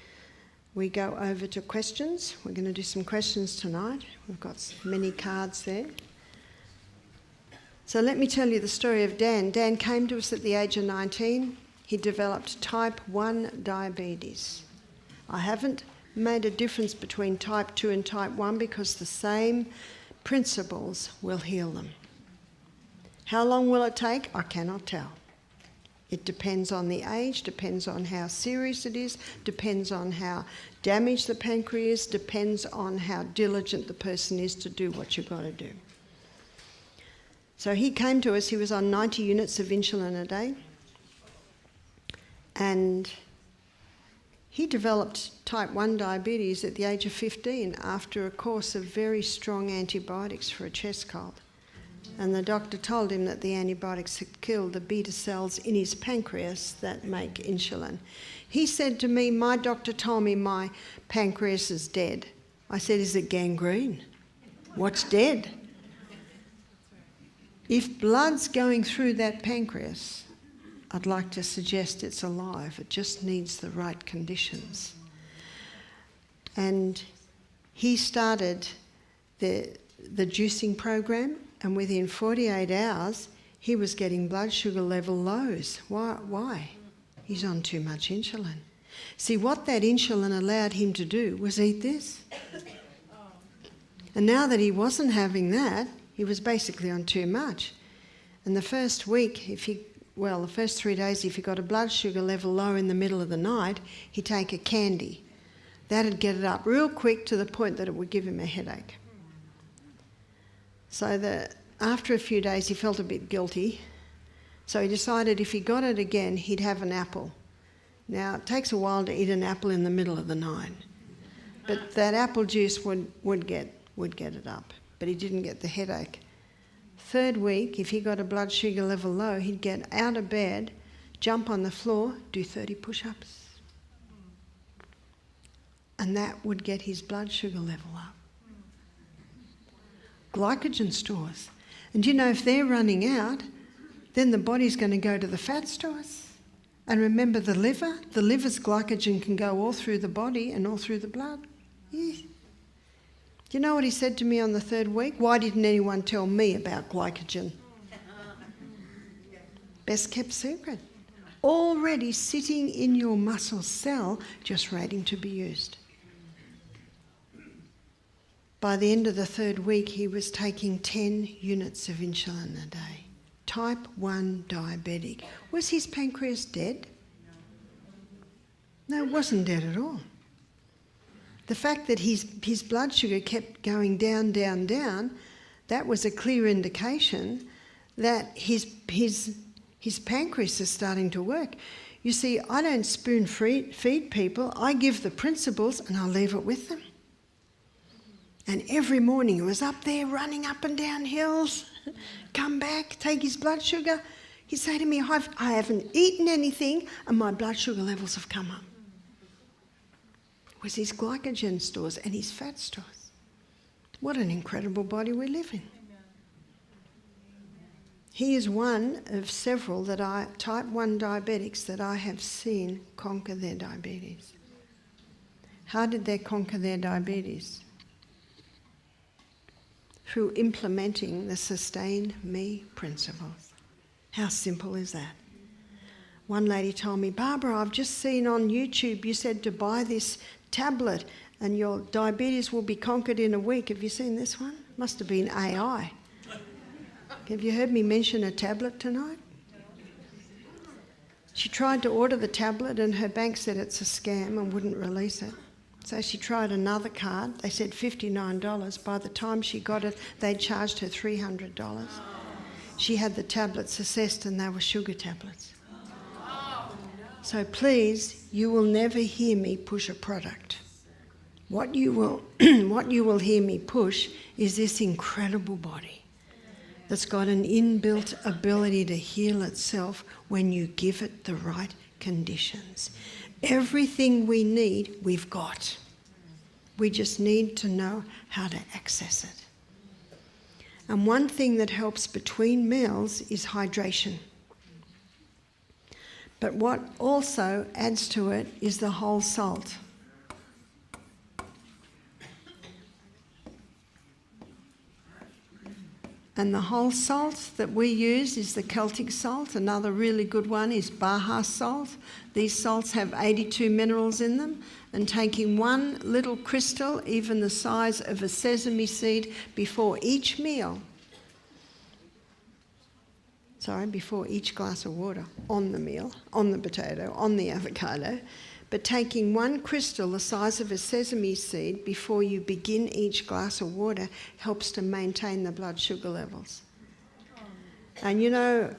go over to questions. We're going to do some questions tonight. We've got many cards there. So let me tell you the story of Dan. Dan came to us at the age of 19. He developed type 1 diabetes. I haven't made a difference between type 2 and type 1 because the same principles will heal them. How long will it take? I cannot tell. It depends on the age, depends on how serious it is, depends on how damaged the pancreas, depends on how diligent the person is to do what you've got to do. So he came to us, he was on 90 units of insulin a day, and he developed type 1 diabetes at the age of 15 after a course of very strong antibiotics for a chest cold. And the doctor told him that the antibiotics had killed the beta cells in his pancreas that make insulin. He said to me, my doctor told me my pancreas is dead. I said, is it gangrene? What's dead? If blood's going through that pancreas, I'd like to suggest it's alive. It just needs the right conditions. And he started the juicing program, and within 48 hours, he was getting blood sugar level lows. Why? He's on too much insulin. See, what that insulin allowed him to do was eat this. And now that he wasn't having that, he was basically on too much. And the first week, the first 3 days, if he got a blood sugar level low in the middle of the night, he'd take a candy. That'd get it up real quick to the point that it would give him a headache. So after a few days, he felt a bit guilty. So he decided if he got it again, he'd have an apple. Now, it takes a while to eat an apple in the middle of the night. But that apple juice would get it up. But he didn't get the headache. Third week, if he got a blood sugar level low, he'd get out of bed, jump on the floor, do 30 push-ups. And that would get his blood sugar level up. Glycogen stores. And you know, if they're running out, then the body's going to go to the fat stores. And remember the liver's glycogen can go all through the body and all through the blood. Yeah. Do you know what he said to me on the third week? Why didn't anyone tell me about glycogen? Best kept secret. Already sitting in your muscle cell, just waiting to be used. By the end of the third week, he was taking 10 units of insulin a day. Type 1 diabetic. Was his pancreas dead? No, it wasn't dead at all. The fact that his blood sugar kept going down, down, down, that was a clear indication that his pancreas is starting to work. You see, I don't spoon feed people. I give the principles and I'll leave it with them. And every morning he was up there running up and down hills, come back, take his blood sugar. He'd say to me, I haven't eaten anything and my blood sugar levels have come up. It was his glycogen stores and his fat stores. What an incredible body we live in. He is one of several type 1 diabetics that I have seen conquer their diabetes. How did they conquer their diabetes? Through implementing the Sustain Me principles. How simple is that? One lady told me, Barbara, I've just seen on YouTube you said to buy this tablet and your diabetes will be conquered in a week. Have you seen this one? Must have been AI. Have you heard me mention a tablet tonight? She tried to order the tablet and her bank said it's a scam and wouldn't release it. So she tried another card. They said $59. By the time she got it, they charged her $300. She had the tablets assessed and they were sugar tablets. So please, you will never hear me push a product. What you will hear me push is this incredible body that's got an inbuilt ability to heal itself when you give it the right conditions. Everything we need, we've got. We just need to know how to access it. And one thing that helps between meals is hydration. But what also adds to it is the whole salt. And the whole salt that we use is the Celtic salt. Another really good one is Baja salt. These salts have 82 minerals in them. And taking one little crystal, even the size of a sesame seed, before each meal, before each glass of water, on the meal, on the potato, on the avocado, but taking one crystal the size of a sesame seed before you begin each glass of water helps to maintain the blood sugar levels. And you know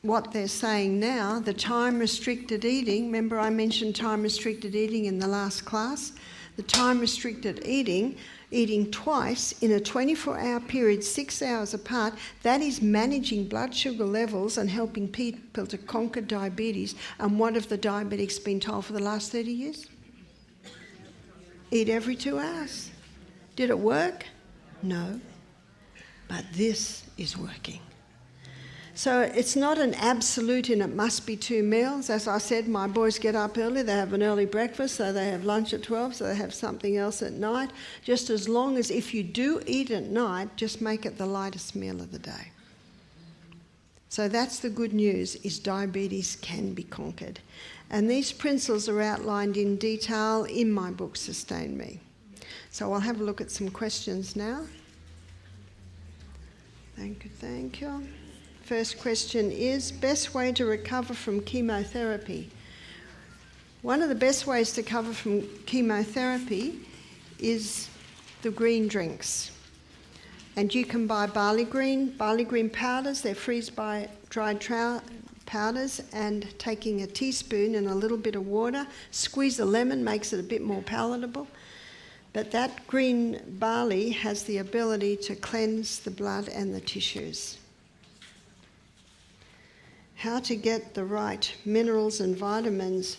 what they're saying now, the time-restricted eating, remember I mentioned time-restricted eating in the last class? The time-restricted eating eating twice in a 24-hour period, 6 hours apart, that is managing blood sugar levels and helping people to conquer diabetes. And what have the diabetics been told for the last 30 years? Eat every 2 hours. Did it work? No. But this is working. So it's not an absolute and it must be 2 meals. As I said, my boys get up early, they have an early breakfast, so they have lunch at 12, so they have something else at night. Just as long as if you do eat at night, just make it the lightest meal of the day. So that's the good news, is diabetes can be conquered. And these principles are outlined in detail in my book, Sustain Me. So I'll have a look at some questions now. Thank you. First question is, best way to recover from chemotherapy? One of the best ways to recover from chemotherapy is the green drinks. And you can buy barley green powders. They're freeze-dried powders, and taking a teaspoon and a little bit of water, squeeze a lemon, makes it a bit more palatable. But that green barley has the ability to cleanse the blood and the tissues. How to get the right minerals and vitamins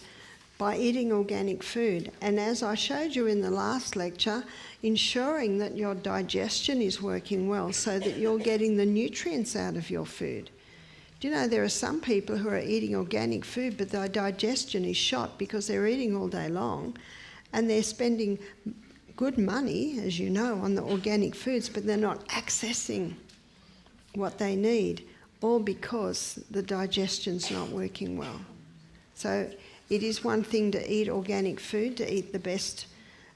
by eating organic food. And as I showed you in the last lecture, ensuring that your digestion is working well so that you're getting the nutrients out of your food. Do you know there are some people who are eating organic food but their digestion is shot because they're eating all day long and they're spending good money, as you know, on the organic foods, but they're not accessing what they need, all because the digestion's not working well. So it is one thing to eat organic food, to eat the best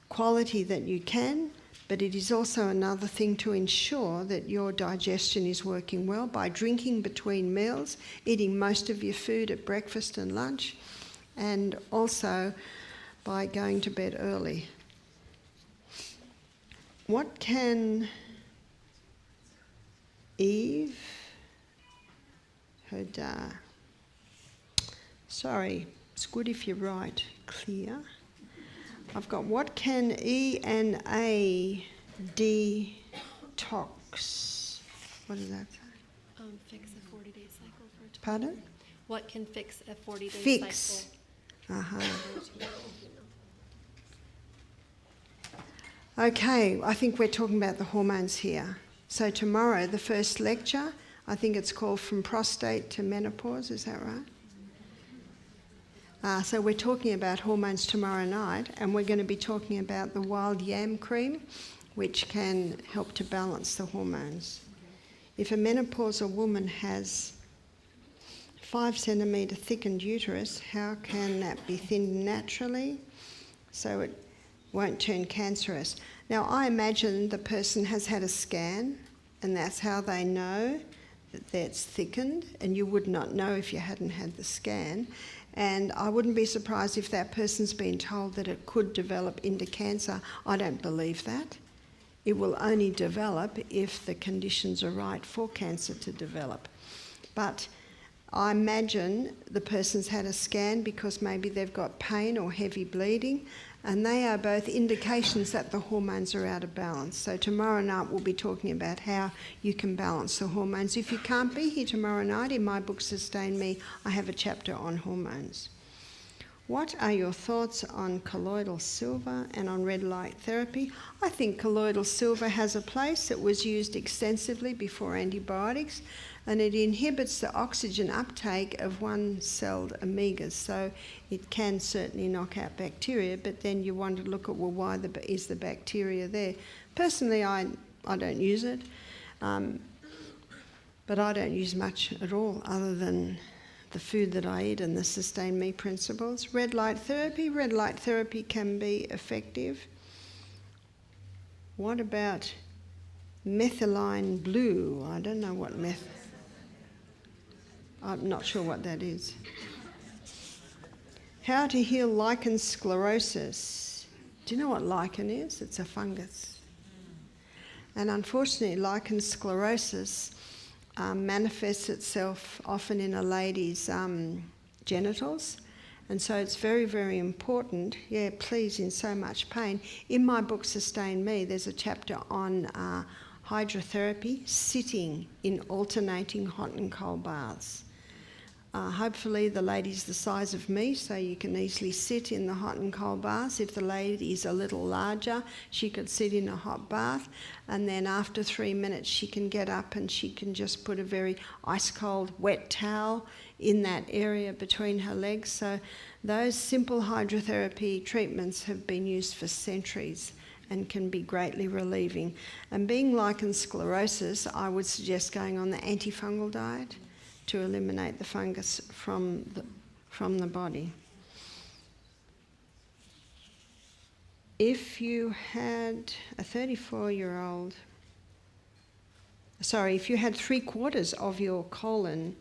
quality that you can, but it is also another thing to ensure that your digestion is working well by drinking between meals, eating most of your food at breakfast and lunch, and also by going to bed early. What can Eve... Sorry, it's good if you write clear. I've got, what can E and A detox? What does that say? Fix a 40-day cycle for... Pardon? What can fix a 40-day Fix. cycle? Okay, I think we're talking about the hormones here. So tomorrow, the first lecture, I think it's called From Prostate to Menopause, is that right? So we're talking about hormones tomorrow night, and we're going to be talking about the wild yam cream, which can help to balance the hormones. If a menopausal woman has 5 centimetre thickened uterus, how can that be thinned naturally so it won't turn cancerous? Now, I imagine the person has had a scan, and that's how they know that it's thickened, and you would not know if you hadn't had the scan. And I wouldn't be surprised if that person's been told that it could develop into cancer. I don't believe that. It will only develop if the conditions are right for cancer to develop. But I imagine the person's had a scan because maybe they've got pain or heavy bleeding, and they are both indications that the hormones are out of balance. So tomorrow night we'll be talking about how you can balance the hormones. If you can't be here tomorrow night, in my book Sustain Me, I have a chapter on hormones. What are your thoughts on colloidal silver and on red light therapy? I think colloidal silver has a place. It was used extensively before antibiotics, and it inhibits the oxygen uptake of one-celled omegas. So it can certainly knock out bacteria, but then you want to look at, well, why is the bacteria there? Personally, I don't use it, but I don't use much at all other than the food that I eat and the Sustain Me principles. Red light therapy can be effective. What about methylene blue? I don't know what I'm not sure what that is. How to heal lichen sclerosis. Do you know what lichen is? It's a fungus. And unfortunately, lichen sclerosis manifests itself often in a lady's genitals, And so it's very, very important. Yeah, please, in so much pain. In my book, Sustain Me, there's a chapter on hydrotherapy, sitting in alternating hot and cold baths. Hopefully the lady's the size of me, so you can easily sit in the hot and cold baths. If the lady is a little larger, she could sit in a hot bath, and then after 3 minutes she can get up and she can just put a very ice cold wet towel in that area between her legs. So those simple hydrotherapy treatments have been used for centuries and can be greatly relieving. And being lichen sclerosis, I would suggest going on the antifungal diet to eliminate the fungus from the body. If you had a 34-year-old, if you had 3/4 of your colon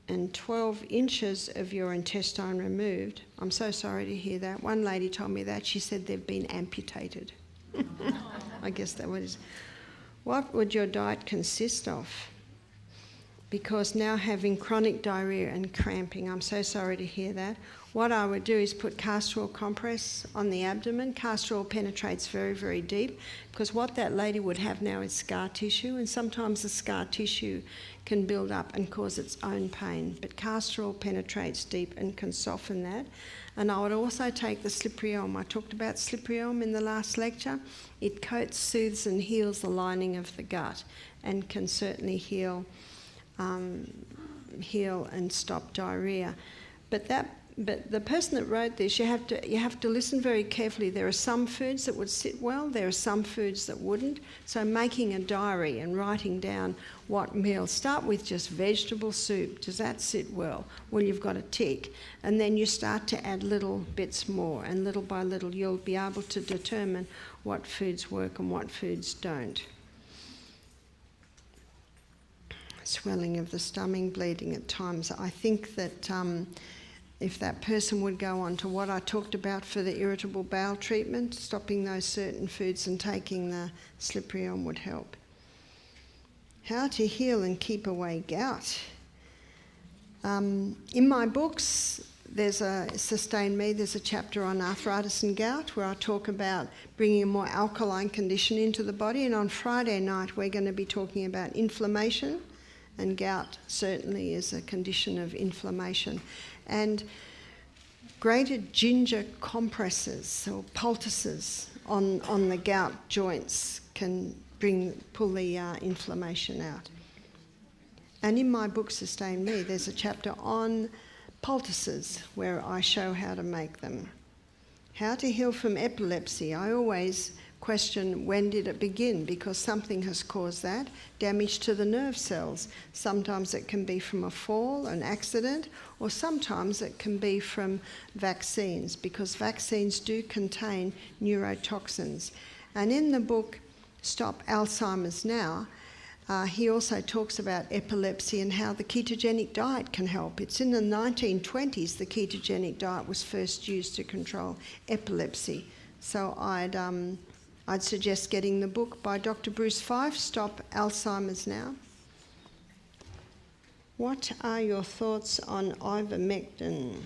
and 12 inches of your intestine removed, I'm so sorry to hear that. One lady told me that. She said they've been amputated. I guess that was. What would your diet consist of? Because now having chronic diarrhea and cramping, I'm so sorry to hear that. What I would do is put castor oil compress on the abdomen. Castor oil penetrates very, very deep, because what that lady would have now is scar tissue, and sometimes the scar tissue can build up and cause its own pain. But castor oil penetrates deep and can soften that. And I would also take the slippery elm. I talked about slippery elm in the last lecture. It coats, soothes and heals the lining of the gut and can certainly heal and stop diarrhea. But the person that wrote this, you have to listen very carefully. There are some foods that would sit well, there are some foods that wouldn't. So making a diary and writing down what meals, start with just vegetable soup. Does that sit well? Well, you've got a tick. And then you start to add little bits more, and little by little you'll be able to determine what foods work and what foods don't. Swelling of the stomach, bleeding at times. I think that if that person would go on to what I talked about for the irritable bowel treatment, stopping those certain foods and taking the slippery elm would help. How to heal and keep away gout. In my books, there's Sustain Me, there's a chapter on arthritis and gout where I talk about bringing a more alkaline condition into the body, and on Friday night we're going to be talking about inflammation. And gout certainly is a condition of inflammation. And grated ginger compresses or poultices on the gout joints can pull the inflammation out. And in my book, Sustain Me, there's a chapter on poultices where I show how to make them. How to heal from epilepsy. I always question, when did it begin? Because something has caused that. Damage to the nerve cells. Sometimes it can be from a fall, an accident, or sometimes it can be from vaccines, because vaccines do contain neurotoxins. And in the book, Stop Alzheimer's Now, he also talks about epilepsy and how the ketogenic diet can help. It's in the 1920s the ketogenic diet was first used to control epilepsy. So I'd suggest getting the book by Dr. Bruce Fife, Stop Alzheimer's Now. What are your thoughts on ivermectin?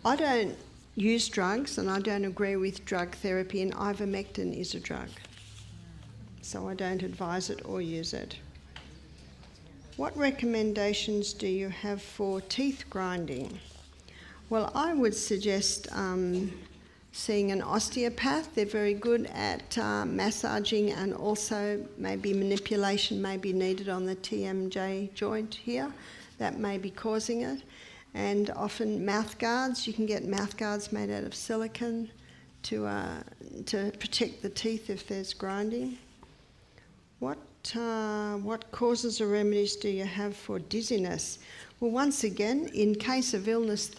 I don't use drugs and I don't agree with drug therapy, and ivermectin is a drug. So I don't advise it or use it. What recommendations do you have for teeth grinding? Well, I would suggest seeing an osteopath. They're very good at massaging, and also maybe manipulation may be needed on the TMJ joint here. That may be causing it. And often mouth guards, you can get mouth guards made out of silicone to protect the teeth if there's grinding. What causes or remedies do you have for dizziness? Well, once again, in case of illness,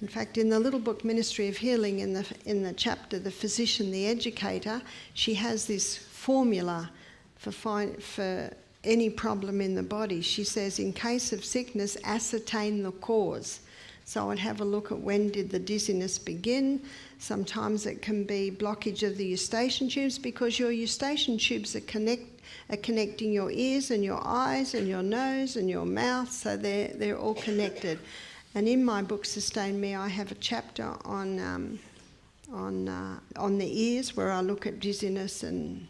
in fact, in the little book Ministry of Healing, in the chapter The Physician, the Educator, she has this formula for any problem in the body. She says, in case of sickness, ascertain the cause. So I'd have a look at when did the dizziness begin. Sometimes it can be blockage of the eustachian tubes, because your eustachian tubes are connecting your ears and your eyes and your nose and your mouth, so they're all connected. And in my book, Sustain Me, I have a chapter on the ears, where I look at dizziness and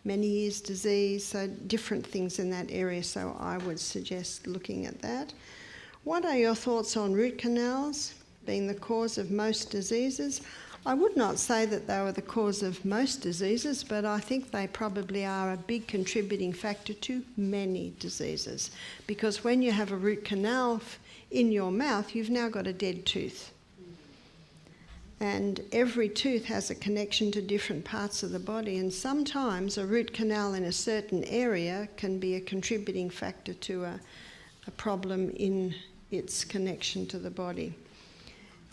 many ears disease, so different things in that area. So I would suggest looking at that. What are your thoughts on root canals being the cause of most diseases? I would not say that they were the cause of most diseases, but I think they probably are a big contributing factor to many diseases. Because when you have a root canal in your mouth, you've now got a dead tooth. And every tooth has a connection to different parts of the body, and sometimes a root canal in a certain area can be a contributing factor to a problem in its connection to the body.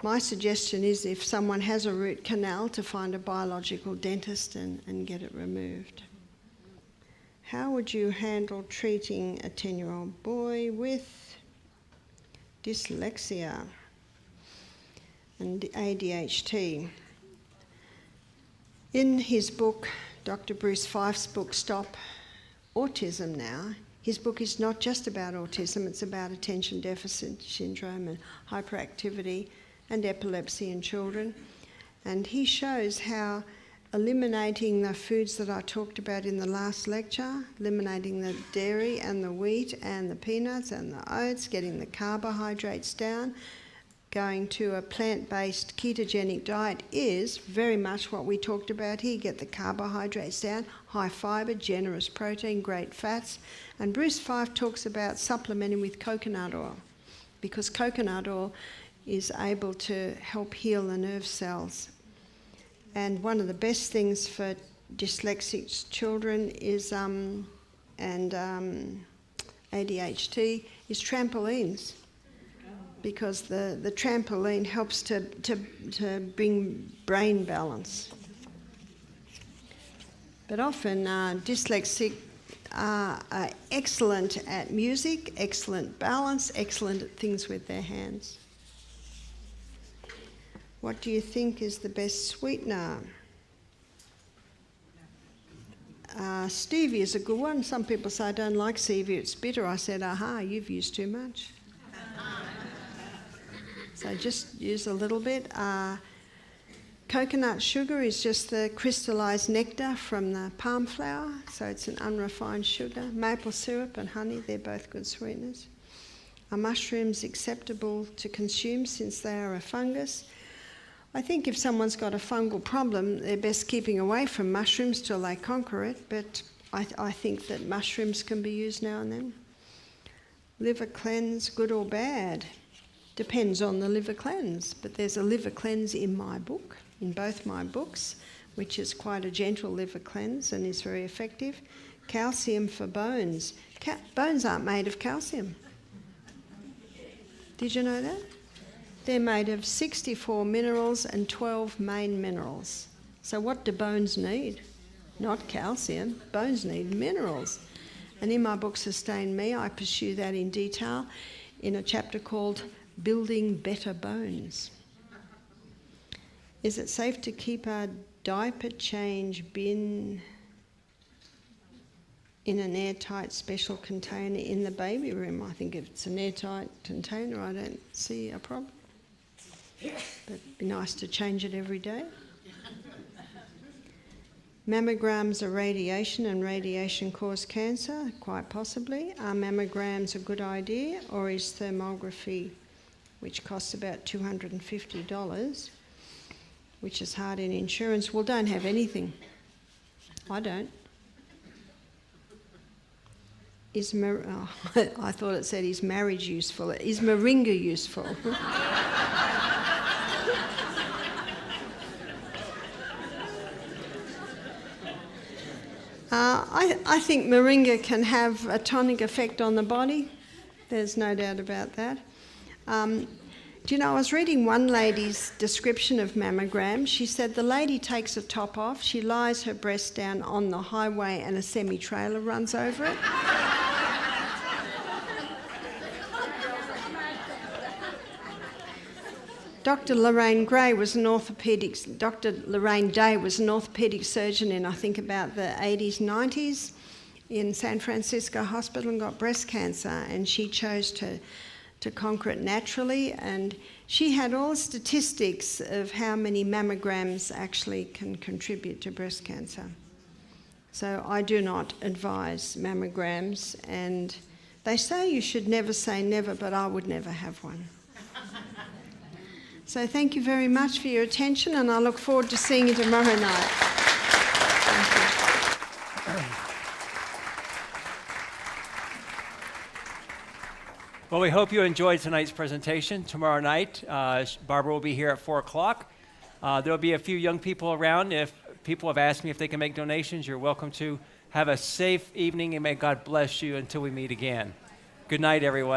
My suggestion is, if someone has a root canal, to find a biological dentist and get it removed. How would you handle treating a 10-year-old boy with dyslexia and ADHD? In his book, Dr. Bruce Fife's book, Stop Autism Now, his book is not just about autism, it's about attention deficit syndrome and hyperactivity and epilepsy in children. And he shows how eliminating the foods that I talked about in the last lecture, eliminating the dairy and the wheat and the peanuts and the oats, getting the carbohydrates down, going to a plant-based ketogenic diet is very much what we talked about here. Get the carbohydrates down, high fibre, generous protein, great fats. And Bruce Fife talks about supplementing with coconut oil, because coconut oil is able to help heal the nerve cells. And one of the best things for dyslexic children is ADHD is trampolines, because the trampoline helps to bring brain balance. But often dyslexic are excellent at music, excellent balance, excellent at things with their hands. What do you think is the best sweetener? Stevia is a good one. Some people say, I don't like stevia, it's bitter. I said, aha, you've used too much. So just use a little bit. Coconut sugar is just the crystallised nectar from the palm flower, so it's an unrefined sugar. Maple syrup and honey, they're both good sweeteners. Are mushrooms acceptable to consume since they are a fungus? I think if someone's got a fungal problem, they're best keeping away from mushrooms till they conquer it, but I think that mushrooms can be used now and then. Liver cleanse, good or bad? Depends on the liver cleanse, but there's a liver cleanse in my book, in both my books, which is quite a gentle liver cleanse and is very effective. Calcium for bones. Bones aren't made of calcium. Did you know that? They're made of 64 minerals and 12 main minerals. So what do bones need? Not calcium. Bones need minerals. And in my book, Sustain Me, I pursue that in detail in a chapter called Building Better Bones. Is it safe to keep a diaper change bin in an airtight special container in the baby room? I think if it's an airtight container, I don't see a problem. But it'd be nice to change it every day. Mammograms are radiation, and radiation cause cancer? Quite possibly. Are mammograms a good idea, or is thermography, which costs about $250, which is hard in insurance? Well, don't have anything. I don't. I thought it said, is marriage useful? Is moringa useful? I think moringa can have a tonic effect on the body. There's no doubt about that. Do you know, I was reading one lady's description of mammogram. She said the lady takes her top off, she lies her breast down on the highway and a semi-trailer runs over it. Dr. Lorraine Day was an orthopaedic surgeon in, I think, about the 80s, 90s in San Francisco Hospital and got breast cancer, and she chose to to conquer it naturally, and she had all statistics of how many mammograms actually can contribute to breast cancer. So I do not advise mammograms, and they say you should never say never, but I would never have one. So thank you very much for your attention, and I look forward to seeing you tomorrow night. Thank you. Well, we hope you enjoyed tonight's presentation. Tomorrow night, Barbara will be here at 4 o'clock. There'll be a few young people around. If people have asked me if they can make donations, you're welcome to. Have a safe evening, and may God bless you until we meet again. Good night, everyone.